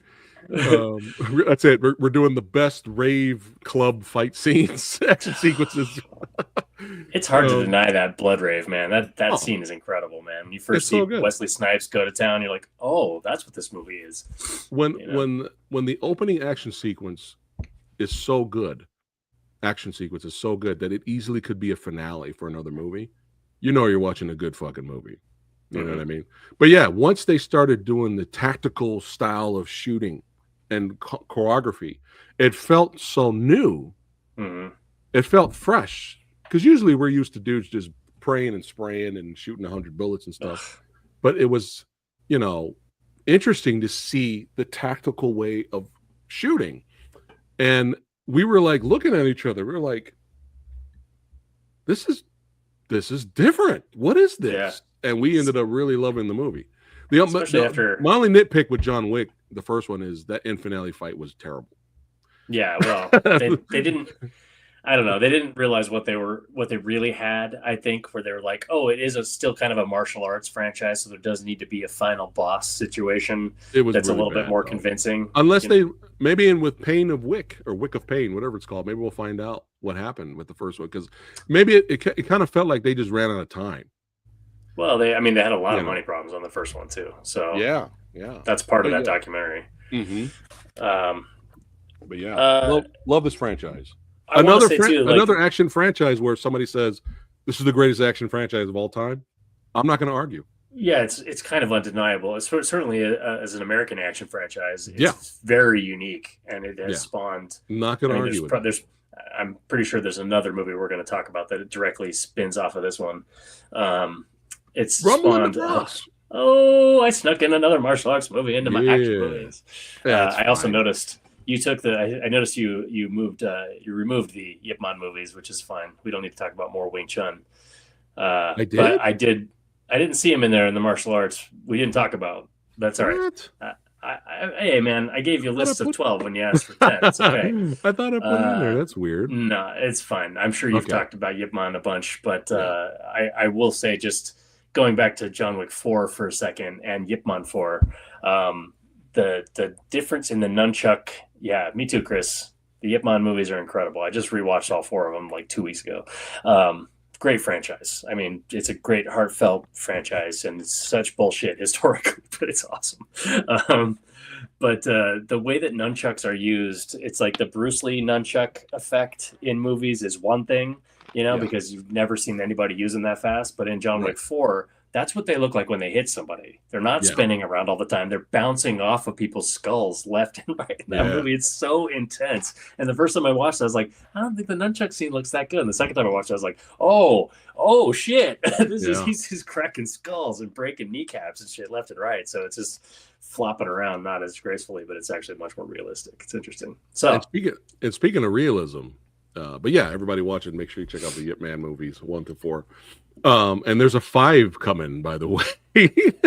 [SPEAKER 2] That's it. We're doing the best rave club fight scenes, action sequences.
[SPEAKER 1] It's hard to deny that blood rave, man. That scene is incredible, man. When you first see Wesley Snipes go to town, you're like, oh, that's what this movie is.
[SPEAKER 2] When the opening action sequence is so good, that it easily could be a finale for another movie. you know you're watching a good fucking movie. You know what I mean? But yeah, once they started doing the tactical style of shooting and choreography, it felt so new. It felt fresh, because usually we're used to dudes just praying and spraying and shooting 100 bullets and stuff. But it was, you know, interesting to see the tactical way of shooting. And we were like looking at each other. We were like, this is different. What is this? Yeah. And we ended up really loving the movie. My only nitpick with John Wick, the first one, is that end finale fight was terrible.
[SPEAKER 1] Yeah, well, they didn't. I don't know. They didn't realize what they really had. I think, where they were like, "Oh, it is still kind of a martial arts franchise, so there does need to be a final boss situation that's really a little bit more convincing."
[SPEAKER 2] Unless maybe with Pain of Wick or Wick of Pain, whatever it's called, maybe we'll find out what happened with the first one, because maybe it kind of felt like they just ran out of time.
[SPEAKER 1] Well, they had a lot of money problems on the first one too. So
[SPEAKER 2] yeah,
[SPEAKER 1] that's part of that documentary.
[SPEAKER 2] But yeah, love this franchise.
[SPEAKER 1] I
[SPEAKER 2] another action franchise where somebody says this is the greatest action franchise of all time. I'm not going to argue.
[SPEAKER 1] Yeah, it's kind of undeniable. It's certainly as an American action franchise, it's very unique, and it has spawned.
[SPEAKER 2] Not going to argue with it.
[SPEAKER 1] I'm pretty sure there's another movie we're going to talk about that directly spins off of this one. It's
[SPEAKER 2] Rumble
[SPEAKER 1] spawned.
[SPEAKER 2] In the Bronx.
[SPEAKER 1] I snuck in another martial arts movie into my action movies. I also noticed you took I noticed you removed the Yip Man movies, which is fine. We don't need to talk about more Wing Chun.
[SPEAKER 2] I did.
[SPEAKER 1] But I didn't see him in there in the martial arts. We didn't talk about. That's all right. Hey man, I gave you lists of 12 when you asked for 10. It's okay.
[SPEAKER 2] I thought I put it in there. That's weird.
[SPEAKER 1] No, it's fine. I'm sure you've talked about Yip Man a bunch, but I will say, just going back to John Wick 4 for a second and Yip Man 4, the difference in the nunchuck. Yeah, me too, Chris. The Yip Man movies are incredible. I just rewatched all 4 of them like 2 weeks ago. Great franchise. I mean, it's a great heartfelt franchise, and it's such bullshit historically, but it's awesome. But the way that nunchucks are used, it's like the Bruce Lee nunchuck effect in movies is one thing, because you've never seen anybody use them that fast. But in John Wick 4, that's what they look like when they hit somebody. They're not spinning around all the time. They're bouncing off of people's skulls left and right in that movie. It's so intense. And the first time I watched it, I was like, I don't think the nunchuck scene looks that good. And the second time I watched it, I was like, oh shit. He's cracking skulls and breaking kneecaps and shit left and right. So it's just flopping around, not as gracefully, but it's actually much more realistic. It's interesting. So
[SPEAKER 2] and speaking of realism, but yeah, everybody watching, make sure you check out the Yip Man movies 1 to 4. And there's a 5 coming, by the way.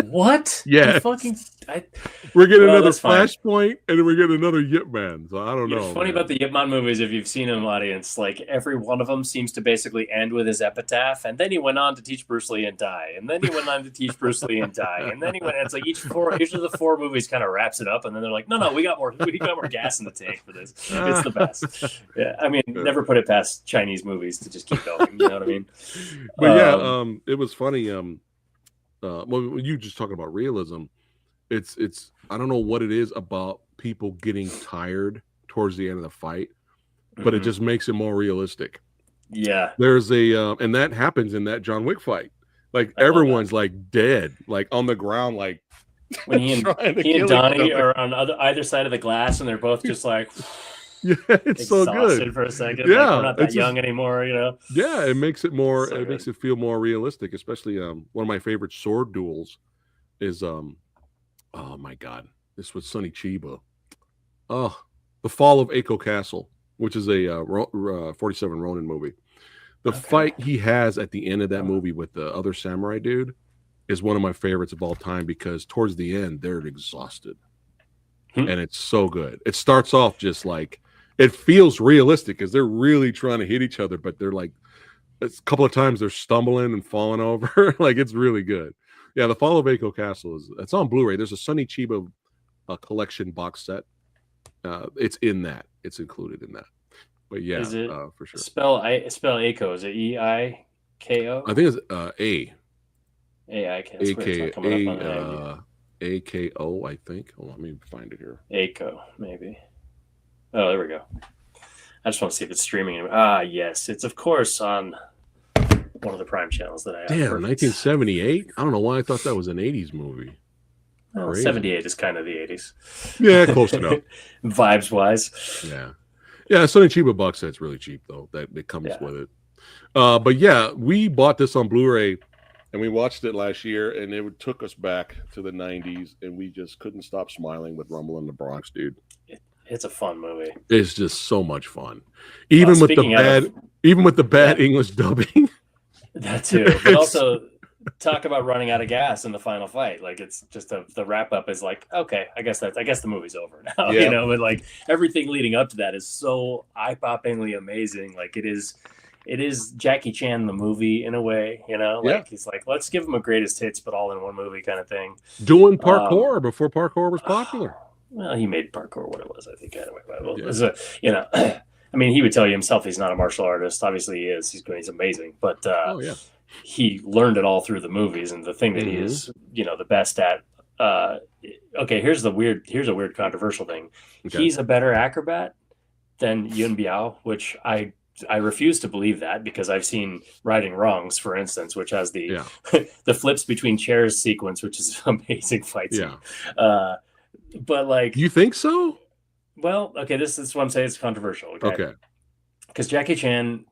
[SPEAKER 1] What?
[SPEAKER 2] Yeah. We're getting another Flashpoint, and then we're getting another Yip Man. So I don't know.
[SPEAKER 1] It's funny about the Yip Man movies, if you've seen them, audience, like every one of them seems to basically end with his epitaph, and then he went on to teach Bruce Lee and die, and then he went on to teach Bruce Lee and die, and then he went. It's like each of the 4 movies kind of wraps it up, and then they're like, no, we got more gas in the tank for this. It's the best. Yeah, I mean, never put it past Chinese movies to just keep going. You know what I mean?
[SPEAKER 2] But it was funny. When you just talking about realism, it's I don't know what it is about people getting tired towards the end of the fight, but it just makes it more realistic.
[SPEAKER 1] Yeah,
[SPEAKER 2] there's and that happens in that John Wick fight. Like everyone's like dead, like on the ground, like
[SPEAKER 1] when he and Donnie are on either side of the glass, and they're both just like.
[SPEAKER 2] Yeah, it's so good
[SPEAKER 1] for a second.
[SPEAKER 2] Yeah,
[SPEAKER 1] like, we're not that young anymore,
[SPEAKER 2] Yeah, it makes it more. So makes it feel more realistic. Especially one of my favorite sword duels is oh my god, this was Sonny Chiba. Oh, The Fall of Echo Castle, which is a 47 Ronin movie. The fight he has at the end of that movie with the other samurai dude is one of my favorites of all time, because towards the end they're exhausted, and it's so good. It starts off just like. It feels realistic because they're really trying to hit each other, but they're like, a couple of times they're stumbling and falling over. Like, it's really good. Yeah, The Fall of Echo Castle it's on Blu-ray. There's a Sonny Chiba collection box set. It's in that. It's included in that. But yeah,
[SPEAKER 1] is it,
[SPEAKER 2] for sure.
[SPEAKER 1] Spell Eiko. Is it EIKO?
[SPEAKER 2] I think it's A. AKO, I think. Hold on, let me find it here.
[SPEAKER 1] Eiko, maybe. Oh, there we go. I just want to see if it's streaming. Yes, it's of course on one of the Prime channels that I have.
[SPEAKER 2] Damn, 1978. I don't know why I thought that was an 80s movie.
[SPEAKER 1] Well, 78 is kind of the 80s.
[SPEAKER 2] Yeah, close enough.
[SPEAKER 1] Vibes wise.
[SPEAKER 2] Yeah. Yeah, something cheap at box set's really cheap though. That comes with it. But yeah, we bought this on Blu-ray and we watched it last year, and it took us back to the 90s, and we just couldn't stop smiling with Rumble in the Bronx, dude.
[SPEAKER 1] It's a fun movie.
[SPEAKER 2] It's just so much fun. Even with the bad English dubbing.
[SPEAKER 1] That too. But also talk about running out of gas in the final fight. Like, it's just the wrap up is like, okay, I guess the movie's over now. Yeah. You know, but like everything leading up to that is so eye-poppingly amazing. Like it is Jackie Chan the movie in a way, you know, like he's like, let's give him a greatest hits, but all in one movie kind of thing.
[SPEAKER 2] Doing parkour before parkour was popular.
[SPEAKER 1] Well, he made parkour what it was, I think. Anyway, well, you know, I mean, he would tell you himself he's not a martial artist. Obviously, he is. He's amazing, but he learned it all through the movies. And the thing that he is, you know, the best at. Okay, here's a weird controversial thing. Okay. He's a better acrobat than Yun Biao, which I refuse to believe that, because I've seen Righting Wrongs, for instance, which has the the flips between chairs sequence, which is an amazing fight scene. But like,
[SPEAKER 2] you think so?
[SPEAKER 1] Well, okay, this is what I'm saying. It's controversial. Okay, because Jackie Chan,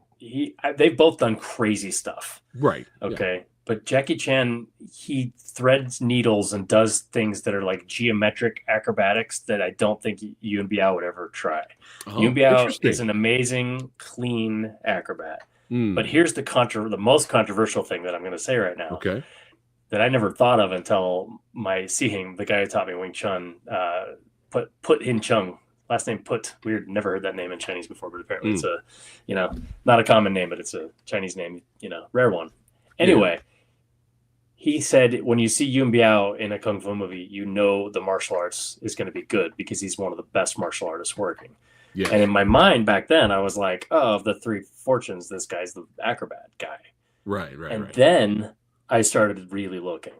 [SPEAKER 1] they've both done crazy stuff,
[SPEAKER 2] right?
[SPEAKER 1] Okay, but Jackie Chan, he threads needles and does things that are like geometric acrobatics that I don't think Yun Biao would ever try. Yun Biao is an amazing, clean acrobat. But here's the most controversial thing that I'm going to say right now.
[SPEAKER 2] Okay.
[SPEAKER 1] That I never thought of until my Sihing, the guy who taught me Wing Chun, Put Hin Chung, last name Put. Weird, never heard that name in Chinese before, but apparently it's a, you know, not a common name, but it's a Chinese name, you know, rare one. Anyway, he said when you see Yun Biao in a kung fu movie, you know the martial arts is going to be good because he's one of the best martial artists working. Yeah. And in my mind back then, I was like, oh, of the three fortunes, this guy's the acrobat guy.
[SPEAKER 2] Right.
[SPEAKER 1] And then I started really looking,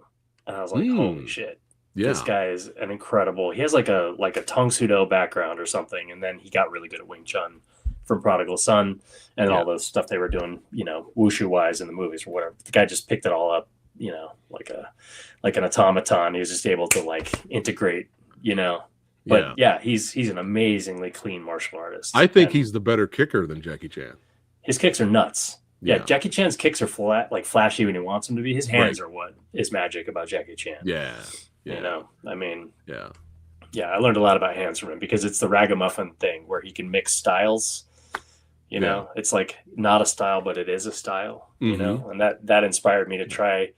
[SPEAKER 1] and I was like, holy shit. Yeah. This guy is an incredible. He has like a Tong Sudo background or something, and then he got really good at Wing Chun from Prodigal Son and all the stuff they were doing, you know, wushu wise in the movies or whatever. The guy just picked it all up, you know, like an automaton. He was just able to like integrate, you know. But he's an amazingly clean martial artist.
[SPEAKER 2] I think he's the better kicker than Jackie Chan.
[SPEAKER 1] His kicks are nuts. Yeah, Jackie Chan's kicks are flashy when he wants them to be. His hands are what is magic about Jackie Chan.
[SPEAKER 2] Yeah.
[SPEAKER 1] You know, I mean, I learned a lot about hands from him because it's the ragamuffin thing where he can mix styles. You know, it's like not a style, but it is a style. You know, and that inspired me to try.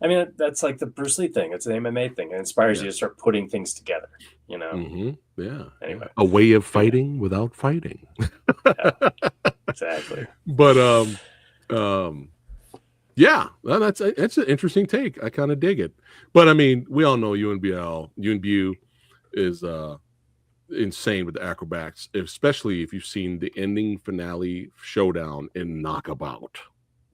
[SPEAKER 1] I mean, that's like the Bruce Lee thing. It's an MMA thing. It inspires you to start putting things together. You know.
[SPEAKER 2] Yeah.
[SPEAKER 1] Anyway,
[SPEAKER 2] a way of fighting without fighting.
[SPEAKER 1] Exactly.
[SPEAKER 2] But well, that's an interesting take. I kind of dig it. But I mean, we all know Yun Biao is insane with the acrobats, especially if you've seen the ending finale showdown in Knockabout.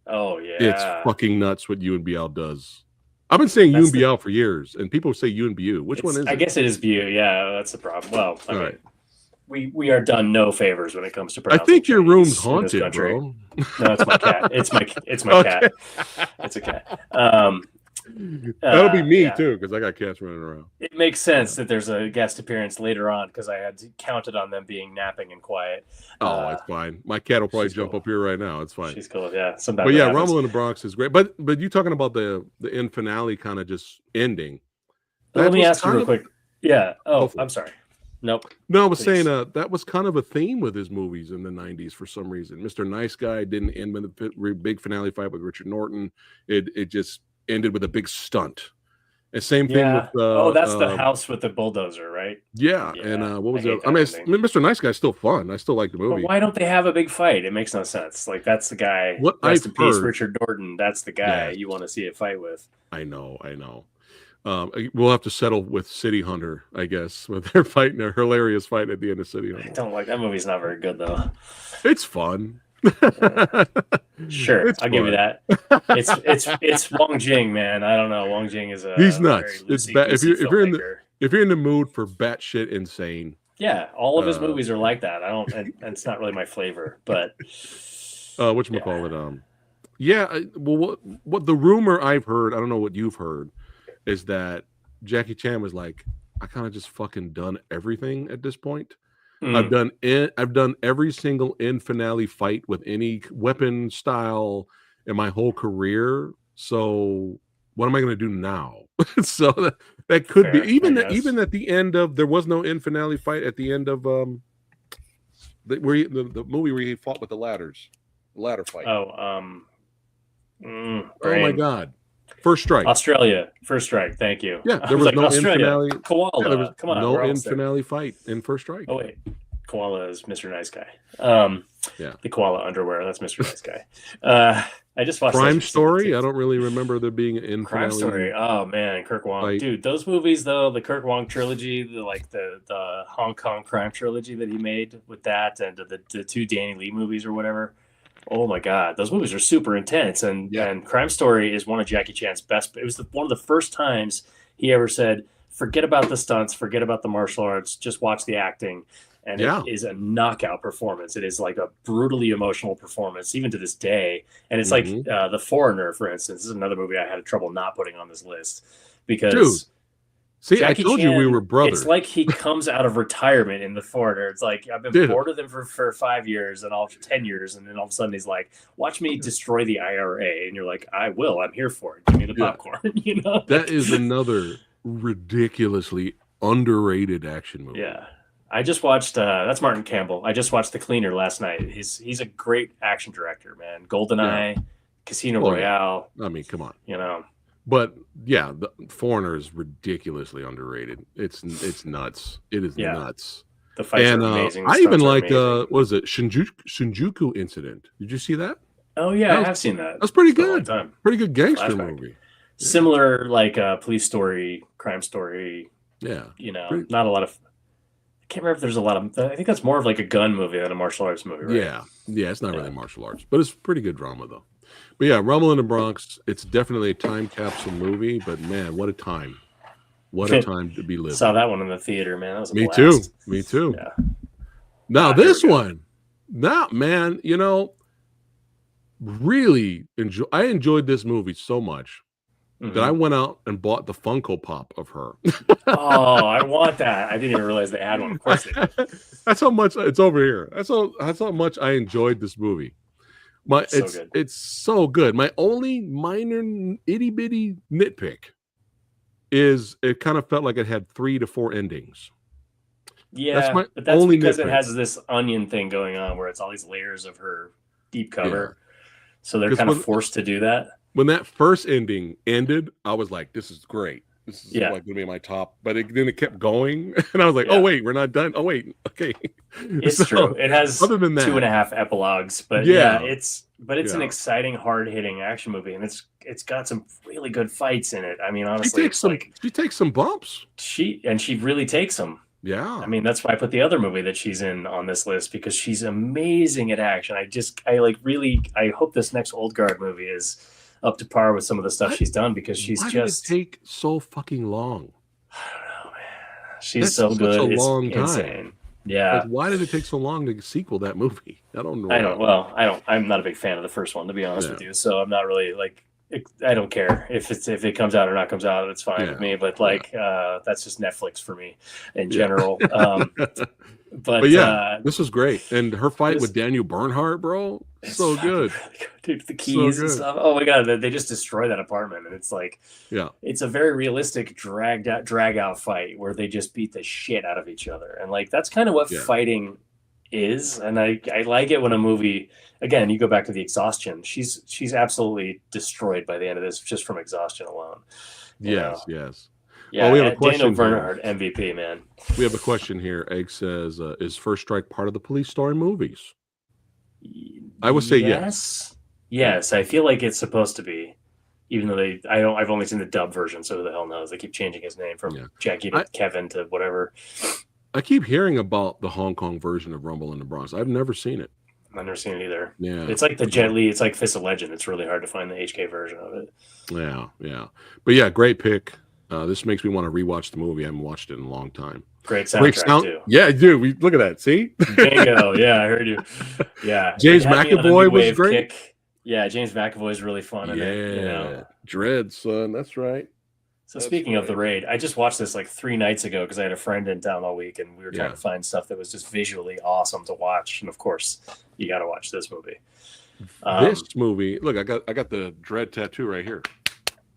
[SPEAKER 1] Oh yeah,
[SPEAKER 2] it's fucking nuts what Yun Biao does. I've been saying Yun Biao for years, and people say Yun Biao. Which one is it? I
[SPEAKER 1] guess it is Biao. Yeah, that's the problem. Well, I mean, we are done no favors when it comes to pronouncing.
[SPEAKER 2] I think your room's haunted, bro.
[SPEAKER 1] No, it's my cat. It's my cat. It's a cat.
[SPEAKER 2] That'll be me too, because I got cats running around.
[SPEAKER 1] It makes sense that there's a guest appearance later on because I had counted on them being napping and quiet.
[SPEAKER 2] Oh, it's fine. My cat will probably jump up here right now. It's fine.
[SPEAKER 1] She's cool. Yeah. Sometimes.
[SPEAKER 2] But yeah, Rumble in the Bronx is great. But you talking about the end finale kind of just ending.
[SPEAKER 1] Let me ask you real quick. Yeah. Oh, I'm sorry. Nope.
[SPEAKER 2] No, I was saying that was kind of a theme with his movies in the 90s for some reason. Mr. Nice Guy didn't end with a big finale fight with Richard Norton. It just ended with a big stunt. And same thing with
[SPEAKER 1] that's the house with the bulldozer, right?
[SPEAKER 2] Yeah. And what was it? I mean, Mr. Nice Guy's still fun. I still like the movie.
[SPEAKER 1] But why don't they have a big fight? It makes no sense. Like, that's the guy. Rest in peace, Richard Norton. That's the guy you want to see a fight with.
[SPEAKER 2] I know. We'll have to settle with City Hunter, I guess, with their fighting, a hilarious fight at the end of City Hunter.
[SPEAKER 1] I don't like that movie's not very good though.
[SPEAKER 2] It's fun.
[SPEAKER 1] Sure, I'll give you that. It's Wong Jing, man. I don't know. Wong Jing is
[SPEAKER 2] he's nuts. It's bad. If you're in the mood for batshit insane.
[SPEAKER 1] Yeah, all of his movies are like that. And it's not really my flavor, but
[SPEAKER 2] whatchamacallit, Yeah, well, what the rumor I've heard, I don't know what you've heard, is that Jackie Chan was like, I kind of just fucking done everything at this point. I've done every single end finale fight with any weapon style in my whole career. So what am I going to do now? So that could
[SPEAKER 1] Fair,
[SPEAKER 2] be even
[SPEAKER 1] I guess.
[SPEAKER 2] even at the end of, there was no end finale fight at the end of the movie where he fought with the ladder fight.
[SPEAKER 1] Oh my
[SPEAKER 2] Oh God. First Strike.
[SPEAKER 1] Australia. First Strike. Thank you.
[SPEAKER 2] Yeah, there was no end
[SPEAKER 1] Australia.
[SPEAKER 2] finale.
[SPEAKER 1] Koala.
[SPEAKER 2] Yeah, there was
[SPEAKER 1] Come on.
[SPEAKER 2] no
[SPEAKER 1] we're
[SPEAKER 2] end
[SPEAKER 1] almost there.
[SPEAKER 2] finale fight in First Strike.
[SPEAKER 1] Oh wait, Koala is Mr. Nice Guy.
[SPEAKER 2] Yeah.
[SPEAKER 1] The koala underwear. That's Mr. Nice Guy. I just watched
[SPEAKER 2] Crime Story. I don't really remember there being an end
[SPEAKER 1] Crime
[SPEAKER 2] finale.
[SPEAKER 1] Story. Oh man, Kirk Wong,
[SPEAKER 2] Like-
[SPEAKER 1] dude. Those movies though, the Kirk Wong trilogy, the Hong Kong crime trilogy that he made with that, and the two Danny Lee movies or whatever. Oh my God, those movies are super intense. And Crime Story is one of Jackie Chan's best. It was one of the first times he ever said, "Forget about the stunts, forget about the martial arts, just watch the acting." And it is a knockout performance. It is like a brutally emotional performance, even to this day. And it's like The Foreigner, for instance. This is another movie I had trouble not putting on this list because.
[SPEAKER 2] Dude. See,
[SPEAKER 1] Jackie
[SPEAKER 2] I told
[SPEAKER 1] Chan,
[SPEAKER 2] you we were brothers.
[SPEAKER 1] It's like he comes out of retirement in The Foreigner. It's like, I've been bored of him for 5 years and 10 years. And then all of a sudden he's like, watch me destroy the IRA. And you're like, I will. I'm here for it. Give me the popcorn. You know?
[SPEAKER 2] That is another ridiculously underrated action movie.
[SPEAKER 1] Yeah. I just watched, that's Martin Campbell. I just watched The Cleaner last night. He's a great action director, man. GoldenEye, Casino Royale.
[SPEAKER 2] I mean, come on.
[SPEAKER 1] You know.
[SPEAKER 2] But yeah, The Foreigner is ridiculously underrated. It's nuts. It is nuts.
[SPEAKER 1] The fights are amazing.
[SPEAKER 2] I even liked what was it, Shinjuku Incident? Did you see that?
[SPEAKER 1] Oh yeah, I have seen that.
[SPEAKER 2] That's pretty good. Pretty good gangster movie.
[SPEAKER 1] Similar, like Police Story, Crime Story.
[SPEAKER 2] Yeah.
[SPEAKER 1] You know, not a lot of. I can't remember if there's a lot of. I think that's more of like a gun movie than a martial arts movie, right?
[SPEAKER 2] Yeah. It's not really martial arts, but it's pretty good drama though. But yeah, Rumble in the Bronx. It's definitely a time capsule movie. But man, what a time! What a time to be living.
[SPEAKER 1] Saw that one in the theater, man. That was a
[SPEAKER 2] Me
[SPEAKER 1] blast.
[SPEAKER 2] too. Me too.
[SPEAKER 1] Yeah.
[SPEAKER 2] Now this one, man, you know, really I enjoyed this movie so much that I went out and bought the Funko Pop of her.
[SPEAKER 1] Oh, I want that. I didn't even realize they had one. Of course they did.
[SPEAKER 2] That's how much it's over here. That's how much I enjoyed this movie. It's so good. My only minor itty bitty nitpick is it kind of felt like it had 3 to 4 endings.
[SPEAKER 1] Yeah, but that's because it has this onion thing going on where it's all these layers of her deep cover. Yeah. So they're kind of forced to do that.
[SPEAKER 2] When that first ending ended, I was like, this is great. This is like going to be my top. But then it kept going. And I was like, oh, wait, we're not done. Oh, wait. Okay.
[SPEAKER 1] It's true. It has other than that, 2.5 epilogues. But it's an exciting, hard-hitting action movie. And it's got some really good fights in it. I mean, honestly,
[SPEAKER 2] she takes some bumps.
[SPEAKER 1] She really takes them.
[SPEAKER 2] Yeah.
[SPEAKER 1] I mean, that's why I put the other movie that she's in on this list, because she's amazing at action. I hope this next Old Guard movie is up to par with some of the stuff she's done, because she's
[SPEAKER 2] did it take so fucking long?
[SPEAKER 1] I don't know, man. She's so good. It's long time. Insane. Yeah.
[SPEAKER 2] Like, why did it take so long to sequel that movie? I don't know.
[SPEAKER 1] I'm not a big fan of the first one, to be honest with you. So I'm not really I don't care if it comes out or not comes out. It's fine with me. But that's just Netflix for me in general. But
[SPEAKER 2] this was great, and her fight with Daniel Bernhardt, bro, so good.
[SPEAKER 1] Really good. Dude, the keys and stuff. Oh my god, they just destroy that apartment, and it's like, it's a very realistic drag out fight where they just beat the shit out of each other, and like that's kind of what fighting is. And I like it when a movie. Again, you go back to the exhaustion. She's absolutely destroyed by the end of this, just from exhaustion alone.
[SPEAKER 2] Yes.
[SPEAKER 1] Yeah,
[SPEAKER 2] we have a question.
[SPEAKER 1] Daniel Bernhardt, MVP, man.
[SPEAKER 2] We have a question here. Egg says, "Is First Strike part of the Police Story movies?" I would say yes.
[SPEAKER 1] Yes, I feel like it's supposed to be, even though I've only seen the dub version, so who the hell knows? They keep changing his name from Jackie to Kevin to whatever.
[SPEAKER 2] I keep hearing about the Hong Kong version of Rumble in the Bronx. I've never seen it.
[SPEAKER 1] I've never seen it either.
[SPEAKER 2] Yeah,
[SPEAKER 1] it's like the Jet Li. It's like Fist of Legend. It's really hard to find the HK version of it.
[SPEAKER 2] Yeah. But yeah, great pick. This makes me want to rewatch the movie. I haven't watched it in a long time.
[SPEAKER 1] Great soundtrack too.
[SPEAKER 2] Yeah, dude. Look at that. See?
[SPEAKER 1] Bingo. Yeah, I heard you. Yeah.
[SPEAKER 2] James McAvoy was great.
[SPEAKER 1] Yeah, James McAvoy is really fun in it. You know.
[SPEAKER 2] Yeah, Dread, son. That's right.
[SPEAKER 1] So
[SPEAKER 2] That's
[SPEAKER 1] speaking of the
[SPEAKER 2] right.
[SPEAKER 1] raid, I just watched this like 3 nights ago because I had a friend in town all week, and we were trying
[SPEAKER 2] Yeah.
[SPEAKER 1] to find stuff that was just visually awesome to watch. And of course, you got to watch this movie.
[SPEAKER 2] This movie, look, I got the Dread tattoo right here.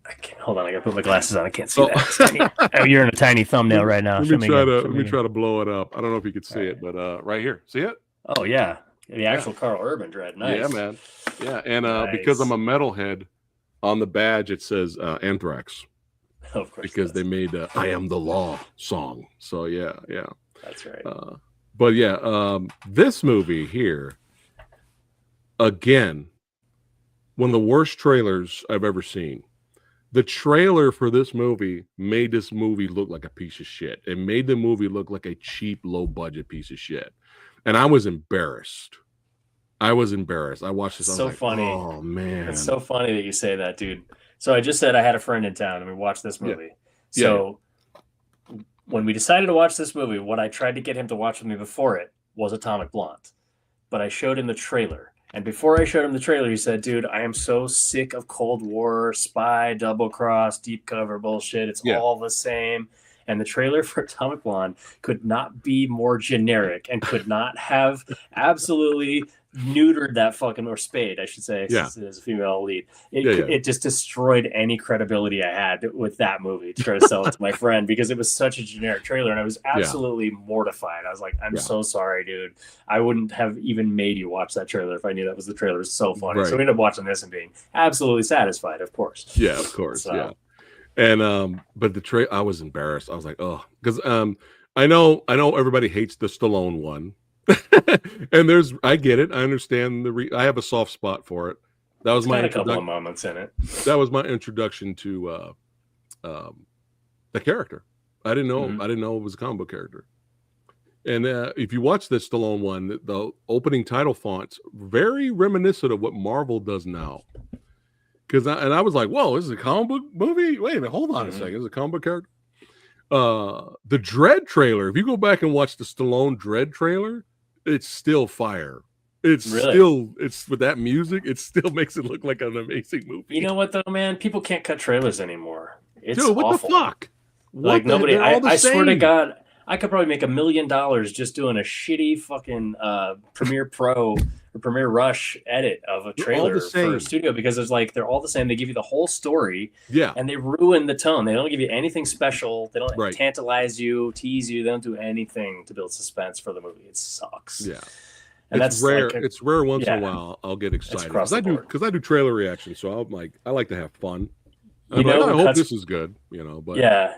[SPEAKER 1] I can't, hold on, I got to put my glasses on. I can't see that. It's tiny. Oh, you're in a tiny thumbnail right now.
[SPEAKER 2] Let me try to blow it up. I don't know if you could see it, but right here, see it?
[SPEAKER 1] Oh yeah, the actual Carl Urban Dread. Nice.
[SPEAKER 2] Yeah, man. Yeah, and
[SPEAKER 1] Nice.
[SPEAKER 2] because I'm a metalhead, on the badge it says Anthrax.
[SPEAKER 1] Of course,
[SPEAKER 2] because they made "I Am the Law" song. So yeah,
[SPEAKER 1] that's right.
[SPEAKER 2] But yeah, this movie here, again, one of the worst trailers I've ever seen. The trailer for this movie made this movie look like a piece of shit. It made the movie look like a cheap, low-budget piece of shit. And I was embarrassed. I watched this. I was
[SPEAKER 1] so
[SPEAKER 2] like,
[SPEAKER 1] funny.
[SPEAKER 2] Oh, man.
[SPEAKER 1] It's so funny that you say that, dude. So I just said I had a friend in town and we watched this movie. Yeah. So when we decided to watch this movie, what I tried to get him to watch with me before it was Atomic Blonde. But I showed him the trailer. And before I showed him the trailer, he said, dude, I am so sick of Cold War, spy, double cross, deep cover bullshit. It's all the same. And the trailer for Atomic Blonde could not be more generic and could not have absolutely neutered that fucking, or Spade, I should say, as a female lead. It just destroyed any credibility I had with that movie to try to sell it to my friend because it was such a generic trailer. And I was absolutely mortified. I was like, I'm so sorry, dude. I wouldn't have even made you watch that trailer if I knew that was the trailer. It was so funny. Right. So we ended up watching this and being absolutely satisfied, of course.
[SPEAKER 2] Yeah, of course. So, yeah. And but the trailer, I was embarrassed. I was like, oh, because I know everybody hates the Stallone one. And I get it. I understand I have a soft spot for it. That was my
[SPEAKER 1] a couple of moments in it.
[SPEAKER 2] That was my introduction to the character. I didn't know it was a comic book character. And if you watch the Stallone one, the opening title font's very reminiscent of what Marvel does now. I was like, whoa, this is a comic book movie? Wait a minute, hold on a second. This is a comic book character? The Dread trailer, if you go back and watch the Stallone Dread trailer, it's still fire. It's with that music, it still makes it look like an amazing movie.
[SPEAKER 1] You know what though, man? People can't cut trailers anymore. It's
[SPEAKER 2] Dude, what
[SPEAKER 1] awful.
[SPEAKER 2] The fuck?
[SPEAKER 1] Like nobody, I swear to God, I could probably make $1 million just doing a shitty fucking Premiere Pro or Premiere Rush edit of a trailer for a studio because they're all the same. They give you the whole story, and they ruin the tone. They don't give you anything special. They don't tantalize you, tease you. They don't do anything to build suspense for the movie. It sucks.
[SPEAKER 2] Yeah,
[SPEAKER 1] and
[SPEAKER 2] it's rare. It's rare once in a while I'll get excited because I do trailer reactions, so I'm like I like to have fun. I hope this is good, but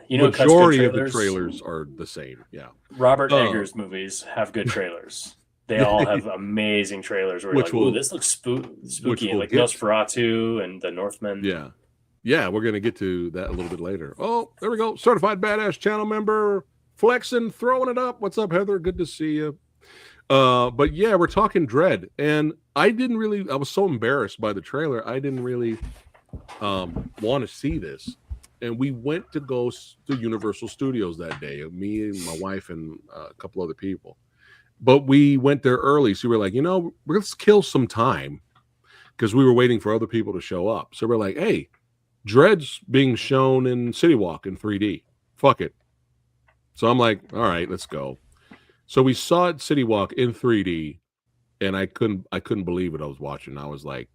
[SPEAKER 2] majority of the trailers are the same. Yeah.
[SPEAKER 1] Robert Eggers movies have good trailers. They all have amazing trailers where you're like, ooh, this looks spooky, like Nosferatu and The Northman.
[SPEAKER 2] Yeah. Yeah, we're going to get to that a little bit later. Oh, there we go. Certified Badass channel member, flexing, throwing it up. What's up, Heather? Good to see you. But yeah, we're talking Dread. And I was so embarrassed by the trailer. I didn't really want to see this, and we went to go to Universal Studios that day, me and my wife and a couple other people, but we went there early, so we were like, let's kill some time because we were waiting for other people to show up. So we're like, hey, Dread's being shown in City Walk in 3D, fuck it. So I'm like, all right, let's go. So we saw it City Walk in 3D, and I couldn't believe what I was watching. I was like,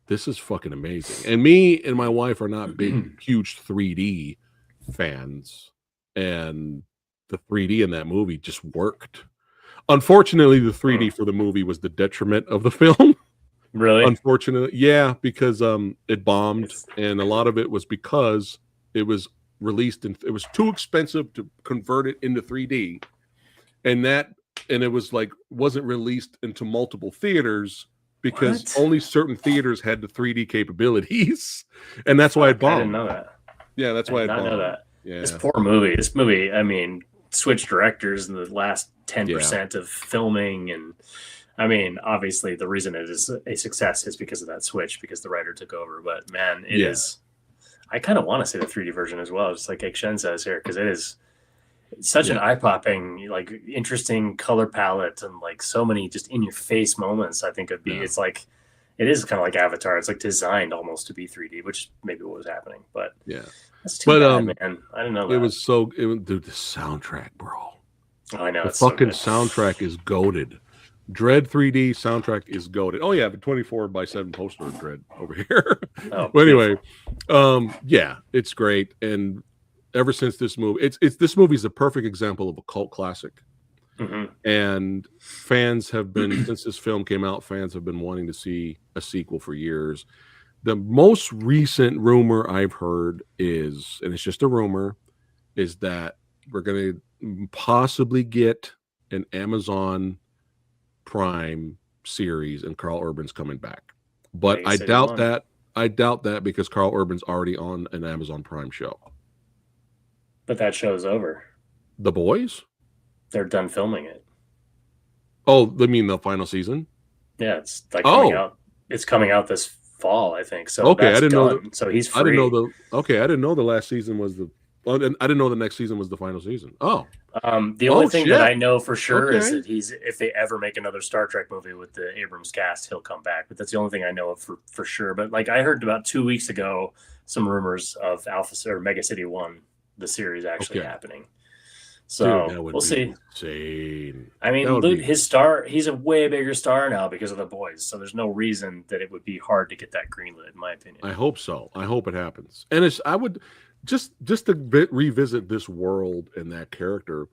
[SPEAKER 2] this is fucking amazing. And me and my wife are not big, huge 3D fans. And the 3D in that movie just worked. Unfortunately, the 3D for the movie was the detriment of the film.
[SPEAKER 1] Really?
[SPEAKER 2] Unfortunately. Yeah, because it bombed. And a lot of it was because it was released and it was too expensive to convert it into 3D. And it was wasn't released into multiple theaters. Because only certain theaters had the 3D capabilities, and that's why it bombed.
[SPEAKER 1] I didn't know that.
[SPEAKER 2] Yeah, that's why it bombed.
[SPEAKER 1] I did not know that.
[SPEAKER 2] Yeah.
[SPEAKER 1] This poor movie. This movie, I mean, switched directors in the last 10% of filming, and I mean, obviously, the reason it is a success is because of that switch, because the writer took over. But man, it is. I kind of want to see the 3D version as well, just like Shen says here, because it is. It's such an eye-popping, interesting color palette and so many just in-your-face moments. I think it'd be. It's it is kind of like Avatar. It's like designed almost to be 3D, which is maybe what was happening. But
[SPEAKER 2] Yeah,
[SPEAKER 1] that's too bad, man. I didn't know that.
[SPEAKER 2] Dude, the soundtrack, bro.
[SPEAKER 1] Oh, I know.
[SPEAKER 2] The
[SPEAKER 1] it's
[SPEAKER 2] fucking
[SPEAKER 1] so good.
[SPEAKER 2] soundtrack is goated. Dread 3D soundtrack is goated. Oh yeah, the 24/7 poster of Dread over here.
[SPEAKER 1] Oh,
[SPEAKER 2] but anyway, yeah, it's great. And ever since this movie, this movie is a perfect example of a cult classic.
[SPEAKER 1] Mm-hmm.
[SPEAKER 2] And fans have been, since this film came out, fans have been wanting to see a sequel for years. The most recent rumor I've heard is, and it's just a rumor, is that we're going to possibly get an Amazon Prime series and Carl Urban's coming back. But I doubt that. I doubt that because Carl Urban's already on an Amazon Prime show.
[SPEAKER 1] But that show's over.
[SPEAKER 2] The Boys?
[SPEAKER 1] They're done filming it.
[SPEAKER 2] Oh, you mean the final season?
[SPEAKER 1] Yeah, it's like coming out. It's coming out this fall, I think. So
[SPEAKER 2] okay, I didn't
[SPEAKER 1] done.
[SPEAKER 2] know.
[SPEAKER 1] So he's free.
[SPEAKER 2] I didn't know I didn't know the last season was the. I didn't know the next season was the final season. Oh,
[SPEAKER 1] the only thing that I know for sure is that if they ever make another Star Trek movie with the Abrams cast, he'll come back. But that's the only thing I know of for sure. But like I heard about 2 weeks ago, some rumors of Alpha or Mega City 1, the series actually happening. So
[SPEAKER 2] dude,
[SPEAKER 1] we'll see.
[SPEAKER 2] Insane.
[SPEAKER 1] I mean, his star, he's a way bigger star now because of The Boys. So there's no reason that it would be hard to get that greenlit, in my opinion.
[SPEAKER 2] I hope so. I hope it happens. And I would just to revisit this world and that character.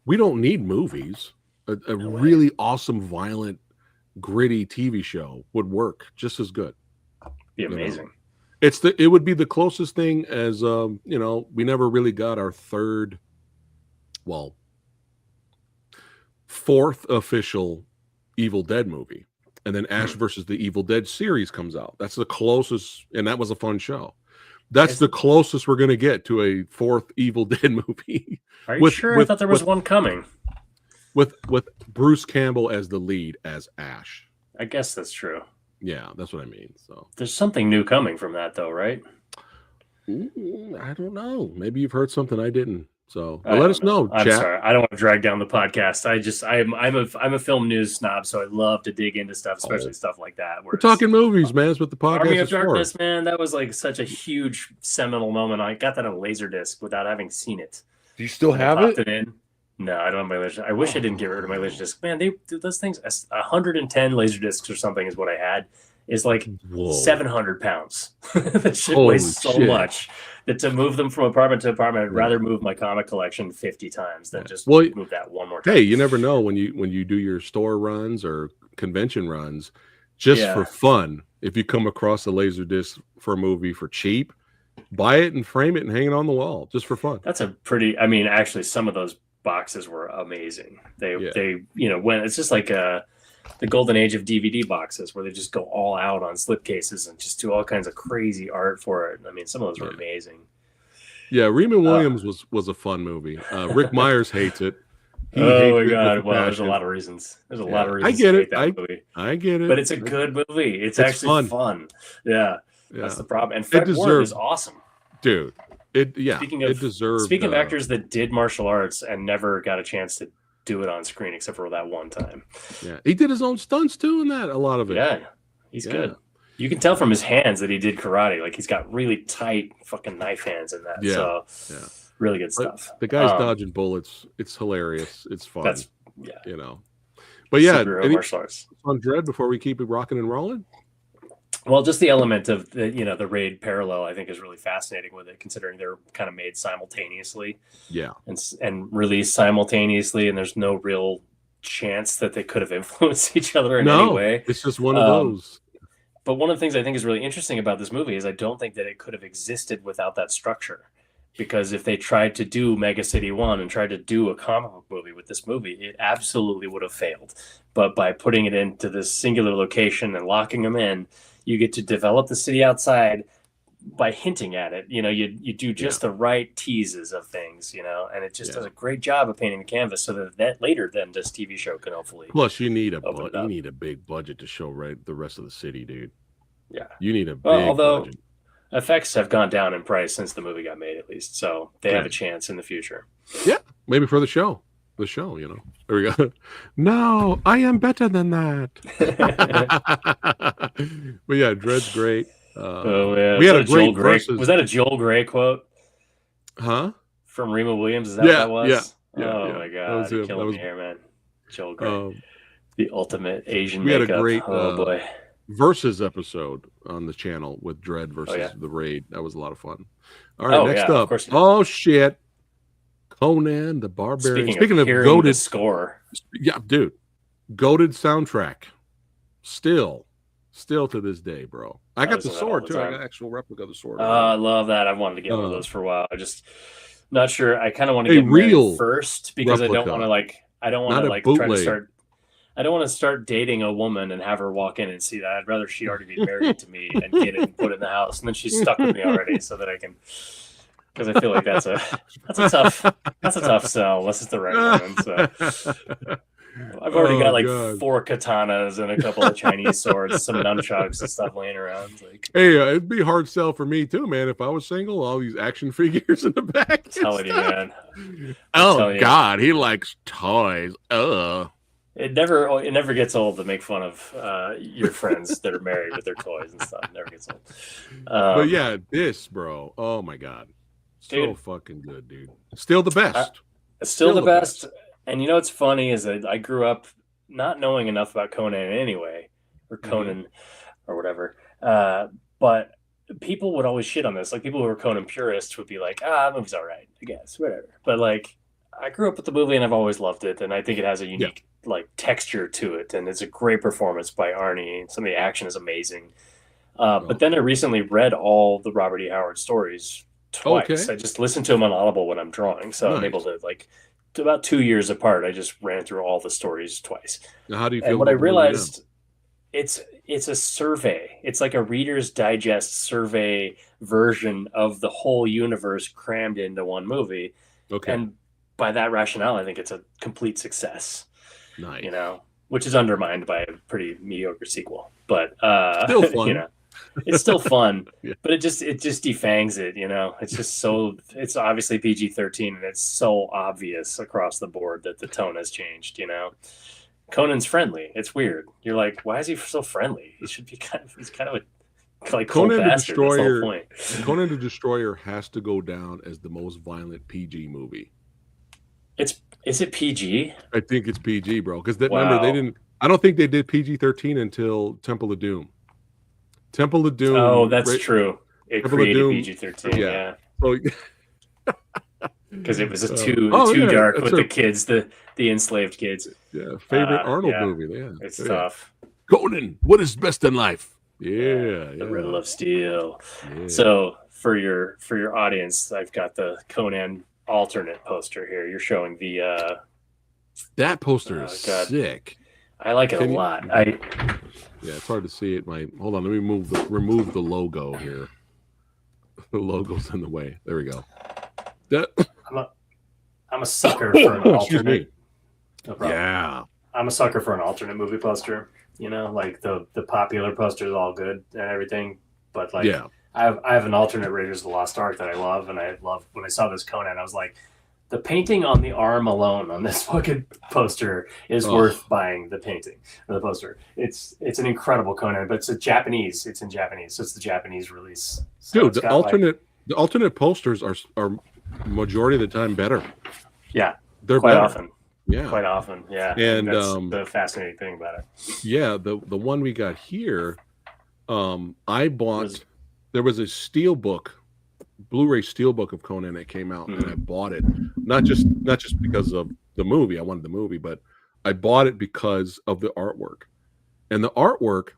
[SPEAKER 2] We don't need movies. A really awesome, violent, gritty TV show would work just as good.
[SPEAKER 1] Be amazing.
[SPEAKER 2] It would be the closest thing as we never really got our fourth official Evil Dead movie, and then Ash versus the Evil Dead series comes out. That's the closest, and that was a fun show. That's the closest we're going to get to a fourth Evil Dead movie.
[SPEAKER 1] Are you sure? I thought there was one coming.
[SPEAKER 2] With Bruce Campbell as the lead as Ash.
[SPEAKER 1] I guess that's true.
[SPEAKER 2] Yeah, that's what I mean. So
[SPEAKER 1] there's something new coming from that, though, right?
[SPEAKER 2] I don't know. Maybe you've heard something I didn't. So let us know.
[SPEAKER 1] I'm sorry. I don't want to drag down the podcast. I'm a film news snob, so I love to dig into stuff, especially stuff like that.
[SPEAKER 2] We're talking movies, man. That's what the podcast
[SPEAKER 1] Army of
[SPEAKER 2] is
[SPEAKER 1] Darkness,
[SPEAKER 2] for.
[SPEAKER 1] man. That was like such a huge seminal moment. I got that on Laserdisc without having seen it.
[SPEAKER 2] Do you still have it?
[SPEAKER 1] In. No, I don't have my Laserdisc. I wish I didn't get rid of my Laserdisc. Man, they do those things. 110 Laserdiscs or something is what I had. Is like 700 pounds. That shit weighs so much that to move them from apartment to apartment, I'd rather move my comic collection 50 times than just move that one more time.
[SPEAKER 2] Hey, you never know when you do your store runs or convention runs, just for fun. If you come across a Laserdisc for a movie for cheap, buy it and frame it and hang it on the wall just for fun.
[SPEAKER 1] That's actually some of those boxes were amazing. They when it's just like the golden age of DVD boxes where they just go all out on slipcases and just do all kinds of crazy art for it. I mean, some of those were amazing.
[SPEAKER 2] Yeah, Riemann Williams was a fun movie. Rick Myers hates it.
[SPEAKER 1] Oh my God! Well, there's a lot of reasons. There's a lot of reasons.
[SPEAKER 2] I get it.
[SPEAKER 1] Movie.
[SPEAKER 2] I get it.
[SPEAKER 1] But it's a good movie. It's actually fun. Yeah, that's the problem. And Fred Ward is awesome,
[SPEAKER 2] dude. Speaking
[SPEAKER 1] of actors that did martial arts and never got a chance to do it on screen except for that one time.
[SPEAKER 2] Yeah, he did his own stunts too in that. A lot of it.
[SPEAKER 1] Yeah, he's good. You can tell from his hands that he did karate. Like he's got really tight fucking knife hands in that. So really good stuff.
[SPEAKER 2] The guy's dodging bullets. It's hilarious. It's fun. But
[SPEAKER 1] martial arts
[SPEAKER 2] on Dread before we keep it rocking and rolling.
[SPEAKER 1] Well, just the element of the raid parallel, I think, is really fascinating with it, considering they're kind of made simultaneously, and released simultaneously, and there's no real chance that they could have influenced each other in any way.
[SPEAKER 2] It's just one of those.
[SPEAKER 1] But one of the things I think is really interesting about this movie is I don't think that it could have existed without that structure, because if they tried to do Mega City 1 and tried to do a comic book movie with this movie, it absolutely would have failed. But by putting it into this singular location and locking them in, you get to develop the city outside by hinting at it. You do just the right teases of things, and it just does a great job of painting the canvas so that later then this TV show can hopefully.
[SPEAKER 2] Plus, you need a big budget to show the rest of the city, dude.
[SPEAKER 1] Yeah,
[SPEAKER 2] you need a big budget.
[SPEAKER 1] Effects have gone down in price since the movie got made, at least, so they have a chance in the future.
[SPEAKER 2] Yeah, maybe for the show. the show. You know, there we go. No, I am better than that. But yeah, Dredd's great.
[SPEAKER 1] Oh yeah,
[SPEAKER 2] we had a great versus.
[SPEAKER 1] Was that a Joel Grey quote?
[SPEAKER 2] Huh?
[SPEAKER 1] From Remo Williams? Is that what that was?
[SPEAKER 2] Yeah.
[SPEAKER 1] Oh my god, you're killing me here, man. Joel Grey, the ultimate Asian makeup.
[SPEAKER 2] We had a great
[SPEAKER 1] boy.
[SPEAKER 2] versus episode on the channel with Dredd versus the Raid. That was a lot of fun. All right, next up. Oh shit, Conan the Barbarian. Speaking of goated
[SPEAKER 1] score,
[SPEAKER 2] yeah, dude, goated soundtrack. Still to this day, bro. I got the sword too. I got an actual replica of the sword.
[SPEAKER 1] I love that. I've wanted to get one of those for a while. I just not sure. I kind of want to get real first because replica. I don't want to try to start. I don't want to start dating a woman and have her walk in and see that. I'd rather she already be married to me and get it and put it in the house, and then she's stuck with me already, so that I can. Because I feel like that's a tough sell. Unless it's the right woman. So I've already got 4 katanas and a couple of Chinese swords, some nunchucks and stuff laying around.
[SPEAKER 2] Hey, it'd be a hard sell for me too, man. If I was single, all these action figures in the back.
[SPEAKER 1] I'm telling you, man.
[SPEAKER 2] Oh God, he likes toys.
[SPEAKER 1] It never gets old to make fun of your friends that are married with their toys and stuff. It never gets old.
[SPEAKER 2] But yeah, this, bro. Oh my God, so fucking good, dude. Still the best.
[SPEAKER 1] Still the best. And you know what's funny is that I grew up not knowing enough about Conan anyway, or Conan, or whatever. But people would always shit on this. Like people who were Conan purists would be like, "Ah, that movie's all right, I guess, whatever." But like, I grew up with the movie and I've always loved it, and I think it has a unique like texture to it, and it's a great performance by Arnie. And some of the action is amazing. But then I recently read all the Robert E. Howard stories twice. Okay. I just listen to them on Audible when I'm drawing, so I'm able to about 2 years apart. I just ran through all the stories twice.
[SPEAKER 2] Now, how do you feel?
[SPEAKER 1] And what I realized, it's a survey. It's like a Reader's Digest survey version of the whole universe crammed into one movie. Okay. And by that rationale, I think it's a complete success.
[SPEAKER 2] Nice.
[SPEAKER 1] You know, which is undermined by a pretty mediocre sequel, but
[SPEAKER 2] still fun.
[SPEAKER 1] You know, it's still fun, but it just defangs it. You know, it's just it's obviously PG-13, and it's so obvious across the board that the tone has changed. You know, Conan's friendly. It's weird. You're like, why is he so friendly? He should be he's kind of a like
[SPEAKER 2] Conan the
[SPEAKER 1] bastard.
[SPEAKER 2] Destroyer. That's the whole point. Conan the Destroyer has to go down as the most violent PG movie.
[SPEAKER 1] Is it PG?
[SPEAKER 2] I think it's PG, bro. Because remember, they didn't. I don't think they did PG-13 until Temple of Doom. Temple of Doom.
[SPEAKER 1] Oh, that's true. It created PG-13. Yeah. Because it was too dark with the kids, the enslaved kids.
[SPEAKER 2] Yeah, favorite Arnold movie. Yeah,
[SPEAKER 1] it's tough.
[SPEAKER 2] Conan, what is best in life? Yeah,
[SPEAKER 1] the Riddle of Steel. Yeah. So for your audience, I've got the Conan alternate poster here. You're showing the
[SPEAKER 2] that poster is sick.
[SPEAKER 1] I like it a lot.
[SPEAKER 2] Yeah, it's hard to see it. Hold on, let me remove the logo here. The logo's in the way. There we go.
[SPEAKER 1] I'm a sucker for an alternate.
[SPEAKER 2] No problem. Yeah.
[SPEAKER 1] I'm a sucker for an alternate movie poster. You know, like the popular poster is all good and everything, but like I have an alternate Raiders of the Lost Ark that I love, and I love when I saw this Conan, I was like, the painting on the arm alone on this fucking poster is worth buying the painting or the poster. It's an incredible Conan, but it's in Japanese, so it's the Japanese release. So
[SPEAKER 2] dude, the alternate posters are majority of the time better.
[SPEAKER 1] Yeah.
[SPEAKER 2] They're
[SPEAKER 1] quite
[SPEAKER 2] better.
[SPEAKER 1] Often.
[SPEAKER 2] Yeah.
[SPEAKER 1] Quite often. Yeah.
[SPEAKER 2] And
[SPEAKER 1] that's the fascinating thing about it.
[SPEAKER 2] Yeah, the one we got here, I bought there was a steelbook, Blu-ray steelbook of Conan that came out, and I bought it not just because of the movie. I wanted the movie, but I bought it because of the artwork. And the artwork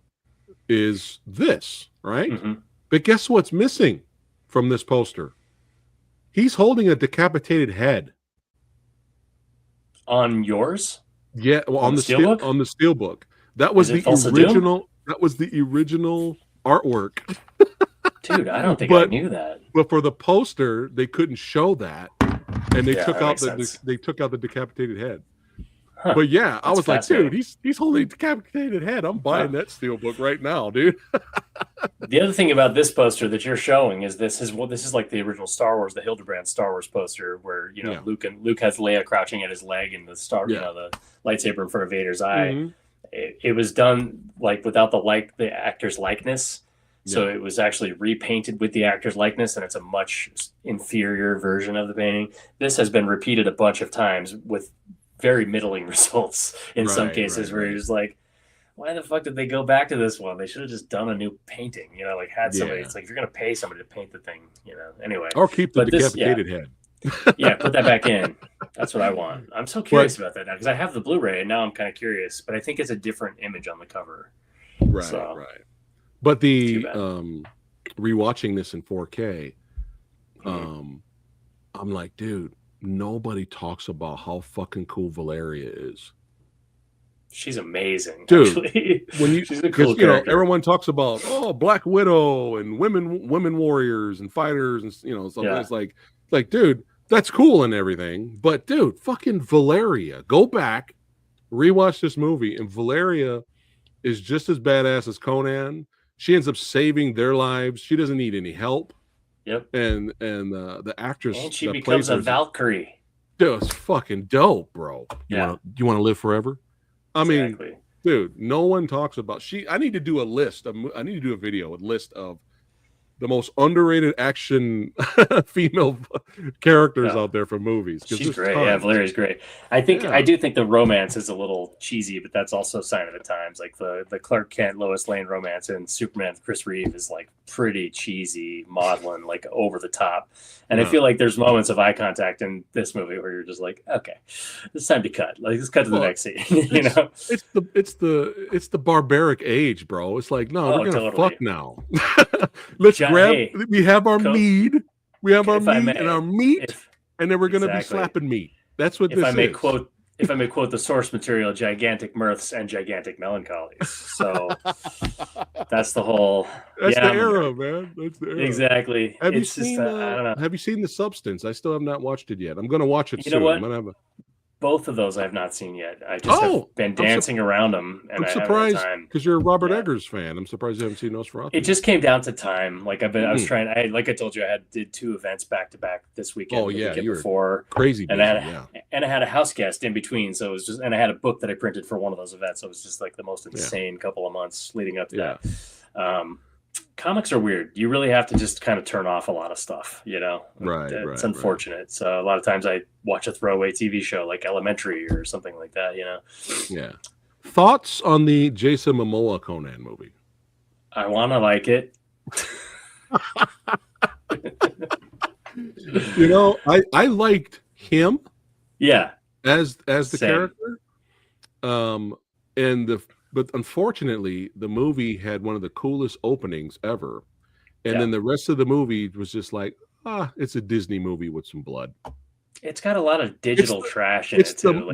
[SPEAKER 2] is this, right? Mm-hmm. But guess what's missing from this poster? He's holding a decapitated head.
[SPEAKER 1] On yours?
[SPEAKER 2] Yeah, well, on the steelbook. That was the original. That was the original artwork.
[SPEAKER 1] Dude, I don't think I knew that.
[SPEAKER 2] But for the poster, they couldn't show that, and they took out the decapitated head. Huh. But yeah, I was like, dude, he's holding a decapitated head. I'm buying that steelbook right now, dude.
[SPEAKER 1] The other thing about this poster that you're showing is this is like the original Star Wars, the Hildebrand Star Wars poster, where Luke has Leia crouching at his leg and the the lightsaber in front of Vader's eye.
[SPEAKER 2] Mm-hmm.
[SPEAKER 1] It was done like without the actor's likeness, so it was actually repainted with the actor's likeness, and it's a much inferior version of the painting. This has been repeated a bunch of times with very middling results in some cases, where you're just like, why the fuck did they go back to this one? They should have just done a new painting, like had somebody. It's like, if you're going to pay somebody to paint the thing, anyway.
[SPEAKER 2] Or keep the decapitated head.
[SPEAKER 1] Yeah, put that back in. That's what I want. I'm so curious about that now because I have the Blu-ray and now I'm kind of curious, but I think it's a different image on the cover.
[SPEAKER 2] Right. But the rewatching this in 4K, I'm like, dude, nobody talks about how fucking cool Valeria is.
[SPEAKER 1] She's amazing,
[SPEAKER 2] dude.
[SPEAKER 1] Actually.
[SPEAKER 2] She's a cool character. Everyone talks about Black Widow and women warriors and fighters and something. It's like, dude, that's cool and everything, but dude, fucking Valeria, go back, rewatch this movie, and Valeria is just as badass as Conan. She ends up saving their lives. She doesn't need any help.
[SPEAKER 1] Yep.
[SPEAKER 2] And the actress,
[SPEAKER 1] and she becomes a Valkyrie.
[SPEAKER 2] Dude, it's fucking dope, bro. You want to live forever? I mean, dude, no one talks about I need to do a list. I need to do a video, a list of the most underrated action female characters out there from movies.
[SPEAKER 1] She's great. Yeah, Valeria's great. I do think the romance is a little cheesy, but that's also a sign of the times. Like the Clark Kent, Lois Lane romance and Superman with Chris Reeve is like pretty cheesy, maudlin, like over the top. And I feel like there's moments of eye contact in this movie where you're just like, okay, it's time to cut. Like, let's cut to the next scene.
[SPEAKER 2] It's the barbaric age, bro. It's like, no, we're gonna fuck now. Let's grab. We have our mead. We have our mead and our meat, and then we're gonna be slapping meat. That's what this is.
[SPEAKER 1] If I may quote the source material, gigantic mirths and gigantic melancholies. So that's the whole.
[SPEAKER 2] That's the era, man. That's the era.
[SPEAKER 1] Exactly.
[SPEAKER 2] Have you seen? I don't know. Have you seen The Substance? I still have not watched it yet. I'm going to watch it soon.
[SPEAKER 1] You know what?
[SPEAKER 2] I'm gonna have
[SPEAKER 1] both of those I have not seen yet. I just have been dancing around them, and
[SPEAKER 2] I'm surprised because you're a Robert Eggers fan. I'm surprised you haven't seen Nosferatu.
[SPEAKER 1] It just came down to time. Like I was trying. Like I told you, did 2 events back to back this weekend. You were before
[SPEAKER 2] crazy,
[SPEAKER 1] and I had a house guest in between. So it was just, and I had a book that I printed for one of those events. So it was just like the most insane couple of months leading up to that. Comics are weird. You really have to just kind of turn off a lot of stuff, It's unfortunate. Right. So a lot of times I watch a throwaway TV show like Elementary or something like that,
[SPEAKER 2] Yeah. Thoughts on the Jason Momoa Conan movie?
[SPEAKER 1] I want to like it.
[SPEAKER 2] I liked him.
[SPEAKER 1] Yeah.
[SPEAKER 2] As the character. But unfortunately, the movie had one of the coolest openings ever. And then the rest of the movie was just like, it's a Disney movie with some blood.
[SPEAKER 1] It's got a lot of digital trash in it, too.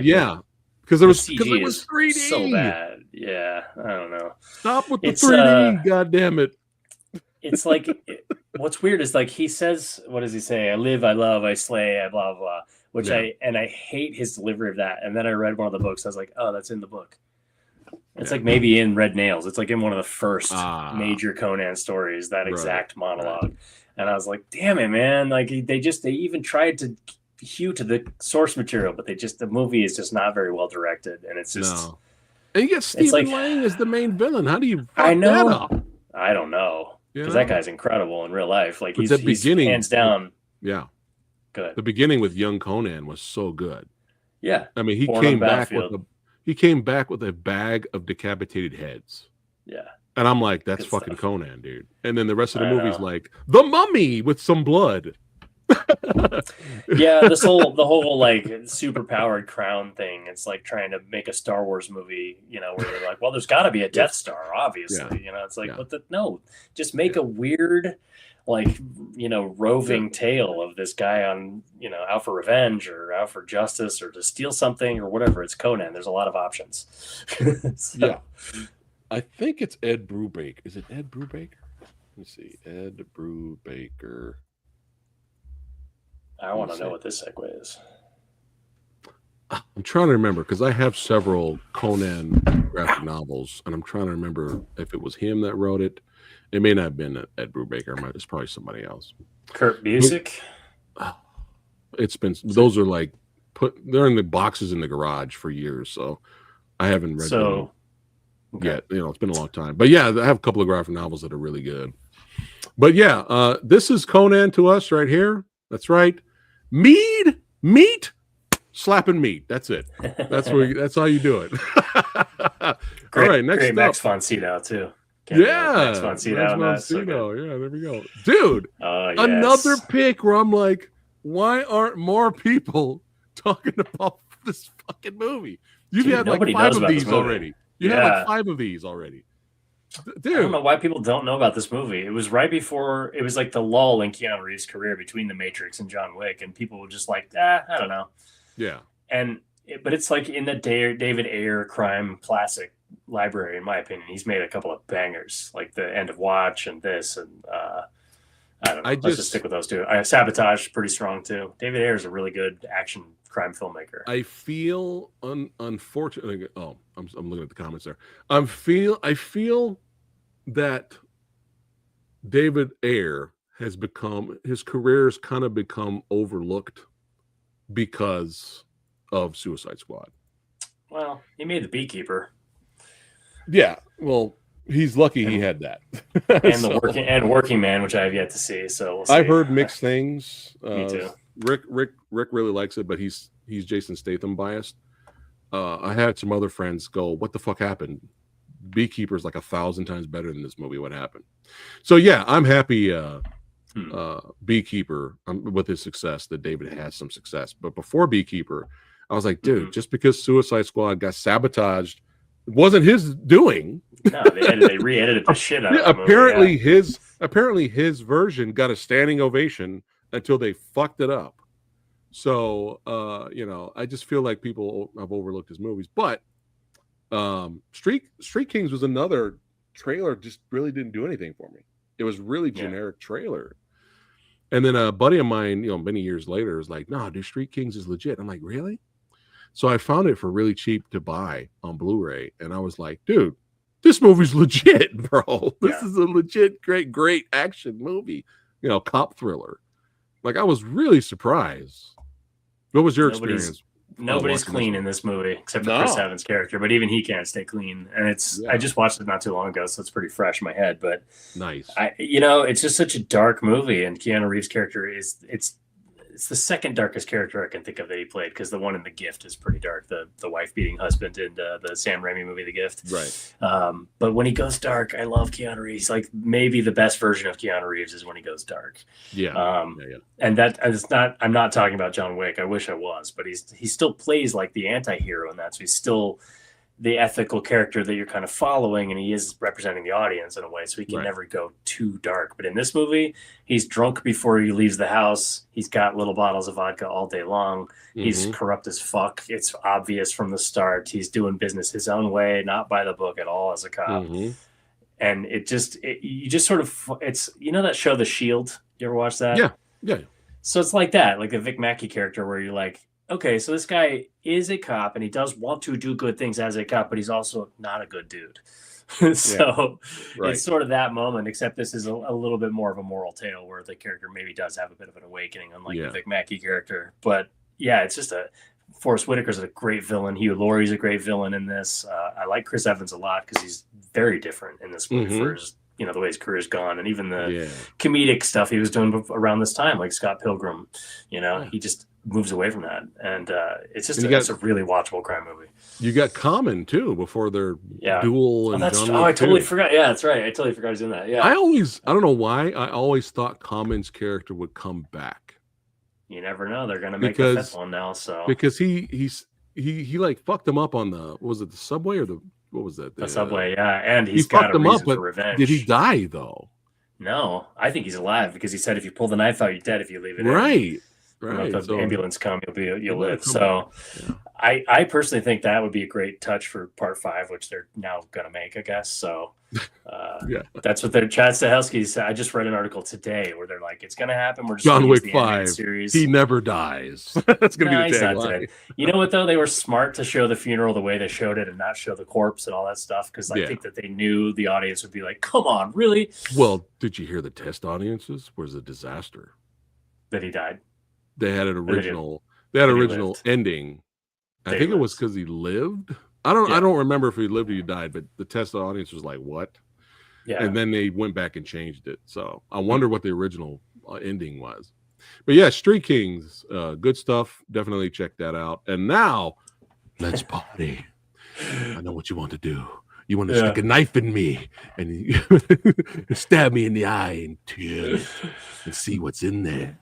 [SPEAKER 2] Because it was 3D.
[SPEAKER 1] So bad. Yeah, I don't know.
[SPEAKER 2] Stop with the 3D, goddammit.
[SPEAKER 1] It's like, what's weird is like he says, what does he say? I live, I love, I slay, I blah, blah, which I hate his delivery of that. And then I read one of the books. I was like, oh, that's in the book. It's like maybe in Red Nails. It's like in one of the first major Conan stories, that exact monologue. And I was like, damn it, man. Like they even tried to hew to the source material, but the movie is just not very well directed. And it's just.
[SPEAKER 2] No. And you get Stephen Lang as the main villain. How do you
[SPEAKER 1] I know. That up? I don't know. Because that guy's incredible in real life. Like he's hands down.
[SPEAKER 2] Yeah.
[SPEAKER 1] Good.
[SPEAKER 2] The beginning with young Conan was so good.
[SPEAKER 1] Yeah.
[SPEAKER 2] I mean, he came back with a bag of decapitated heads.
[SPEAKER 1] Yeah.
[SPEAKER 2] And I'm like, that's fucking Conan, dude. And then the rest of the movie's like, the mummy with some blood.
[SPEAKER 1] Yeah, the whole like super powered crown thing. It's like trying to make a Star Wars movie, where you're like, well, there's got to be a Death Star, obviously. It's like, no, just make a weird, like, roving tale of this guy on, out for revenge or out for justice or to steal something or whatever. It's Conan. There's a lot of options.
[SPEAKER 2] Yeah. I think it's Ed Brubaker. Is it Ed Brubaker? Let me see. Ed Brubaker.
[SPEAKER 1] I want to know what this segue is.
[SPEAKER 2] I'm trying to remember because I have several Conan graphic novels, and I'm trying to remember if it was him that wrote it. It may not have been Ed Brubaker. It's probably somebody else.
[SPEAKER 1] Kurt Busiek.
[SPEAKER 2] It's been those are like they're in the boxes in the garage for years, so I haven't read them yet. You know, it's been a long time. But yeah, I have a couple of graphic novels that are really good. But yeah, this is Conan to us right here. That's right. Meat, slapping meat. That's it. That's how you do it.
[SPEAKER 1] Great,
[SPEAKER 2] all right, next
[SPEAKER 1] great
[SPEAKER 2] up.
[SPEAKER 1] Max von Sydow too.
[SPEAKER 2] Max
[SPEAKER 1] von Sydow.
[SPEAKER 2] So yeah, there we go. Dude,
[SPEAKER 1] yes.
[SPEAKER 2] Another pick where I'm like, why aren't more people talking about this fucking movie? You've had like 5 of these already. You had like 5 of these already. Dude.
[SPEAKER 1] I don't know why people don't know about this movie. It was right before, it was like the lull in Keanu Reeves' career between The Matrix and John Wick, and people were just like, I don't know.
[SPEAKER 2] Yeah.
[SPEAKER 1] But it's like in the David Ayer crime classic library, in my opinion. He's made a couple of bangers, like The End of Watch and this, and I don't know. Let's just stick with those two. Sabotage, pretty strong too. David Ayer is a really good action crime filmmaker.
[SPEAKER 2] I feel unfortunately. Oh, I'm looking at the comments there. I feel that David Ayer has become, his career's kind of become overlooked because of Suicide Squad.
[SPEAKER 1] Well, he made The Beekeeper.
[SPEAKER 2] Yeah, well, he's lucky he had that.
[SPEAKER 1] And Working Man, which I have yet to see. So we'll see.
[SPEAKER 2] I've heard mixed things.
[SPEAKER 1] Me too.
[SPEAKER 2] Rick really likes it, but he's Jason Statham biased. I had some other friends go, "What the fuck happened? Beekeeper's like 1,000 times better than this movie. What happened?" So yeah, I'm happy. Beekeeper with his success, that David has some success. But before Beekeeper, I was like, dude, just because Suicide Squad got sabotaged, it wasn't his doing.
[SPEAKER 1] No, they re-edited the shit out of it.
[SPEAKER 2] Apparently his version got a standing ovation until they fucked it up. So I just feel like people have overlooked his movies. But Street Kings was another trailer, just really didn't do anything for me. It was really generic trailer. And then a buddy of mine, many years later, is like, "No, dude, Street Kings is legit." I'm like, "Really?" So I found it for really cheap to buy on Blu-ray, and I was like, "Dude, this movie's legit, bro. This is a legit great action movie, cop thriller." Like, I was really surprised. What was your experience?
[SPEAKER 1] Nobody's clean in this movie except for Chris Evans' character, but even he can't stay clean. And I just watched it not too long ago, so it's pretty fresh in my head. But
[SPEAKER 2] nice,
[SPEAKER 1] it's just such a dark movie, and Keanu Reeves' character it's the second darkest character I can think of that he played, because the one in The Gift is pretty dark, the wife beating husband in the Sam Raimi movie The Gift.
[SPEAKER 2] Right.
[SPEAKER 1] But when he goes dark, I love Keanu Reeves. Like, maybe the best version of Keanu Reeves is when he goes dark.
[SPEAKER 2] Yeah.
[SPEAKER 1] And that is not, I'm not talking about John Wick. I wish I was, but he still plays like the anti-hero in that. So he's still the ethical character that you're kind of following, and he is representing the audience in a way, so he can never go too dark. But in this movie, he's drunk before he leaves the house. He's got little bottles of vodka all day long. He's corrupt as fuck. It's obvious from the start. He's doing business his own way, not by the book at all as a cop. And you just sort of, it's, that show The Shield? You ever watch that?
[SPEAKER 2] Yeah. So
[SPEAKER 1] it's like that, like the Vic Mackey character, where you're like, okay, so this guy is a cop, and he does want to do good things as a cop, but he's also not a good dude. So it's sort of that moment, except this is a little bit more of a moral tale, where the character maybe does have a bit of an awakening, unlike the Vic Mackey character. But yeah, it's just Forrest Whitaker's a great villain. Hugh Laurie's a great villain in this. I like Chris Evans a lot, because he's very different in this movie for his, the way his career's gone, and even the comedic stuff he was doing around this time, like Scott Pilgrim. He just moves away from that, and it's just it's a really watchable crime movie.
[SPEAKER 2] You got Common too before their duel, and
[SPEAKER 1] I totally forgot. Yeah, that's right. I totally forgot he's in that. Yeah, I
[SPEAKER 2] don't know why, I always thought Common's character would come back.
[SPEAKER 1] You never know. They're gonna make the fifth one now, so
[SPEAKER 2] because he like fucked him up on the subway, or what was that?
[SPEAKER 1] The subway, yeah, and he got a reason for revenge.
[SPEAKER 2] Did he die though?
[SPEAKER 1] No, I think he's alive, because he said if you pull the knife out, you're dead if you leave it
[SPEAKER 2] in. Right. Right.
[SPEAKER 1] Let the
[SPEAKER 2] So
[SPEAKER 1] ambulance come, you'll live.
[SPEAKER 2] come
[SPEAKER 1] So
[SPEAKER 2] yeah.
[SPEAKER 1] I personally think that would be a great touch for part 5, which they're now going to make, I guess. So
[SPEAKER 2] Yeah.
[SPEAKER 1] that's what they're. Chad Stahelski said. I just read an article today where they're like, it's going to happen. We're just
[SPEAKER 2] John
[SPEAKER 1] going to use
[SPEAKER 2] Wick
[SPEAKER 1] the animated
[SPEAKER 2] 5.
[SPEAKER 1] series.
[SPEAKER 2] He never dies. That's going to be the
[SPEAKER 1] he's not
[SPEAKER 2] tagline.
[SPEAKER 1] dead. You know what, though? They were smart to show the funeral the way they showed it and not show the corpse and all that stuff, because I think that they knew the audience would be like, come on, really?
[SPEAKER 2] Well, did you hear the test audiences? Was a disaster.
[SPEAKER 1] That he died.
[SPEAKER 2] They had an original. They had an original ending. I think it was because he lived. I don't remember if he lived or he died, but the test audience was like, "What?" Yeah. And then they went back and changed it. So I wonder what the original ending was. But yeah, Street Kings, good stuff. Definitely check that out. And now, let's party. I know what you want to do. You want to stick a knife in me and stab me in the eye and tear it and see what's in there.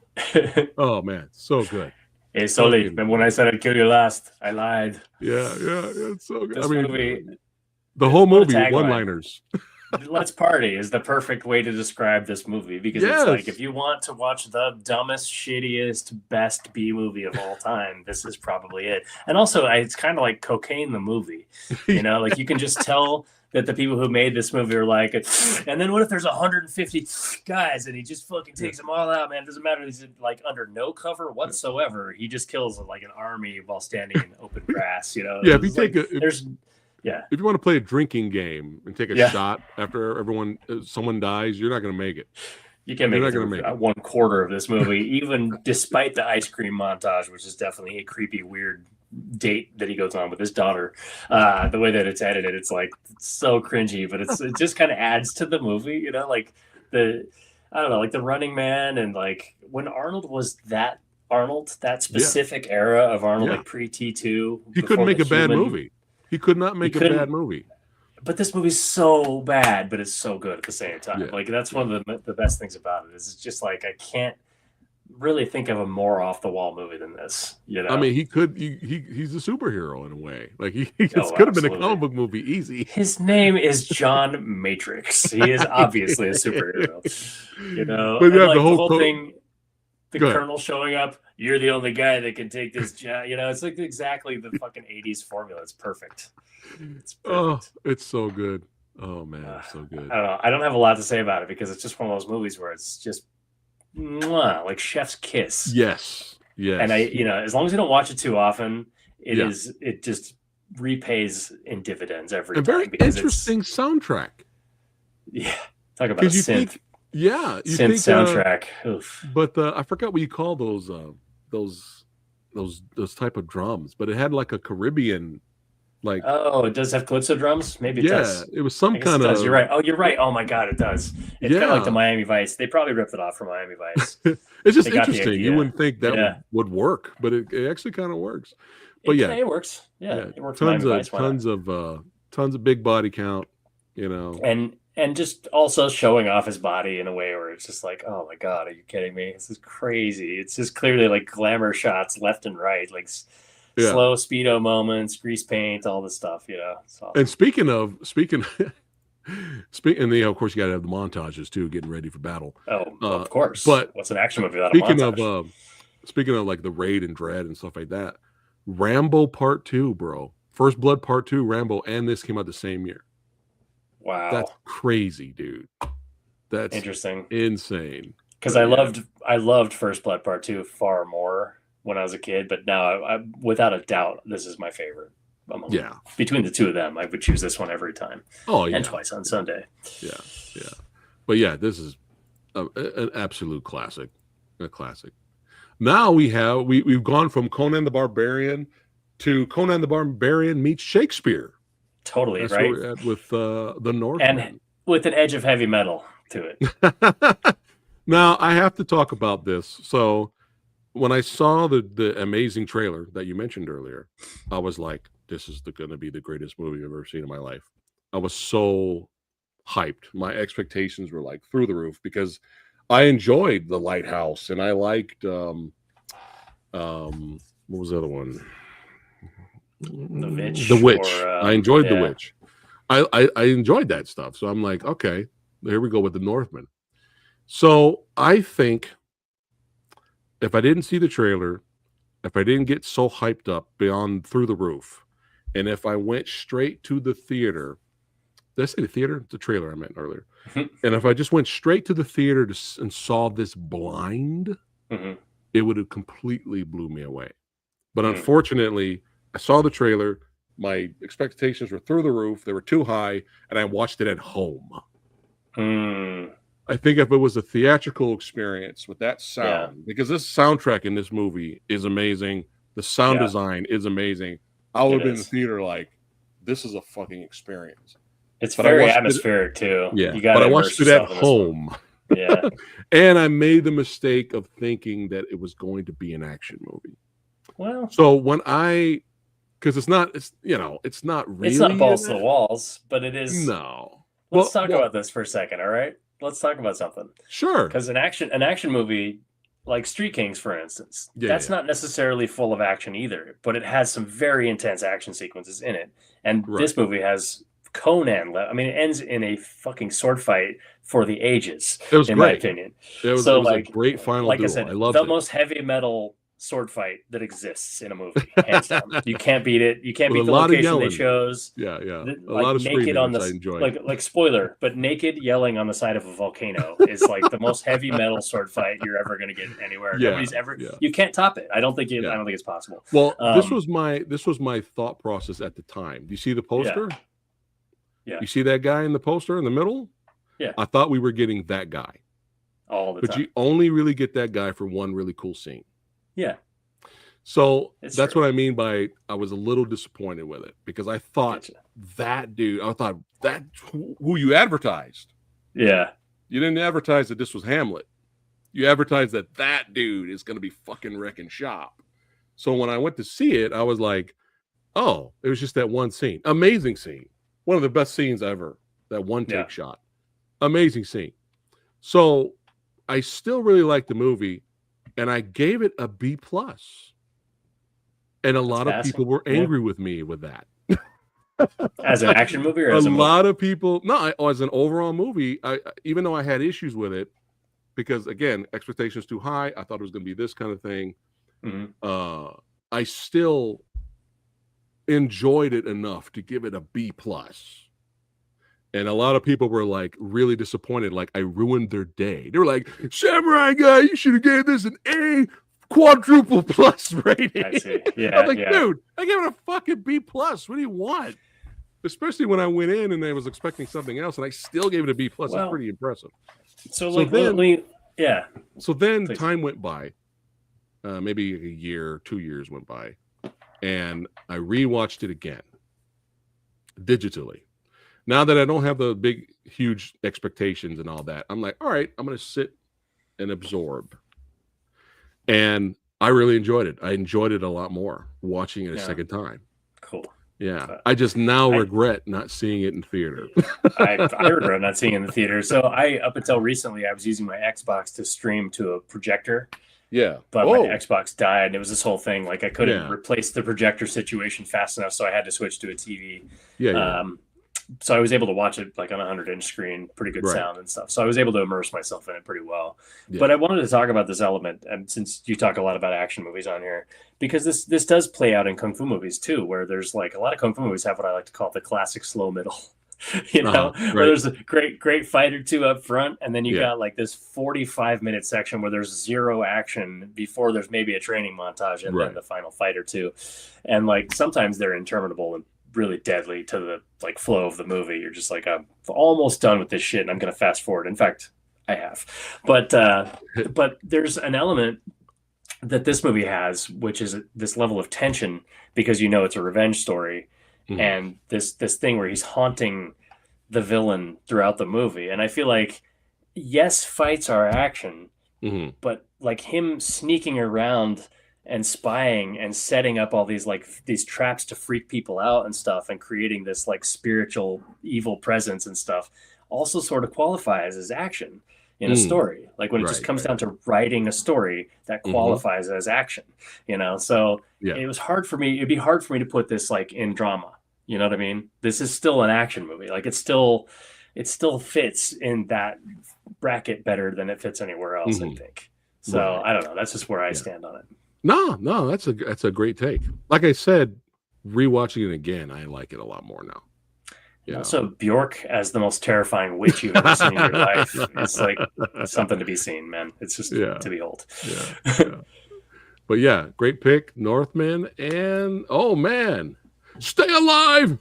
[SPEAKER 2] Oh man, so good.
[SPEAKER 1] Hey, Sully, remember when I said I'd kill you last? I lied.
[SPEAKER 2] Yeah, it's so good.
[SPEAKER 1] This movie,
[SPEAKER 2] the whole movie, one-liners.
[SPEAKER 1] Let's party is the perfect way to describe this movie, because it's like, if you want to watch the dumbest, shittiest, best B movie of all time, this is probably it. And also, it's kind of like Cocaine the movie. You know, like you can just tell that the people who made this movie are like, and then what if there's 150 guys and he just fucking takes them all out, man? It doesn't matter. He's like under no cover whatsoever. He just kills like an army while standing in open grass, you know?
[SPEAKER 2] Yeah, if you take if you want to play a drinking game and take a shot after someone dies, you're not going to make it.
[SPEAKER 1] You can't make it through 1/4 of this movie, even despite the ice cream montage, which is definitely a creepy, weird date that he goes on with his daughter. The way that it's edited, it's like so cringy, but it just kind of adds to the movie, you know, like I don't know, like the Running Man, and like when Arnold was that specific era of Arnold, like pre-T2.
[SPEAKER 2] He couldn't make a bad movie. He could not make a bad movie.
[SPEAKER 1] But this movie's so bad, but it's so good at the same time. Yeah. Like that's one of the best things about it. Is it's just like I can't really think of a more off the wall movie than this. You know,
[SPEAKER 2] I mean, he's a superhero in a way. Like he could have been a comic book movie easy.
[SPEAKER 1] His name is John Matrix. He is obviously a superhero. You know,
[SPEAKER 2] but
[SPEAKER 1] yeah, like the whole thing. The Colonel showing up. You're the only guy that can take this job. You know, it's like exactly the fucking 80s formula. It's perfect.
[SPEAKER 2] Oh, it's so good. Oh man, it's so good.
[SPEAKER 1] I don't know. I don't have a lot to say about it because it's just one of those movies where it's just like chef's kiss.
[SPEAKER 2] Yes.
[SPEAKER 1] And as long as you don't watch it too often, it just repays in dividends every time.
[SPEAKER 2] A very interesting soundtrack.
[SPEAKER 1] Yeah. Talk about a synth.
[SPEAKER 2] Synth
[SPEAKER 1] soundtrack. Oof.
[SPEAKER 2] But I forgot what you call those type of drums, but it had like a Caribbean, like.
[SPEAKER 1] Oh, it does have calypso drums. Maybe it does.
[SPEAKER 2] It was some kind of.
[SPEAKER 1] You're right. Oh, you're right. Oh my God, it does. It's kind of like the Miami Vice. They probably ripped it off from Miami Vice.
[SPEAKER 2] It's just interesting. You wouldn't think that would work, but it actually kind of works. But
[SPEAKER 1] it works. Yeah, it works.
[SPEAKER 2] Tons of big body count. You know,
[SPEAKER 1] and just also showing off his body in a way where it's just like, oh my God, are you kidding me? This is crazy. It's just clearly like glamour shots left and right, like slow speedo moments, grease paint, all this stuff, you know. Awesome.
[SPEAKER 2] And speaking, of course, you got to have the montages too, getting ready for battle.
[SPEAKER 1] Oh, of course.
[SPEAKER 2] But
[SPEAKER 1] what's an action movie without a montage?
[SPEAKER 2] Speaking of like the Raid and Dread and stuff like that, Rambo Part 2, bro. First Blood Part 2, Rambo, and this came out the same year.
[SPEAKER 1] Wow,
[SPEAKER 2] that's crazy, dude. That's
[SPEAKER 1] interesting,
[SPEAKER 2] insane.
[SPEAKER 1] Because I loved First Blood Part 2 far more when I was a kid, but now I without a doubt, this is my favorite. Between the two of them, I would choose this one every time.
[SPEAKER 2] Oh yeah,
[SPEAKER 1] and twice on Sunday.
[SPEAKER 2] Yeah. But yeah, this is an absolute classic. A classic. Now we've gone from Conan the Barbarian to Conan the Barbarian meets Shakespeare.
[SPEAKER 1] Totally.
[SPEAKER 2] That's
[SPEAKER 1] right.
[SPEAKER 2] Where we're at with the North,
[SPEAKER 1] and with an edge of heavy metal to it.
[SPEAKER 2] Now I have to talk about this. So when I saw the amazing trailer that you mentioned earlier, I was like, "This is going to be the greatest movie I've ever seen in my life." I was so hyped. My expectations were like through the roof because I enjoyed The Lighthouse and I liked what was the other one? The Witch. I enjoyed The Witch. I enjoyed that stuff. So I'm like, okay, here we go with the Northman. So I think if I didn't see the trailer, if I didn't get so hyped up beyond through the roof, and if I went straight to the theater, did I say the theater? The trailer I meant earlier. And if I just went straight to the theater and saw this blind, it would have completely blew me away. But unfortunately, I saw the trailer. My expectations were through the roof. They were too high, and I watched it at home. I think if it was a theatrical experience with that sound, because this soundtrack in this movie is amazing. The sound design is amazing. I would have been in the theater like, this is a fucking experience.
[SPEAKER 1] It's very atmospheric too.
[SPEAKER 2] Yeah, but I watched it at home.
[SPEAKER 1] Yeah.
[SPEAKER 2] And I made the mistake of thinking that it was going to be an action movie.
[SPEAKER 1] Well,
[SPEAKER 2] so when because it's not really. It's not
[SPEAKER 1] balls to the walls, but it is.
[SPEAKER 2] No.
[SPEAKER 1] Let's talk about this for a second, all right? Let's talk about something.
[SPEAKER 2] Sure.
[SPEAKER 1] Because an action movie, like Street Kings, for instance, that's not necessarily full of action either, but it has some very intense action sequences in it. And this movie has Conan. I mean, it ends in a fucking sword fight for the ages.
[SPEAKER 2] It was
[SPEAKER 1] in
[SPEAKER 2] great.
[SPEAKER 1] My opinion.
[SPEAKER 2] It was a great final duel.
[SPEAKER 1] I said,
[SPEAKER 2] I loved
[SPEAKER 1] the
[SPEAKER 2] it.
[SPEAKER 1] most heavy metal sword fight that exists in a movie, hands down. You can't beat it. You can't beat the location they chose.
[SPEAKER 2] Yeah. A lot of
[SPEAKER 1] naked on the
[SPEAKER 2] I enjoyed.
[SPEAKER 1] like spoiler, but naked yelling on the side of a volcano is like the most heavy metal sword fight you're ever going to get anywhere. Nobody's ever. You can't top it. I don't think it's possible.
[SPEAKER 2] Well, this was my thought process at the time. Do you see the poster?
[SPEAKER 1] Yeah.
[SPEAKER 2] You see that guy in the poster in the middle?
[SPEAKER 1] Yeah.
[SPEAKER 2] I thought we were getting that guy
[SPEAKER 1] all the time.
[SPEAKER 2] But you only really get that guy for one really cool scene.
[SPEAKER 1] Yeah.
[SPEAKER 2] So that's what I mean by I was a little disappointed with it because I thought that who you advertised.
[SPEAKER 1] Yeah.
[SPEAKER 2] You didn't advertise that this was Hamlet. You advertised that dude is going to be fucking wrecking shop. So when I went to see it, I was like, oh, it was just that one scene. Amazing scene. One of the best scenes ever. That one take shot. Amazing scene. So I still really liked the movie and I gave it a B+. And a lot of people were angry with me with that.
[SPEAKER 1] As an action movie or as a
[SPEAKER 2] lot of people, as an overall movie, even though I had issues with it, because again, expectations too high, I thought it was going to be this kind of thing. I still enjoyed it enough to give it a B+. And a lot of people were like really disappointed, like I ruined their day. They were like, Samurai Guy, you should have gave this an A quadruple plus rating.
[SPEAKER 1] I see. Yeah.
[SPEAKER 2] I'm like, dude, I gave it a fucking B+. What do you want? Especially when I went in and I was expecting something else, and I still gave it a B+. It's pretty impressive.
[SPEAKER 1] So
[SPEAKER 2] then time went by. Maybe a year, 2 years went by, and I rewatched it again digitally. Now that I don't have the big, huge expectations and all that, I'm like, all right, I'm going to sit and absorb. And I really enjoyed it. I enjoyed it a lot more watching it a second time.
[SPEAKER 1] Cool.
[SPEAKER 2] Yeah. I just now regret not seeing it in theater.
[SPEAKER 1] I regret not seeing it in the theater. So up until recently, I was using my Xbox to stream to a projector.
[SPEAKER 2] Yeah.
[SPEAKER 1] But my Xbox died, and it was this whole thing. Like I couldn't replace the projector situation fast enough, so I had to switch to a TV. So I was able to watch it like on a 100-inch screen, pretty good sound and stuff. So I was able to immerse myself in it pretty well. Yeah. But I wanted to talk about this element, and since you talk a lot about action movies on here, because this does play out in kung fu movies too, where there's like a lot of kung fu movies have what I like to call the classic slow middle. Where there's a great fight or two up front, and then you got like this 45-minute section where there's zero action before there's maybe a training montage and then the final fight or two. And like sometimes they're interminable and really deadly to the like flow of the movie. You're just like, I'm almost done with this shit and I'm gonna fast forward. In fact, I have. But there's an element that this movie has, which is this level of tension because you know it's a revenge story. And this thing where he's haunting the villain throughout the movie. And I feel like, yes, fights are action, but like him sneaking around and spying and setting up all these traps to freak people out and stuff and creating this like spiritual evil presence and stuff also sort of qualifies as action in a story. Like when it just comes down to writing a story that qualifies as action, so it was hard for me. It'd be hard for me to put this like in drama. You know what I mean? This is still an action movie. Like it still fits in that bracket better than it fits anywhere else, I think. So
[SPEAKER 2] Right.
[SPEAKER 1] I don't know. That's just where I
[SPEAKER 2] Yeah.
[SPEAKER 1] stand on it.
[SPEAKER 2] No, that's a great take. Like I said, rewatching it again, I like it a lot more now.
[SPEAKER 1] And also, Bjork as the most terrifying witch you've ever seen in your life is like something to be seen, man. It's just to behold.
[SPEAKER 2] Yeah. But yeah, great pick, Northman, and oh man, Stay Alive.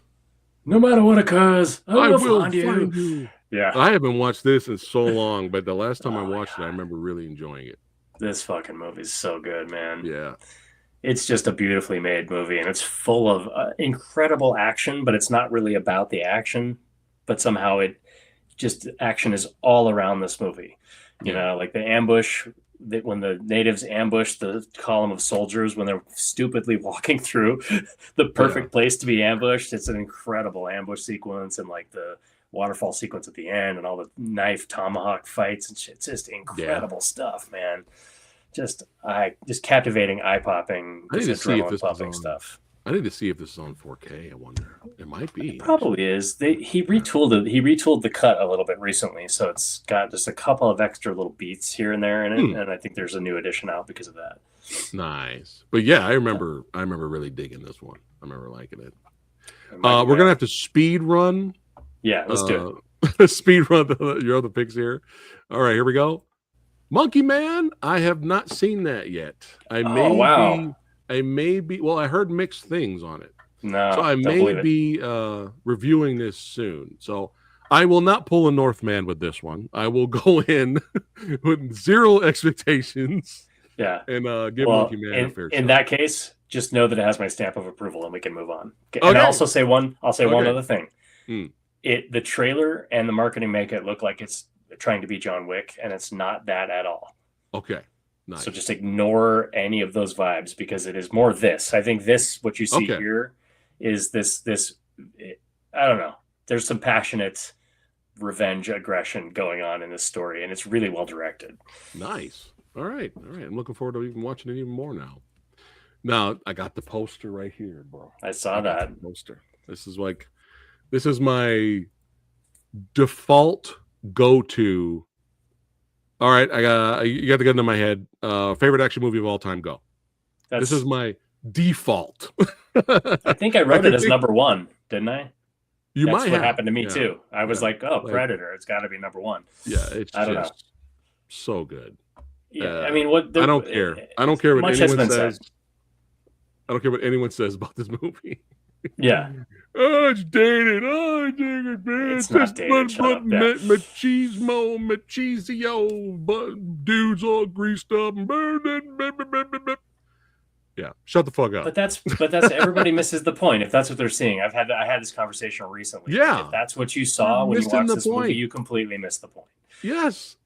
[SPEAKER 1] No matter what occurs, I will
[SPEAKER 2] find
[SPEAKER 1] find
[SPEAKER 2] you.
[SPEAKER 1] Yeah,
[SPEAKER 2] I haven't watched this in so long, but the last time I watched it, I remember really enjoying it.
[SPEAKER 1] this fucking movie is so good, man.
[SPEAKER 2] Yeah.
[SPEAKER 1] It's just a beautifully made movie, and it's full of incredible action, but it's not really about the action, but somehow action is all around this movie. You know, like the ambush, when the natives ambush the column of soldiers when they're stupidly walking through the perfect place to be ambushed. It's an incredible ambush sequence, and like the waterfall sequence at the end, and all the knife tomahawk fights and shit. It's just incredible stuff, man. Just captivating, eye-popping, adrenaline-pumping stuff.
[SPEAKER 2] I need to see if this is on 4K. I wonder. It might be.
[SPEAKER 1] It probably is. He retooled it. He retooled the cut a little bit recently, so it's got just a couple of extra little beats here and there in it, and I think there's a new edition out because of that.
[SPEAKER 2] Nice. But yeah, I remember really digging this one. I remember liking it. We're gonna have to speed run.
[SPEAKER 1] Yeah, let's do it.
[SPEAKER 2] Speed run your other picks here. All right, here we go. Monkey Man, I have not seen that yet. I may be. Well, I heard mixed things on it.
[SPEAKER 1] No,
[SPEAKER 2] so I may be reviewing this soon. So I will not pull a Northman with this one. I will go in with zero expectations.
[SPEAKER 1] Yeah,
[SPEAKER 2] and give Monkey Man a fair shot.
[SPEAKER 1] In that case, just know that it has my stamp of approval, and we can move on. Okay. And I'll also say one other thing. The trailer and the marketing make it look like it's trying to be John Wick, and it's not that at all.
[SPEAKER 2] Okay. Nice.
[SPEAKER 1] So just ignore any of those vibes, because it is more this. I think what you see here is this I don't know. There's some passionate revenge aggression going on in this story, and it's really well directed. Nice.
[SPEAKER 2] All right. I'm looking forward to even watching it even more now. Now I got the poster right here, bro.
[SPEAKER 1] I saw that
[SPEAKER 2] poster. This is my default go-to. All right, you got the gun in my head. Favorite action movie of all time, go. This is my default.
[SPEAKER 1] I think I wrote it as number one, didn't I?
[SPEAKER 2] That's
[SPEAKER 1] what happened to me too. I was like, Predator, it's got to be number one.
[SPEAKER 2] Yeah, it's just so good.
[SPEAKER 1] Yeah, I mean, I
[SPEAKER 2] don't care. I don't care what anyone says. I don't care what anyone says about this movie.
[SPEAKER 1] Yeah.
[SPEAKER 2] Oh, it's dated. Oh, it's
[SPEAKER 1] not dated.
[SPEAKER 2] Machismo, but dudes all greased up. Yeah, shut the fuck up.
[SPEAKER 1] But that's everybody misses the point if that's what they're seeing. I had this conversation recently.
[SPEAKER 2] Yeah,
[SPEAKER 1] if that's what you saw when you watched this movie, you completely missed the point.
[SPEAKER 2] Yes.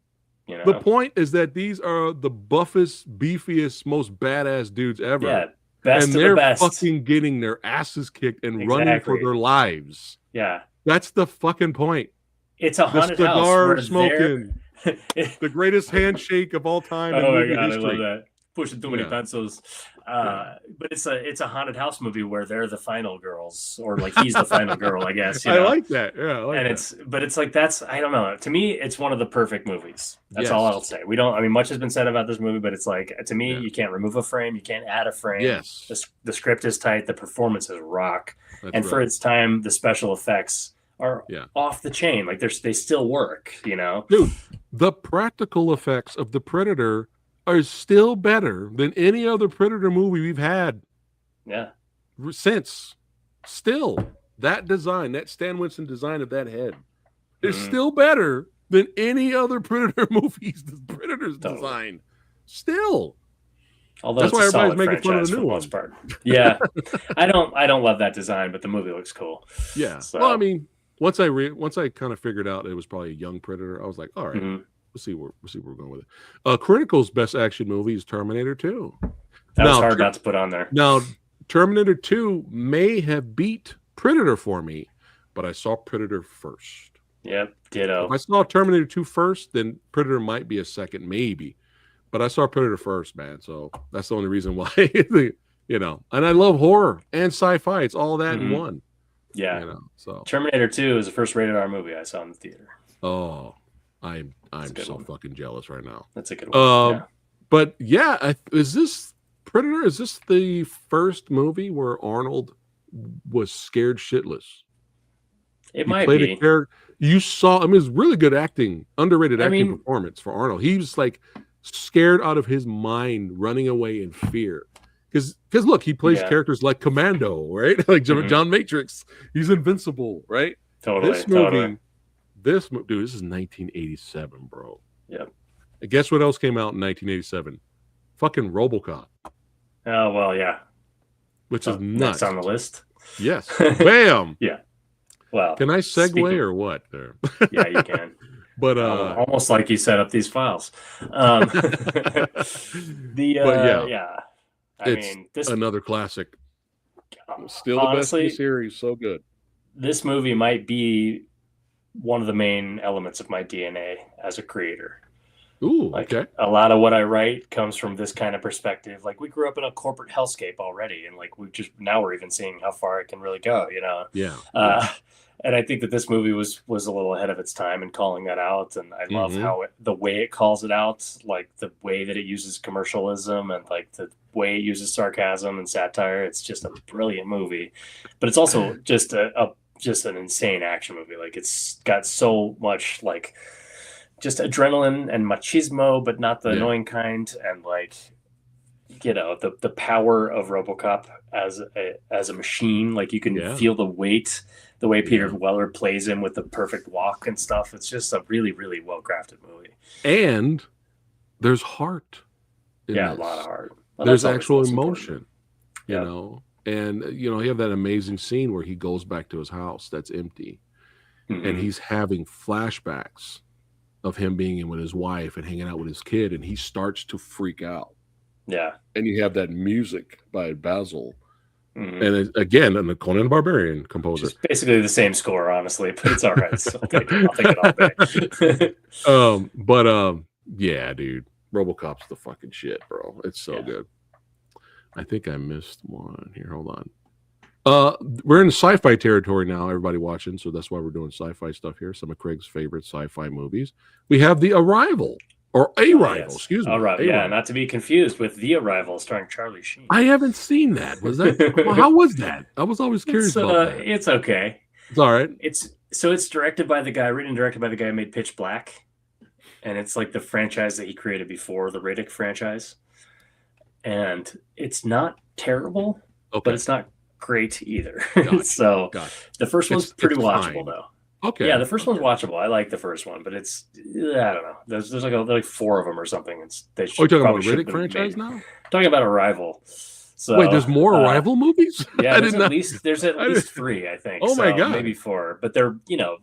[SPEAKER 2] The point is that these are the buffest, beefiest, most badass dudes ever.
[SPEAKER 1] Yeah. Best
[SPEAKER 2] and they're
[SPEAKER 1] best.
[SPEAKER 2] fucking getting their asses kicked and running for their lives.
[SPEAKER 1] Yeah,
[SPEAKER 2] that's the fucking point.
[SPEAKER 1] It's a haunted house.
[SPEAKER 2] Cigar smoking, the greatest handshake of all time.
[SPEAKER 1] Oh my god, history. I love that. Pushing too many pencils. But it's a haunted house movie where they're the final girls, or like he's the final girl, I guess.
[SPEAKER 2] I like that. Yeah, I like
[SPEAKER 1] that. It's like I don't know. To me, it's one of the perfect movies. That's all I'll say. Much has been said about this movie, but it's like, to me, you can't remove a frame, you can't add a frame.
[SPEAKER 2] Yes.
[SPEAKER 1] The script is tight, the performance is rock, for its time, the special effects are off the chain. Like they still work.
[SPEAKER 2] Dude, the practical effects of the Predator are still better than any other Predator movie we've had.
[SPEAKER 1] Yeah.
[SPEAKER 2] Since. Still, that design, that Stan Winston design of that head is still better than any other Predator movies the Predator's design. Still.
[SPEAKER 1] Although
[SPEAKER 2] that's why everybody's making fun of the new one.
[SPEAKER 1] Part. Yeah. I don't love that design, but the movie looks cool.
[SPEAKER 2] Yeah. So. Well, I mean, once I kind of figured out it was probably a young Predator, I was like, all right. We'll see where we're going with it. Critical's best action movie is Terminator 2.
[SPEAKER 1] That was hard not to put on there.
[SPEAKER 2] Now, Terminator 2 may have beat Predator for me, but I saw Predator first.
[SPEAKER 1] Yep, ditto.
[SPEAKER 2] If I saw Terminator 2 first, then Predator might be a second, maybe. But I saw Predator first, man. So that's the only reason why, And I love horror and sci-fi. It's all that in one.
[SPEAKER 1] Yeah.
[SPEAKER 2] So
[SPEAKER 1] Terminator 2 is the first rated R movie I saw in the theater.
[SPEAKER 2] Oh, I'm so fucking jealous right now.
[SPEAKER 1] That's a good one.
[SPEAKER 2] But yeah, is this Predator? Is this the first movie where Arnold was scared shitless?
[SPEAKER 1] It
[SPEAKER 2] He
[SPEAKER 1] might
[SPEAKER 2] played a
[SPEAKER 1] be.
[SPEAKER 2] character. You saw. I mean, it's really good acting, underrated
[SPEAKER 1] I
[SPEAKER 2] acting
[SPEAKER 1] mean,
[SPEAKER 2] performance for Arnold. He was like scared out of his mind, running away in fear. Because look, he plays
[SPEAKER 1] yeah,
[SPEAKER 2] characters like Commando, right? Like
[SPEAKER 1] Mhm.
[SPEAKER 2] John Matrix. He's invincible, right?
[SPEAKER 1] Totally.
[SPEAKER 2] Dude, this is 1987, bro.
[SPEAKER 1] Yeah.
[SPEAKER 2] And guess what else came out in 1987? Fucking RoboCop,
[SPEAKER 1] Oh well, yeah.
[SPEAKER 2] which is
[SPEAKER 1] Next
[SPEAKER 2] nuts.
[SPEAKER 1] on the list.
[SPEAKER 2] Yes. Bam.
[SPEAKER 1] Yeah. Well,
[SPEAKER 2] Can I segue or what? There.
[SPEAKER 1] Yeah, you can.
[SPEAKER 2] But
[SPEAKER 1] almost like you set up these files.
[SPEAKER 2] but yeah,
[SPEAKER 1] yeah. I
[SPEAKER 2] it's
[SPEAKER 1] mean, this
[SPEAKER 2] another classic. Still
[SPEAKER 1] honestly,
[SPEAKER 2] the best in the series. So good.
[SPEAKER 1] This movie might be one of the main elements of my DNA as a creator.
[SPEAKER 2] Ooh,
[SPEAKER 1] Like
[SPEAKER 2] okay.
[SPEAKER 1] a lot of what I write comes from this kind of perspective. Like we grew up in a corporate hellscape already, and like we're even seeing how far it can really go.
[SPEAKER 2] Yeah.
[SPEAKER 1] And I think that this movie was a little ahead of its time in calling that out. And I love how the way it calls it out, like the way that it uses commercialism and like the way it uses sarcasm and satire. It's just a brilliant movie, but it's also just just an insane action movie. Like it's got so much like just adrenaline and machismo, but not the annoying kind. And like, you know, the power of RoboCop as a machine. Like you can feel the weight, the way Peter Weller plays him with the perfect walk and stuff. It's just a really, really well crafted movie.
[SPEAKER 2] And there's heart.
[SPEAKER 1] A lot of heart.
[SPEAKER 2] Well, there's actual emotion, you know. And you know, you have that amazing scene where he goes back to his house that's empty, and he's having flashbacks of him being in with his wife and hanging out with his kid, and he starts to freak out. Yeah. And you have that music by Basil. And again, the Conan the Barbarian composer.
[SPEAKER 1] It's basically the same score, honestly, but it's all right. So I'll take it all day.
[SPEAKER 2] Yeah, dude. RoboCop's the fucking shit, bro. It's so good. I think I missed one here. Hold on. We're in sci-fi territory now, everybody watching, so that's why we're doing sci-fi stuff here. Some of Craig's favorite sci-fi movies. We have The Arrival. Or Arrival, excuse me.
[SPEAKER 1] Arrival. Yeah, not to be confused with The Arrival starring Charlie Sheen.
[SPEAKER 2] I haven't seen that. Was that how was that? I was always curious about that.
[SPEAKER 1] It's okay.
[SPEAKER 2] It's all right.
[SPEAKER 1] It's directed by the guy, written and directed by the guy who made Pitch Black. And it's like the franchise that he created before, the Riddick franchise. And it's not terrible, but it's not great either. So the first one's pretty watchable though.
[SPEAKER 2] Okay.
[SPEAKER 1] Yeah, the first one's watchable. I like the first one, but it's I don't know. There's like four of them or something.
[SPEAKER 2] Are you talking about Riddick franchise now?
[SPEAKER 1] I'm talking about Arrival. So
[SPEAKER 2] wait, there's more Arrival movies?
[SPEAKER 1] Yeah, there's at least three, I think.
[SPEAKER 2] Oh my god,
[SPEAKER 1] maybe four, but they're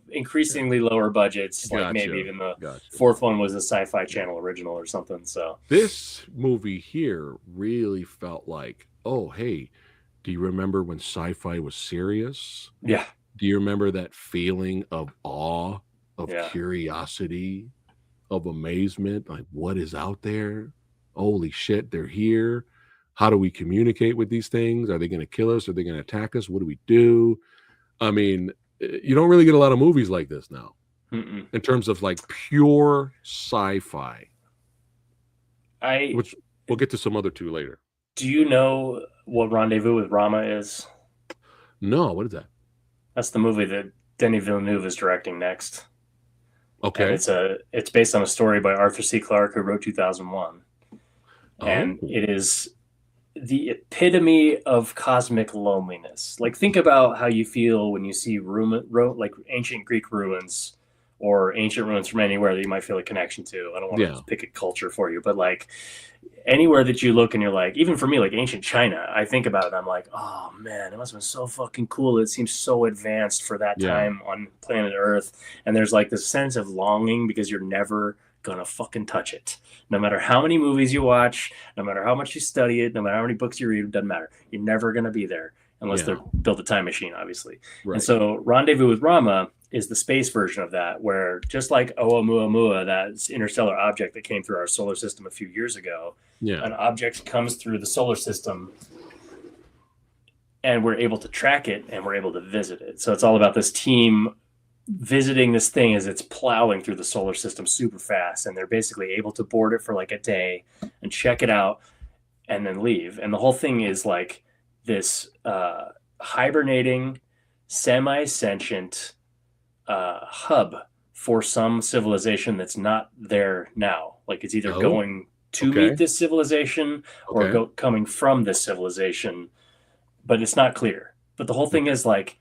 [SPEAKER 1] increasingly lower budgets. Like maybe even the fourth one was a Sci-Fi Channel original or something. So
[SPEAKER 2] this movie here really felt like, oh hey, do you remember when sci-fi was serious?
[SPEAKER 1] Yeah.
[SPEAKER 2] Do you remember that feeling of awe, of curiosity, of amazement? Like, what is out there? Holy shit, they're here. How do we communicate with these things? Are they going to kill us? Are they going to attack us? What do we do? I mean, you don't really get a lot of movies like this now in terms of like pure sci-fi. Which we'll get to some other two later.
[SPEAKER 1] Do you know what Rendezvous with Rama is?
[SPEAKER 2] No, what is that?
[SPEAKER 1] That's the movie that Denis Villeneuve is directing next.
[SPEAKER 2] Okay.
[SPEAKER 1] And it's based on a story by Arthur C. Clarke, who wrote 2001. And it is the epitome of cosmic loneliness. Like, think about how you feel when you see like ancient Greek ruins or ancient ruins from anywhere that you might feel a connection to. I don't want to pick a culture for you, but like anywhere that you look and you're like, even for me, like ancient China, I think about it. I'm like, oh man, it must have been so fucking cool. It seems so advanced for that time on planet Earth. And there's like this sense of longing because you're never gonna fucking touch it. No matter how many movies you watch, no matter how much you study it, no matter how many books you read, it doesn't matter. You're never gonna be there unless they're built a time machine, obviously. Right. And so Rendezvous with Rama is the space version of that, where just like Oumuamua, that interstellar object that came through our solar system a few years ago, an object comes through the solar system and we're able to track it and we're able to visit it. So it's all about this team visiting this thing as it's plowing through the solar system super fast, and they're basically able to board it for like a day and check it out and then leave. And the whole thing is like this hibernating, semi-sentient hub for some civilization that's not there now. Like it's either going to meet this civilization or coming from this civilization, but it's not clear. But the whole thing is like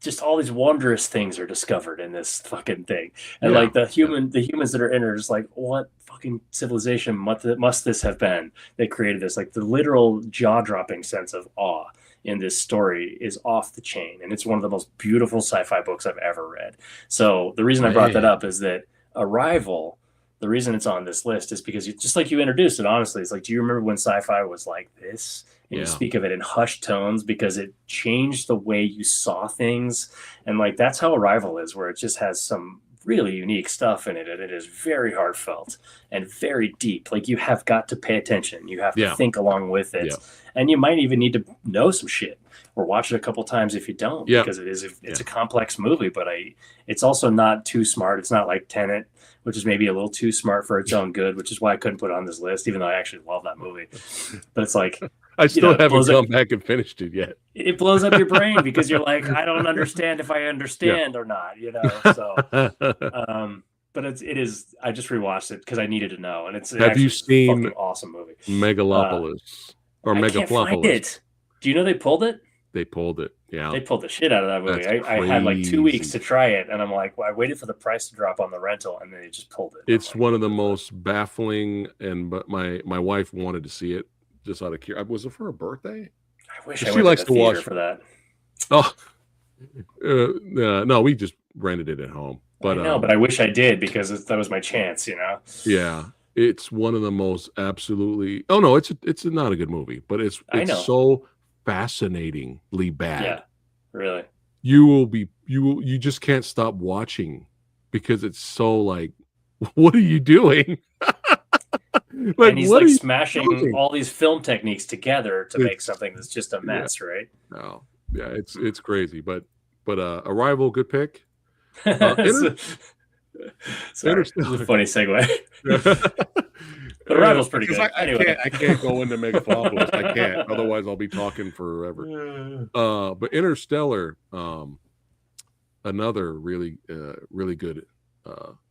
[SPEAKER 1] just all these wondrous things are discovered in this fucking thing, and like the humans that are in it are just like, what fucking civilization must this have been? They created this. Like the literal jaw-dropping sense of awe in this story is off the chain, and it's one of the most beautiful sci-fi books I've ever read. So the reason I brought that up is that Arrival, the reason it's on this list is because just like you introduced it, honestly, it's like, do you remember when sci-fi was like this? And you speak of it in hushed tones because it changed the way you saw things. And like, that's how Arrival is, where it just has some really unique stuff in it. And it is very heartfelt and very deep. Like you have got to pay attention. You have to think along with it. And you might even need to know some shit or watch it a couple times if you don't, because it's a complex movie, but it's also not too smart. It's not like Tenet, which is maybe a little too smart for its own good, which is why I couldn't put it on this list, even though I actually love that movie. But it's like,
[SPEAKER 2] I still haven't come back and finished it yet.
[SPEAKER 1] It blows up your brain because you're like, I don't understand if I understand or not, you know? So, but it is, I just rewatched it because I needed to know. And
[SPEAKER 2] have you seen
[SPEAKER 1] an awesome movie?
[SPEAKER 2] Megalopolis or
[SPEAKER 1] I can't find it. Do you know they pulled it?
[SPEAKER 2] They pulled it. Yeah.
[SPEAKER 1] They pulled the shit out of that movie. I had like 2 weeks to try it. And I'm like, well, I waited for the price to drop on the rental and then they just pulled it.
[SPEAKER 2] It's one of the most baffling. But my wife wanted to see it just out of curiosity. Was it for her birthday?
[SPEAKER 1] I wish she likes to watch for that.
[SPEAKER 2] Oh, no, we just rented it at home. But
[SPEAKER 1] I know, but I wish I did because that was my chance, you know?
[SPEAKER 2] Yeah. It's one of the most absolutely. Oh no, it's not a good movie, but it's so fascinatingly bad.
[SPEAKER 1] Yeah, really.
[SPEAKER 2] You just can't stop watching because it's so like, what are you doing?
[SPEAKER 1] Like, and he's like smashing all these film techniques together to make something that's just a mess, right?
[SPEAKER 2] No, yeah, it's crazy, but Arrival, good pick.
[SPEAKER 1] Sorry, this is a funny segue. But Arrival's pretty good.
[SPEAKER 2] I can't go into Megalopolis. I can't. Otherwise, I'll be talking forever. But Interstellar, another really good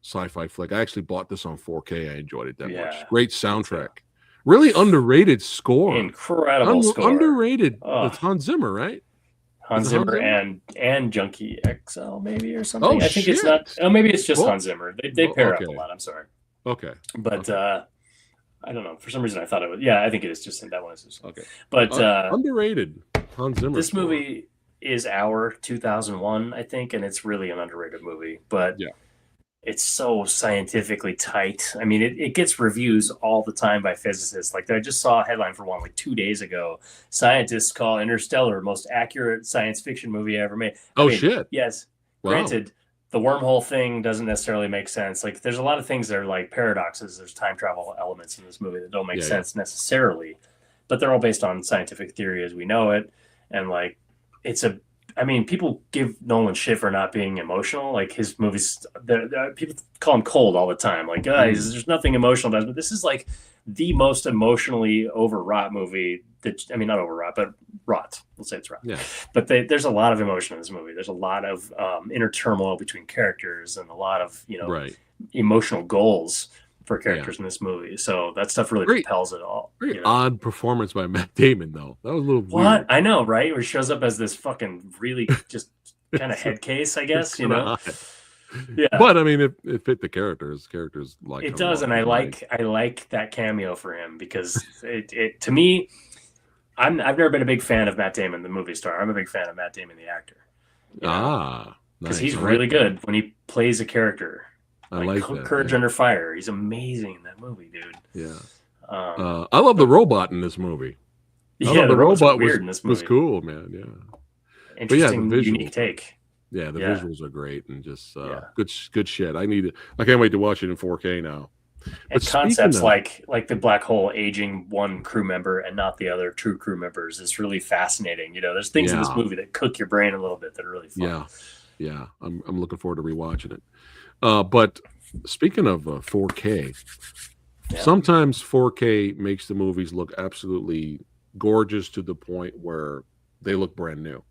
[SPEAKER 2] sci-fi flick. I actually bought this on 4K. I enjoyed it that much. Great soundtrack. Really underrated score.
[SPEAKER 1] Incredible score.
[SPEAKER 2] Underrated. It's Hans Zimmer, right?
[SPEAKER 1] Hans Zimmer and Junkie XL maybe or something. I think it's not. Oh, maybe it's just Hans Zimmer. They pair up a lot. I'm sorry.
[SPEAKER 2] Okay.
[SPEAKER 1] But I don't know. For some reason, I thought it was. Yeah, I think it is just that one.
[SPEAKER 2] Okay.
[SPEAKER 1] But
[SPEAKER 2] underrated Hans Zimmer.
[SPEAKER 1] This movie is our 2001, I think, and it's really an underrated movie. But it's so scientifically tight. I mean, it gets reviews all the time by physicists. Like I just saw a headline for one like 2 days ago. Scientists call Interstellar most accurate science fiction movie ever made.
[SPEAKER 2] Shit.
[SPEAKER 1] Yes. Wow. Granted, the wormhole thing doesn't necessarily make sense. Like there's a lot of things that are like paradoxes. There's time travel elements in this movie that don't make sense necessarily, but they're all based on scientific theory as we know it. And like, people give Nolan shit for not being emotional. Like his movies, people call him cold all the time. Like, there's nothing emotional about it. But this is like the most emotionally overwrought movie not overwrought, but wrought. We'll say it's wrought.
[SPEAKER 2] Yeah.
[SPEAKER 1] But there's a lot of emotion in this movie. There's a lot of inner turmoil between characters and a lot of, emotional goals for characters in this movie. So that stuff really propels it all.
[SPEAKER 2] Very odd performance by Matt Damon, though. That was a little weird.
[SPEAKER 1] I know, right? Where he shows up as this fucking really just kind of head case, I guess, Odd. Yeah,
[SPEAKER 2] but I mean, it fit the characters. Characters like
[SPEAKER 1] it does, and I like that cameo for him because it to me, I've never been a big fan of Matt Damon, the movie star. I'm a big fan of Matt Damon, the actor. Because he's really good when he plays a character.
[SPEAKER 2] I like that.
[SPEAKER 1] Courage Under Fire. He's amazing in that movie, dude.
[SPEAKER 2] Yeah. I love the robot in this movie.
[SPEAKER 1] The robot was
[SPEAKER 2] cool, man. Yeah.
[SPEAKER 1] Interesting, unique take.
[SPEAKER 2] Yeah, the visuals are great and just good shit. I can't wait to watch it in 4K now.
[SPEAKER 1] And concepts like the black hole aging one crew member and not the other true crew members is really fascinating. There's things in this movie that cook your brain a little bit that are really fun.
[SPEAKER 2] Yeah, I'm looking forward to rewatching it. But speaking of 4K, sometimes 4K makes the movies look absolutely gorgeous to the point where they look brand new.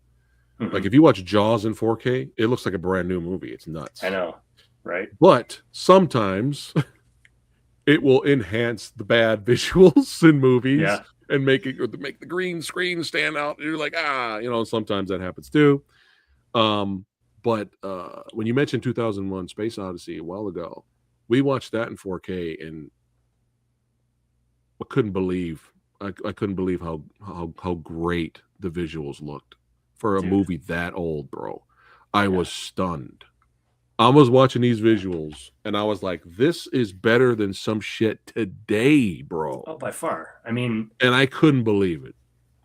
[SPEAKER 1] Mhm.
[SPEAKER 2] Like if you watch Jaws in 4K, it looks like a brand new movie. It's nuts.
[SPEAKER 1] I know, right?
[SPEAKER 2] But sometimes it will enhance the bad visuals in movies and make the green screen stand out. And you're like, sometimes that happens too. But when you mentioned 2001 Space Odyssey a while ago, we watched that in 4K and I couldn't believe how great the visuals looked for a movie that old, bro. I was stunned. I was watching these visuals and I was like, this is better than some shit today, bro.
[SPEAKER 1] Oh, by far. I mean,
[SPEAKER 2] and I couldn't believe it.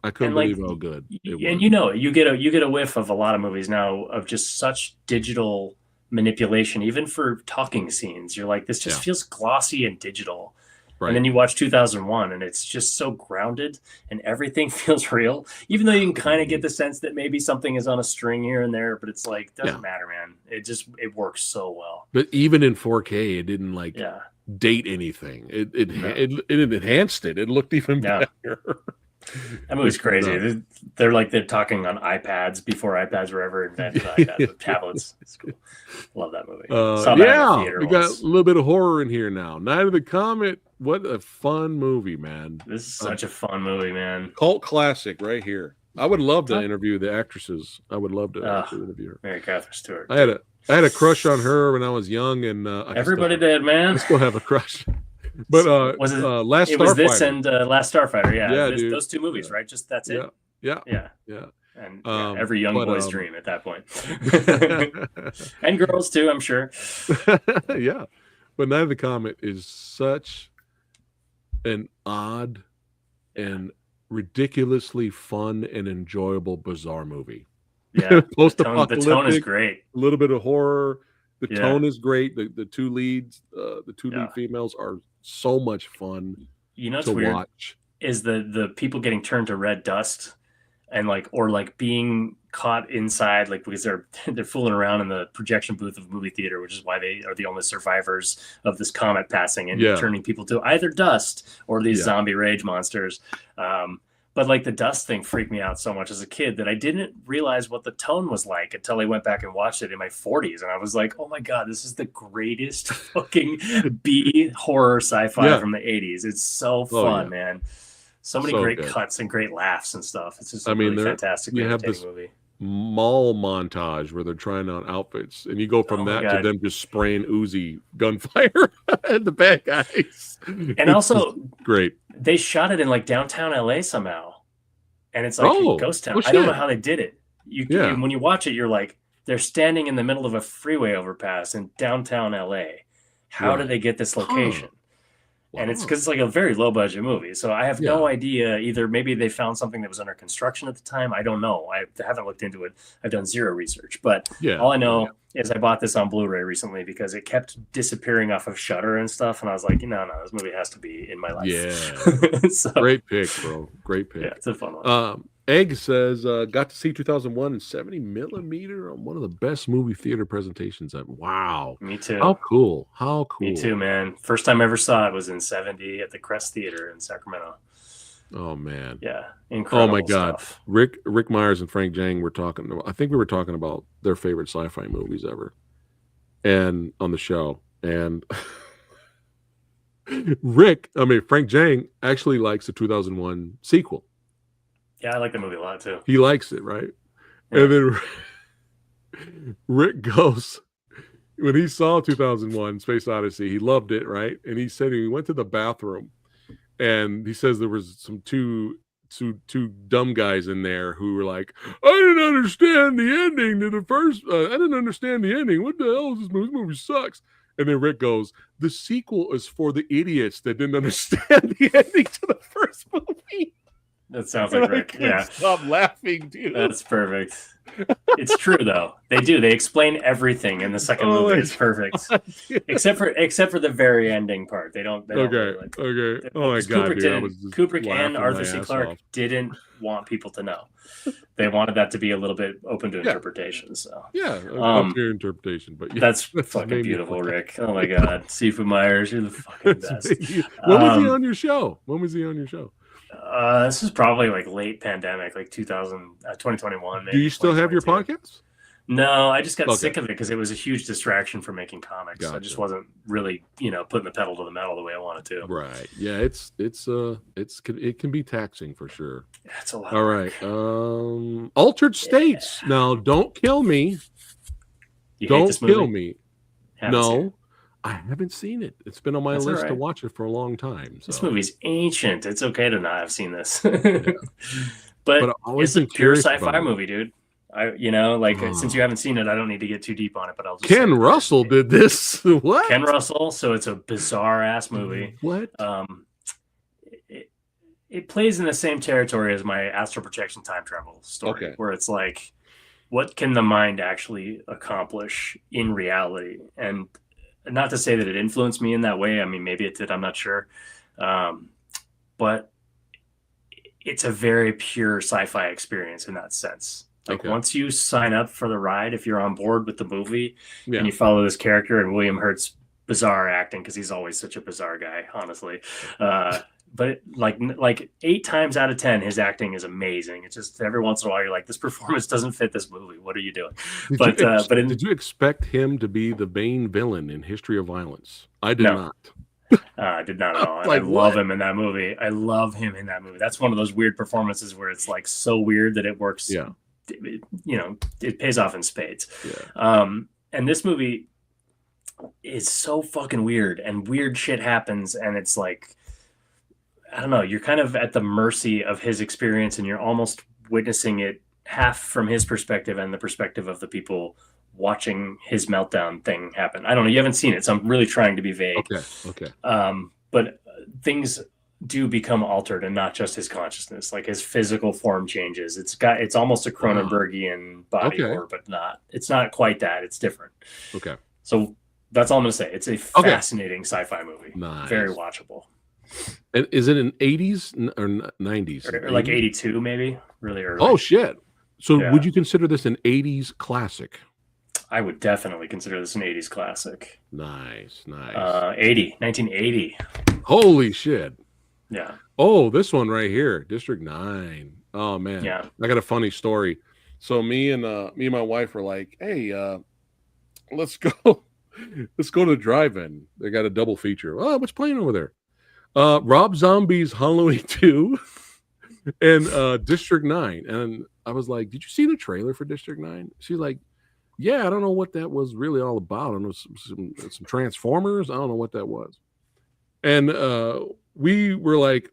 [SPEAKER 2] I couldn't believe how good it was.
[SPEAKER 1] And you get a whiff of a lot of movies now of just such digital manipulation, even for talking scenes. You're like, this just feels glossy and digital. Right. And then you watch 2001 and it's just so grounded and everything feels real, even though you can kind of get the sense that maybe something is on a string here and there, but it's like, doesn't matter, man. It works so well.
[SPEAKER 2] But even in 4K, it didn't date anything. It enhanced it. It looked even better.
[SPEAKER 1] That movie's crazy. They're talking on iPads before iPads were ever invented. With tablets. It's cool. Love that movie. Saw that in the theater
[SPEAKER 2] we got a little bit of horror in here now. Night of the Comet. What a fun movie, man.
[SPEAKER 1] This is such a fun movie, man.
[SPEAKER 2] Cult classic right here. I would love to interview the actresses. I would love to interview her.
[SPEAKER 1] Mary Catherine Stewart.
[SPEAKER 2] I had a crush on her when I was young, and
[SPEAKER 1] everybody did, man.
[SPEAKER 2] I still have a crush. But
[SPEAKER 1] was it
[SPEAKER 2] Last Starfighter?
[SPEAKER 1] It was this and Last Starfighter,
[SPEAKER 2] dude.
[SPEAKER 1] Those two movies, right? Just that's it.
[SPEAKER 2] Yeah.
[SPEAKER 1] And every young boy's dream at that point, and girls too, I'm sure.
[SPEAKER 2] Yeah, but Night of the Comet is such an odd and ridiculously fun and enjoyable, bizarre movie.
[SPEAKER 1] Yeah, the tone is great.
[SPEAKER 2] A little bit of horror. The tone is great. The two leads, the two lead females are so much fun.
[SPEAKER 1] You know,
[SPEAKER 2] to
[SPEAKER 1] weird
[SPEAKER 2] watch
[SPEAKER 1] is the people getting turned to red dust and being caught inside, because they're fooling around in the projection booth of a movie theater, which is why they are the only survivors of this comet passing and turning people to either dust or these zombie rage monsters. But the dust thing freaked me out so much as a kid that I didn't realize what the tone was like until I went back and watched it in my 40s. And I was like, oh my God, this is the greatest fucking B horror sci-fi from the 80s. It's so fun, man. So many great cuts and great laughs and stuff. It's just really fantastic.
[SPEAKER 2] You have this movie. Mall montage where they're trying on outfits, and you go from that to them just spraying Uzi gunfire at the bad guys.
[SPEAKER 1] And also,
[SPEAKER 2] great.
[SPEAKER 1] They shot it in downtown LA somehow, and it's ghost town. I don't know how they did it. When you watch it, you're like, they're standing in the middle of a freeway overpass in downtown LA. How did they get this location? Wow. And it's because it's a very low budget movie. So I have no idea. Either maybe they found something that was under construction at the time. I don't know. I haven't looked into it. I've done zero research. But all I know is I bought this on Blu-ray recently because it kept disappearing off of Shudder and stuff. And I was like, no, this movie has to be in my life.
[SPEAKER 2] Yeah. Great pick, bro. Great pick.
[SPEAKER 1] Yeah, it's a fun one.
[SPEAKER 2] Egg says, got to see 2001 in 70 millimeter on one of the best movie theater presentations ever. Wow.
[SPEAKER 1] Me too.
[SPEAKER 2] How cool. Me
[SPEAKER 1] too, man. First time I ever saw it was in 70 at the Crest Theater in Sacramento.
[SPEAKER 2] Oh, man.
[SPEAKER 1] Yeah. Incredible.
[SPEAKER 2] Oh, my God.
[SPEAKER 1] Stuff.
[SPEAKER 2] Rick Myers and Frank Jang were talking. I think we were talking about their favorite sci-fi movies ever and on the show. And Frank Jang actually likes the 2001 sequel.
[SPEAKER 1] Yeah, I like the movie a lot too.
[SPEAKER 2] He likes it, right? Yeah. And then Rick goes, when he saw 2001 Space Odyssey, he loved it, right? And he said he went to the bathroom, and he says there was some two dumb guys in there who were like, I didn't understand the ending to the first. I didn't understand the ending. What the hell is this movie? This movie sucks. And then Rick goes, the sequel is for the idiots that didn't understand the ending to the first movie.
[SPEAKER 1] That sounds like Rick. Yeah.
[SPEAKER 2] Stop laughing, dude.
[SPEAKER 1] That's perfect. It's true though. They do. They explain everything in the second
[SPEAKER 2] Oh
[SPEAKER 1] movie.
[SPEAKER 2] my
[SPEAKER 1] It's perfect,
[SPEAKER 2] God.
[SPEAKER 1] except for the very ending part. They don't. They don't
[SPEAKER 2] Okay.
[SPEAKER 1] really like.
[SPEAKER 2] Okay. Oh my
[SPEAKER 1] Because
[SPEAKER 2] God,
[SPEAKER 1] Kubrick
[SPEAKER 2] dude. I was
[SPEAKER 1] didn't.
[SPEAKER 2] just
[SPEAKER 1] Kubrick and
[SPEAKER 2] laughing my
[SPEAKER 1] Arthur C.
[SPEAKER 2] ass
[SPEAKER 1] Clarke
[SPEAKER 2] off.
[SPEAKER 1] didn't want people to know. They wanted that to be a little bit open to
[SPEAKER 2] Yeah.
[SPEAKER 1] interpretation. So
[SPEAKER 2] Yeah. Up to your interpretation. But yeah,
[SPEAKER 1] that's
[SPEAKER 2] that's
[SPEAKER 1] fucking
[SPEAKER 2] made me
[SPEAKER 1] beautiful,
[SPEAKER 2] laugh.
[SPEAKER 1] Rick. Oh my God, Seafood Myers, you're the fucking
[SPEAKER 2] It's
[SPEAKER 1] best.
[SPEAKER 2] made me- When was he on your show? When was he on your show?
[SPEAKER 1] This is probably like late pandemic, like 2021, maybe.
[SPEAKER 2] Do you still have your
[SPEAKER 1] 2022.
[SPEAKER 2] podcast?
[SPEAKER 1] No, I just got
[SPEAKER 2] Okay.
[SPEAKER 1] sick of it because it was a huge distraction from making comics. I just
[SPEAKER 2] Gotcha.
[SPEAKER 1] wasn't really, putting the pedal to the metal the way I wanted to.
[SPEAKER 2] Right. Yeah, it can be taxing for sure.
[SPEAKER 1] Yeah, it's a lot.
[SPEAKER 2] All
[SPEAKER 1] of
[SPEAKER 2] right.
[SPEAKER 1] work.
[SPEAKER 2] Altered States. Now, don't kill me.
[SPEAKER 1] You hate
[SPEAKER 2] Don't
[SPEAKER 1] this movie?
[SPEAKER 2] kill me.
[SPEAKER 1] Haven't seen it.
[SPEAKER 2] No, I haven't seen it. It's been on my
[SPEAKER 1] That's all
[SPEAKER 2] list to
[SPEAKER 1] right.
[SPEAKER 2] watch it for a long time.
[SPEAKER 1] This
[SPEAKER 2] So.
[SPEAKER 1] movie's ancient. It's okay to not have seen this.
[SPEAKER 2] But
[SPEAKER 1] But
[SPEAKER 2] I've always
[SPEAKER 1] it's a
[SPEAKER 2] been
[SPEAKER 1] pure
[SPEAKER 2] curious about
[SPEAKER 1] sci-fi
[SPEAKER 2] it.
[SPEAKER 1] movie, dude. Since you haven't seen it, I don't need to get too deep on it, but I'll just
[SPEAKER 2] Ken
[SPEAKER 1] say
[SPEAKER 2] Russell did this. What?
[SPEAKER 1] Ken Russell, so it's a bizarre ass movie.
[SPEAKER 2] What?
[SPEAKER 1] It plays in the same territory as my astral projection time travel story,
[SPEAKER 2] Okay.
[SPEAKER 1] where it's like, what can the mind actually accomplish in reality? And not to say that it influenced me in that way. I mean, maybe it did. I'm not sure. But it's a very pure sci-fi experience in that sense. Like once you sign up for the ride, if you're on board with the movie and you follow this character and William Hurt's bizarre acting, because he's always such a bizarre guy, honestly. But like 8 times out of 10, his acting is amazing. It's just every once in a while you're like, this performance doesn't fit this movie. What are you doing?
[SPEAKER 2] Did you expect him to be the main villain in History of Violence? I did not.
[SPEAKER 1] I did not at all.
[SPEAKER 2] Like,
[SPEAKER 1] I love him in that movie. I love him in that movie. That's one of those weird performances where it's like so weird that it works.
[SPEAKER 2] Yeah.
[SPEAKER 1] It pays off in spades.
[SPEAKER 2] Yeah.
[SPEAKER 1] And this movie is so fucking weird, and weird shit happens, and it's like, I don't know, you're kind of at the mercy of his experience, and you're almost witnessing it half from his perspective and the perspective of the people watching his meltdown thing happen. I don't know. You haven't seen it, so I'm really trying to be vague.
[SPEAKER 2] Okay.
[SPEAKER 1] But things do become altered, and not just his consciousness. Like his physical form changes. It's almost a Cronenbergian body horror, but not. It's not quite that. It's different.
[SPEAKER 2] Okay.
[SPEAKER 1] So that's all I'm gonna say. It's a fascinating sci-fi movie.
[SPEAKER 2] Nice.
[SPEAKER 1] Very watchable.
[SPEAKER 2] And is it in 80s or 90s?
[SPEAKER 1] Or like 82, maybe. Really early.
[SPEAKER 2] Oh shit! So would you consider this an 80s classic?
[SPEAKER 1] I would definitely consider this an 80s classic.
[SPEAKER 2] Nice.
[SPEAKER 1] 1980.
[SPEAKER 2] Holy shit!
[SPEAKER 1] Yeah.
[SPEAKER 2] Oh, this one right here, District 9. Oh man.
[SPEAKER 1] Yeah.
[SPEAKER 2] I got a funny story. So me and my wife were like, hey, let's go to the drive-in. They got a double feature. Oh, what's playing over there? Rob Zombie's Halloween 2 and District 9. And I was like, did you see the trailer for District 9? She's like, yeah, I don't know what that was really all about. I don't know, some Transformers. I don't know what that was. And we were like,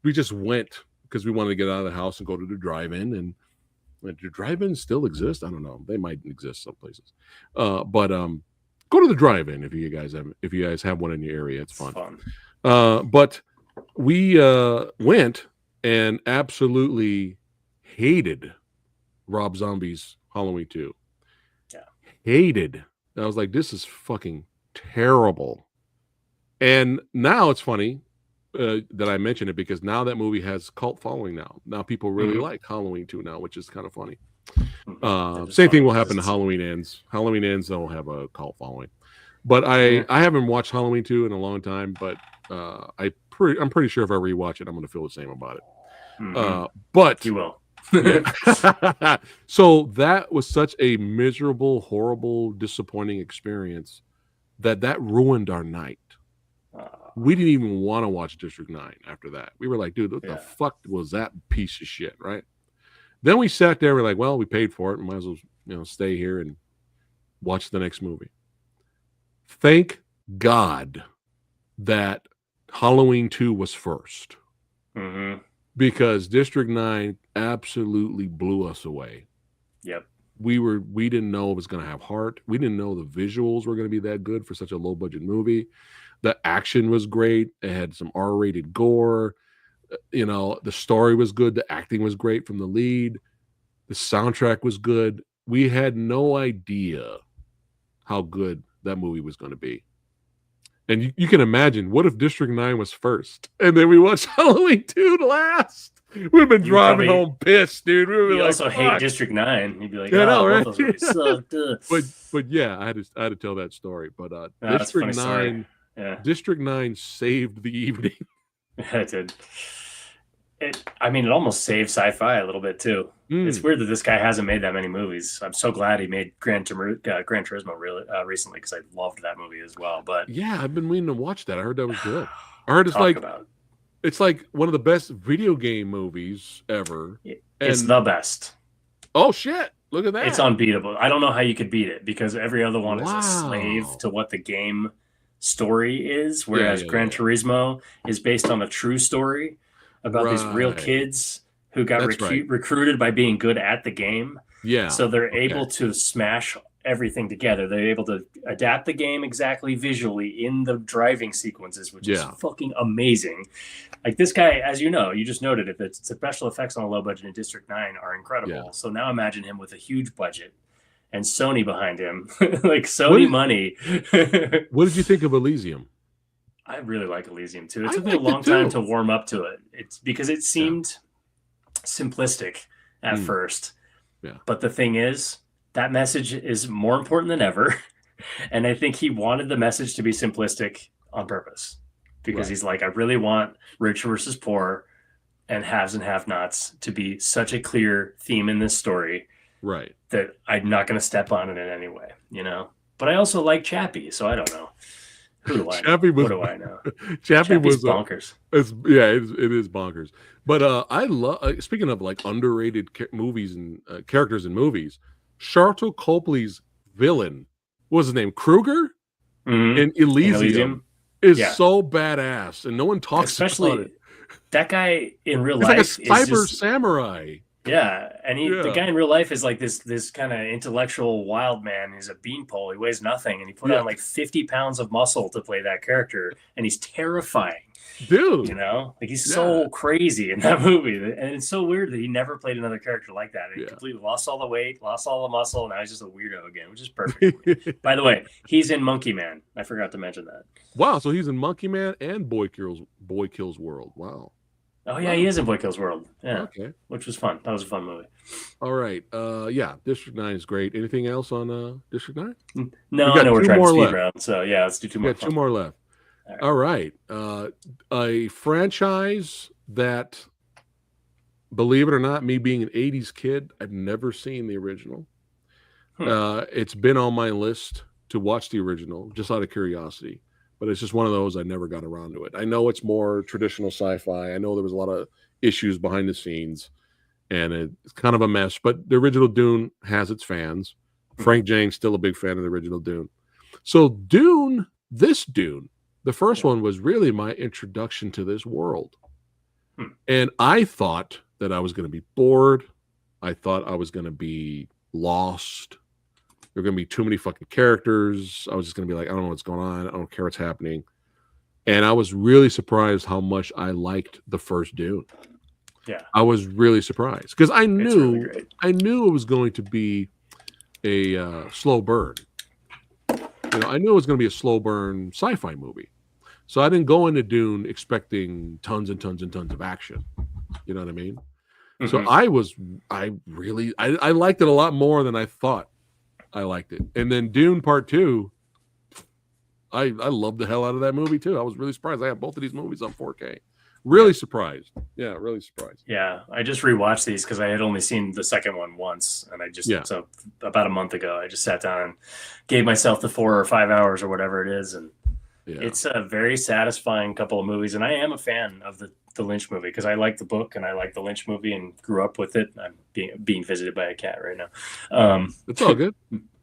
[SPEAKER 2] we just went because we wanted to get out of the house and go to the drive-in. And do drive-ins still exist? I don't know. They might exist some places. But go to the drive-in if you guys have one in your area. It's fun. But we went and absolutely hated Rob Zombie's Halloween 2.
[SPEAKER 1] Yeah.
[SPEAKER 2] Hated. I was like, this is fucking terrible. And now it's funny that I mention it because now that movie has cult following now. Now people really like Halloween 2 now, which is kind of funny. Same thing will happen to Halloween Ends. Halloween Ends, they'll have a cult following. But I haven't watched Halloween 2 in a long time, but I'm pretty sure if I rewatch it, I'm going to feel the same about it. But
[SPEAKER 1] you will.
[SPEAKER 2] So that was such a miserable, horrible, disappointing experience that ruined our night. We didn't even want to watch District 9 after that. We were like, dude, what the fuck was that piece of shit, right? Then we sat there, we're like, well, we paid for it. We might as well, stay here and watch the next movie. Thank God that Halloween 2 was first. Because District 9 absolutely blew us away.
[SPEAKER 1] Yep.
[SPEAKER 2] We didn't know it was going to have heart. We didn't know the visuals were going to be that good for such a low budget movie. The action was great. It had some R-rated gore. The story was good. The acting was great from the lead. The soundtrack was good. We had no idea how good that movie was going to be. And you can imagine, what if District 9 was first? And then we watched Halloween 2 last? We'd have been driving home pissed, dude.
[SPEAKER 1] You also hate District 9. You'd be like,
[SPEAKER 2] yeah,
[SPEAKER 1] oh,
[SPEAKER 2] right?
[SPEAKER 1] both those movies sucked.
[SPEAKER 2] But yeah, I had to tell that story. But
[SPEAKER 1] District 9,
[SPEAKER 2] District 9 saved the evening.
[SPEAKER 1] It did. It almost saved sci-fi a little bit too. It's weird that this guy hasn't made that many movies. I'm so glad he made Gran Turismo really recently, because I loved that movie as well. But
[SPEAKER 2] yeah, I've been waiting to watch that. I heard that was good. I heard it's like one of the best video game movies ever.
[SPEAKER 1] It's the best.
[SPEAKER 2] Oh shit! Look at that.
[SPEAKER 1] It's unbeatable. I don't know how you could beat it, because every other one is a slave to what the game story is, whereas Gran Turismo is based on a true story about these real kids who got recruited by being good at the game. Yeah. So they're able to smash everything together. They're able to adapt the game exactly visually in the driving sequences, which is fucking amazing. Like this guy, as you know, you just noted it, the special effects on a low budget in District 9 are incredible. Yeah. So now imagine him with a huge budget and Sony behind him, like Sony money.
[SPEAKER 2] What did you think of Elysium?
[SPEAKER 1] I really like Elysium too. It took me a long time to warm up to it. It's because it seemed simplistic at first. Yeah. But the thing is, that message is more important than ever. And I think he wanted the message to be simplistic on purpose, because he's like, I really want rich versus poor and haves and have-nots to be such a clear theme in this story. Right. That I'm not going to step on it in any way, you know? But I also like Chappie, so I don't know. Who do I know? What do I know?
[SPEAKER 2] Chappie's
[SPEAKER 1] was bonkers.
[SPEAKER 2] It is bonkers. But I love, speaking of like underrated movies and characters in movies, Sharlto Copley's villain, what was his name? Kruger? In Elysium is so badass, and no one talks about it.
[SPEAKER 1] That guy in real life
[SPEAKER 2] is like a cyber samurai.
[SPEAKER 1] Yeah, and the guy in real life is like this kind of intellectual wild man. He's a beanpole. He weighs nothing, and he put on like 50 pounds of muscle to play that character, and he's terrifying. Dude, you know, like he's so crazy in that movie, and it's so weird that he never played another character like that. He completely lost all the weight, lost all the muscle, and now he's just a weirdo again, which is perfect. By the way, he's in Monkey Man. I forgot to mention that.
[SPEAKER 2] Wow, so he's in Monkey Man and Boy Kills World. Wow.
[SPEAKER 1] Oh yeah, he is in Boy Kills World. Yeah, which was fun. That was a fun movie.
[SPEAKER 2] All right, District 9 is great. Anything else on District 9?
[SPEAKER 1] No, I know we're trying to speed around, so yeah, let's do two more.
[SPEAKER 2] Two more left. All right. A franchise that, believe it or not, me being an 80s kid, I've never seen the original. It's been on my list to watch the original, just out of curiosity. But it's just one of those, I never got around to it. I know it's more traditional sci-fi. I know there was a lot of issues behind the scenes, and it's kind of a mess. But the original Dune has its fans. Frank Jang's still a big fan of the original Dune. So Dune, the first one was really my introduction to this world. And I thought that I was going to be bored. I thought I was going to be lost. There are going to be too many fucking characters. I was just going to be like, I don't know what's going on. I don't care what's happening. And I was really surprised how much I liked the first Dune. Yeah. I was really surprised because I knew it was going to be a slow burn. You know, I knew it was going to be a slow burn sci-fi movie. So I didn't go into Dune expecting tons and tons and tons of action. You know what I mean? Mm-hmm. So I liked it a lot more than I thought I liked it. And then Dune Part 2, I loved the hell out of that movie too. I was really surprised. I have both of these movies on 4K. Really surprised. Yeah, really surprised.
[SPEAKER 1] Yeah, I just rewatched these because I had only seen the second one once, and so about a month ago, I just sat down and gave myself the 4 or 5 hours or whatever it is, and it's a very satisfying couple of movies. And I am a fan of the Lynch movie because I like the book and I like the Lynch movie and grew up with it. I'm being visited by a cat right now.
[SPEAKER 2] It's all good.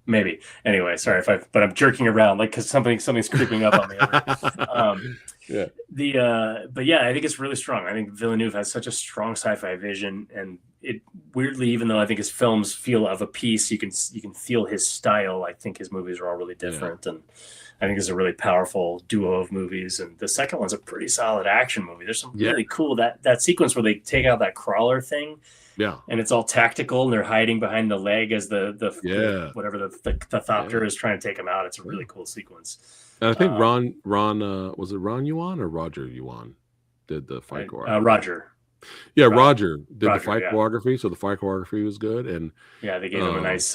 [SPEAKER 1] Maybe. Anyway, sorry but I'm jerking around like because something's creeping up on me. But I think it's really strong. I think Villeneuve has such a strong sci-fi vision, and it weirdly, even though I think his films feel of a piece, you can feel his style. I think his movies are all really different, and I think it's a really powerful duo of movies. And the second one's a pretty solid action movie. There's some really cool that sequence where they take out that crawler thing
[SPEAKER 2] Yeah.
[SPEAKER 1] And it's all tactical, and they're hiding behind the leg as the whatever the thopter is trying to take them out. It's a really cool sequence.
[SPEAKER 2] And I think Ron was it Ron Yuan or Roger Yuan did the fight choreography?
[SPEAKER 1] Roger.
[SPEAKER 2] Yeah, Roger did the fight choreography, so the fight choreography was good. And
[SPEAKER 1] yeah, they gave him a nice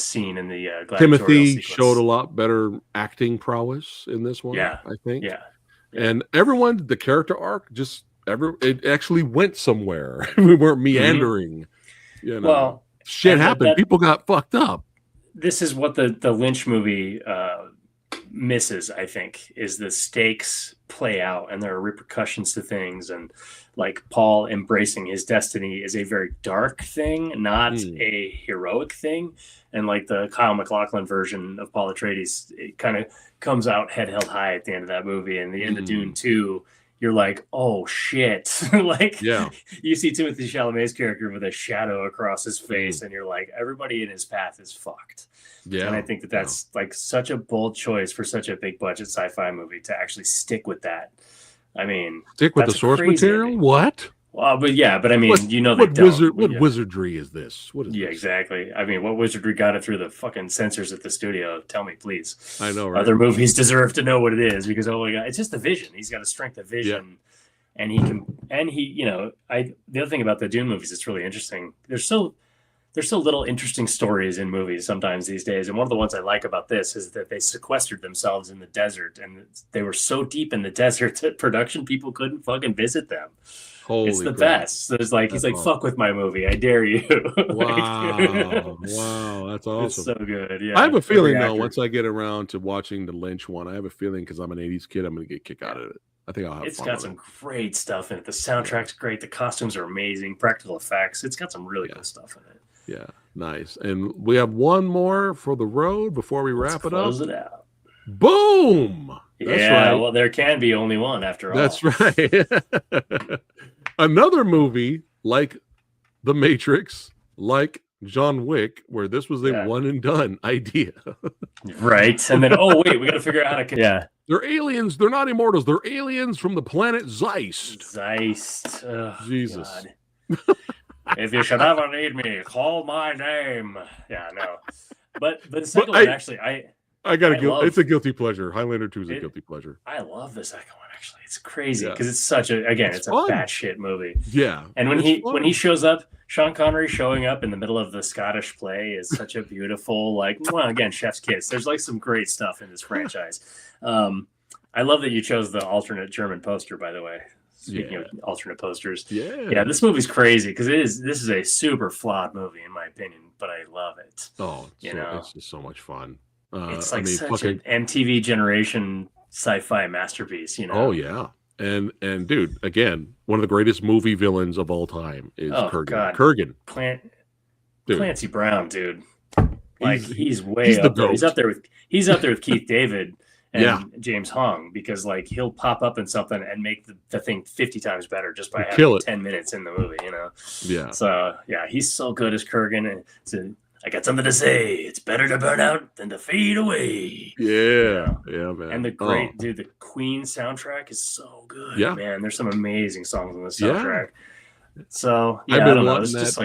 [SPEAKER 1] scene in the
[SPEAKER 2] Timothy
[SPEAKER 1] sequence.
[SPEAKER 2] showed a lot better acting prowess in this one.
[SPEAKER 1] Yeah,
[SPEAKER 2] I think.
[SPEAKER 1] Yeah.
[SPEAKER 2] And everyone, the character arc, it actually went somewhere. We weren't meandering. You know, well, shit happened. People got fucked up.
[SPEAKER 1] This is what the Lynch movie misses, I think, is the stakes play out and there are repercussions to things, and like Paul embracing his destiny is a very dark thing, not a heroic thing. And like the Kyle MacLachlan version of Paul Atreides, it kind of comes out head held high at the end of that movie. And the end of Dune 2, you're like, oh shit. Like, you see Timothée Chalamet's character with a shadow across his face, and you're like, everybody in his path is fucked. Yeah. And I think that's like such a bold choice for such a big budget sci-fi movie to actually stick with that. I mean,
[SPEAKER 2] stick with the source material? Ending. What?
[SPEAKER 1] Well, but I mean,
[SPEAKER 2] what wizardry is this? What is this?
[SPEAKER 1] Exactly. I mean, what wizardry got it through the fucking censors at the studio? Tell me, please.
[SPEAKER 2] I know, right?
[SPEAKER 1] Other movies deserve to know what it is, because, oh my God, it's just the vision. He's got a strength of vision, and he can, the other thing about the Dune movies, it's really interesting. There's so little interesting stories in movies sometimes these days. And one of the ones I like about this is that they sequestered themselves in the desert, and they were so deep in the desert that production people couldn't fucking visit them. It's the best. So it's like, he's like, fuck with my movie. I dare you.
[SPEAKER 2] Wow. Wow. That's awesome.
[SPEAKER 1] It's so good. Yeah.
[SPEAKER 2] I have a feeling though, once I get around to watching the Lynch one, I have a feeling, because I'm an 80s kid, I'm going to get a kick out of it. I think I'll have fun. It's
[SPEAKER 1] got some great stuff in it. The soundtrack's great. The costumes are amazing. Practical effects. It's got some really cool stuff in it.
[SPEAKER 2] Yeah. Nice. And we have one more for the road before we wrap it up.
[SPEAKER 1] Close it out.
[SPEAKER 2] Boom.
[SPEAKER 1] That's right. Well, there can be only one after all.
[SPEAKER 2] That's right. Another movie like The Matrix, like John Wick, where this was a one and done idea.
[SPEAKER 1] Right. And then, we got to figure out how to. Yeah.
[SPEAKER 2] They're aliens. They're not immortals. They're aliens from the planet Zeist.
[SPEAKER 1] Zeist. Oh,
[SPEAKER 2] Jesus.
[SPEAKER 1] If you should ever need me, call my name. Yeah, no. But the second one, actually,
[SPEAKER 2] I got it's a guilty pleasure. Highlander 2 is a guilty pleasure.
[SPEAKER 1] I love the second one, actually. It's crazy because it's such it's a batshit movie.
[SPEAKER 2] Yeah.
[SPEAKER 1] And when he shows up, Sean Connery showing up in the middle of the Scottish play is such a beautiful, again, chef's kiss. There's some great stuff in this franchise. I love that you chose the alternate German poster, by the way. Speaking of alternate posters. Yeah, this movie's crazy because this is a super flawed movie in my opinion, but I love it.
[SPEAKER 2] Oh, it's just so much fun.
[SPEAKER 1] It's such an MTV generation sci-fi masterpiece,
[SPEAKER 2] Oh yeah. And dude, again, one of the greatest movie villains of all time is Kurgan. God. Kurgan.
[SPEAKER 1] Clancy Brown, dude. He's way up there. He's up there with Keith David and James Hong, because he'll pop up in something and make the thing 50 times better just by having 10 minutes in the movie,
[SPEAKER 2] Yeah.
[SPEAKER 1] So he's so good as Kurgan. I got something to say. It's better to burn out than to fade away.
[SPEAKER 2] Yeah, man.
[SPEAKER 1] And the the Queen soundtrack is so good. Yeah, man. There's some amazing songs on the soundtrack. So I don't know. It's just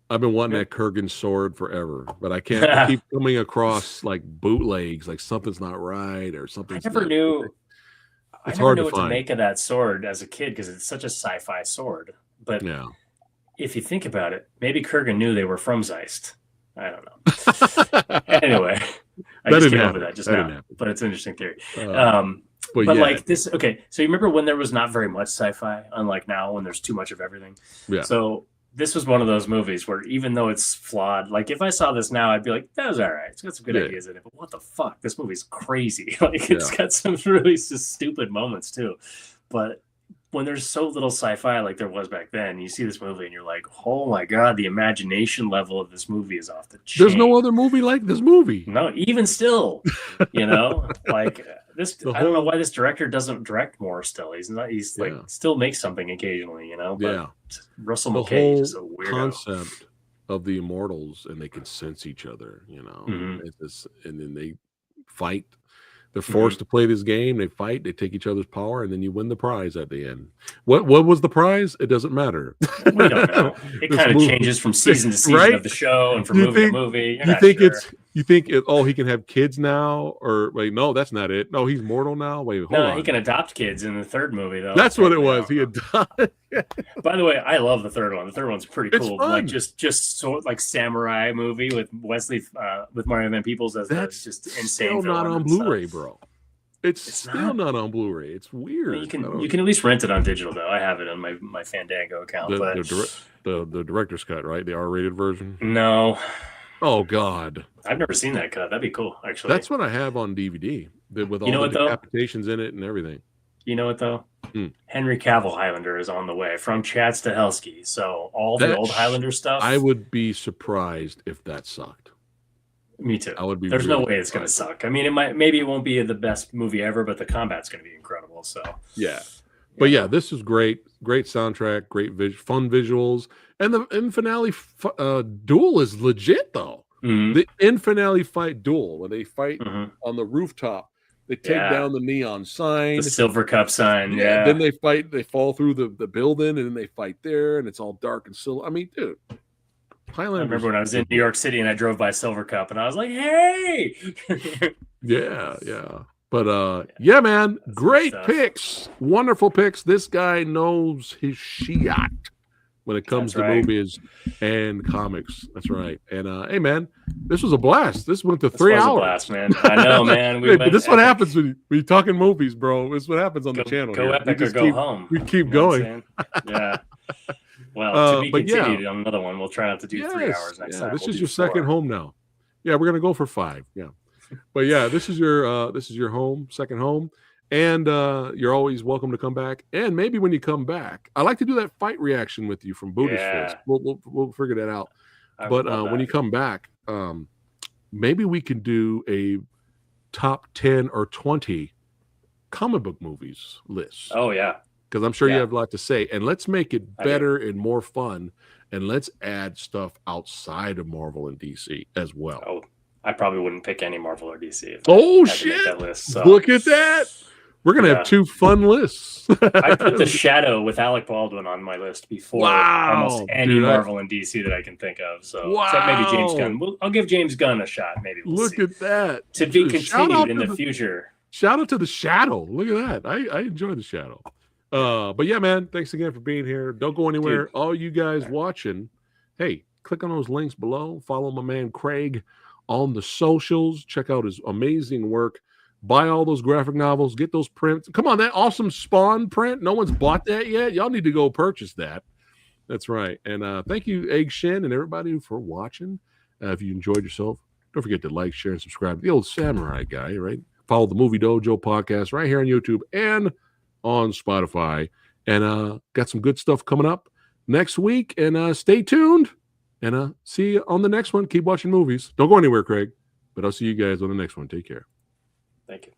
[SPEAKER 2] I've been wanting that Kurgan sword forever, but I can't. I keep coming across bootlegs, something's not right or something.
[SPEAKER 1] I never knew what to make of that sword as a kid because it's such a sci-fi sword. But if you think about it, maybe Kurgan knew they were from Zeist. I don't know. Anyway, I just came up with that just now. But it's an interesting theory. But this, okay. So you remember when there was not very much sci-fi, unlike now when there's too much of everything. Yeah. So this was one of those movies where even though it's flawed, if I saw this now, I'd be like, that was all right. It's got some good ideas in it. But what the fuck? This movie's crazy. It's got some really just stupid moments too. But when there's so little sci-fi like there was back then, you see this movie and you're like, oh my God, the imagination level of this movie is off the chain.
[SPEAKER 2] There's no other movie like this movie.
[SPEAKER 1] No, even still, this, I don't know why this director doesn't direct more still. He's still makes something occasionally, but Russell Mulcahy is a weirdo.
[SPEAKER 2] Concept of the immortals and they can sense each other, and then they fight. They're forced to play this game. They fight. They take each other's power, and then you win the prize at the end. What was the prize? It doesn't matter.
[SPEAKER 1] We don't know. It kind of changes from season to season of the show, and from movie to movie.
[SPEAKER 2] You think he can have kids now, or wait, no, that's not it. No, he's mortal now. Wait, hold on.
[SPEAKER 1] He can adopt kids in the third movie, though.
[SPEAKER 2] That's what it was. He adopted.
[SPEAKER 1] By the way, I love the third one. The third one's pretty cool.
[SPEAKER 2] Fun.
[SPEAKER 1] Like just sort of like samurai movie with Wesley with Mario Van Peebles as that's just insane.
[SPEAKER 2] Still not on Blu-ray, bro. It's still not on Blu-ray. It's weird.
[SPEAKER 1] You can at least rent it on digital though. I have it on my Fandango account.
[SPEAKER 2] The director's cut, right? The R-rated version.
[SPEAKER 1] No.
[SPEAKER 2] Oh God,
[SPEAKER 1] I've never seen that cut. That'd be cool, actually.
[SPEAKER 2] That's what I have on DVD with all the decapitations in it and everything.
[SPEAKER 1] You know what though? Henry Cavill Highlander is on the way from Chad Stahelski. So all the old Highlander stuff.
[SPEAKER 2] I would be surprised if that sucked.
[SPEAKER 1] Me too.
[SPEAKER 2] I would be.
[SPEAKER 1] There's no way it's going to suck. I mean, maybe it won't be the best movie ever, but the combat's going to be incredible. So
[SPEAKER 2] yeah. But yeah, this is great. Great soundtrack. Great fun visuals. And the end finale duel is legit though. The end finale fight duel where they fight on the rooftop. They take down the neon sign,
[SPEAKER 1] the Silver Cup sign. Yeah.
[SPEAKER 2] Then they fight. They fall through the building, and then they fight there, and it's all dark and silver. I mean, dude. Highlander.
[SPEAKER 1] I remember when I was in New York City and I drove by Silver Cup, and I was like, "Hey!"
[SPEAKER 2] yeah. But yeah, man, great picks, wonderful picks. This guy knows his shit when it comes to movies and comics. That's right. And hey, man, this was a blast. This went to 3 hours.
[SPEAKER 1] A blast, man. I know, man.
[SPEAKER 2] But this is what happens when you're talking movies, bro. This is what happens on the channel.
[SPEAKER 1] Go Epic or go home.
[SPEAKER 2] We keep going.
[SPEAKER 1] Yeah. Well, to be continued on another one. We'll try not to do 3 hours next time.
[SPEAKER 2] This is your second home now. Yeah, we're gonna go for 5. Yeah. But yeah, this is your home, second home. And you're always welcome to come back. And maybe when you come back, I like to do that fight reaction with you from Buddhist Fist. We'll figure that out. But when you come back, maybe we can do a top 10 or 20 comic book movies list.
[SPEAKER 1] Oh yeah.
[SPEAKER 2] Because I'm sure you have a lot to say. And let's make it better and more fun. And let's add stuff outside of Marvel and DC as well.
[SPEAKER 1] Oh, I probably wouldn't pick any Marvel or DC.
[SPEAKER 2] Oh shit! That list, so. Look at that. We're gonna have 2 fun lists.
[SPEAKER 1] I put The Shadow with Alec Baldwin on my list before almost any Marvel and DC that I can think of. So except maybe James Gunn. I'll give James Gunn a shot. Maybe we'll see.
[SPEAKER 2] At that.
[SPEAKER 1] To be continued in the future.
[SPEAKER 2] Shout out to The Shadow. Look at that. I enjoy The Shadow. But yeah, man, thanks again for being here. Don't go anywhere. Dude. All you guys watching, hey, click on those links below. Follow my man Kraig on the socials. Check out his amazing work. Buy all those graphic novels. Get those prints. Come on, that awesome Spawn print. No one's bought that yet. Y'all need to go purchase that. That's right. And thank you, Egg Shin, and everybody for watching. If you enjoyed yourself, don't forget to like, share, and subscribe. The old samurai guy, right? Follow the Movie Dojo podcast right here on YouTube and on Spotify. And got some good stuff coming up next week. And stay tuned. And see you on the next one. Keep watching movies. Don't go anywhere, Kraig. But I'll see you guys on the next one. Take care.
[SPEAKER 1] Thank you.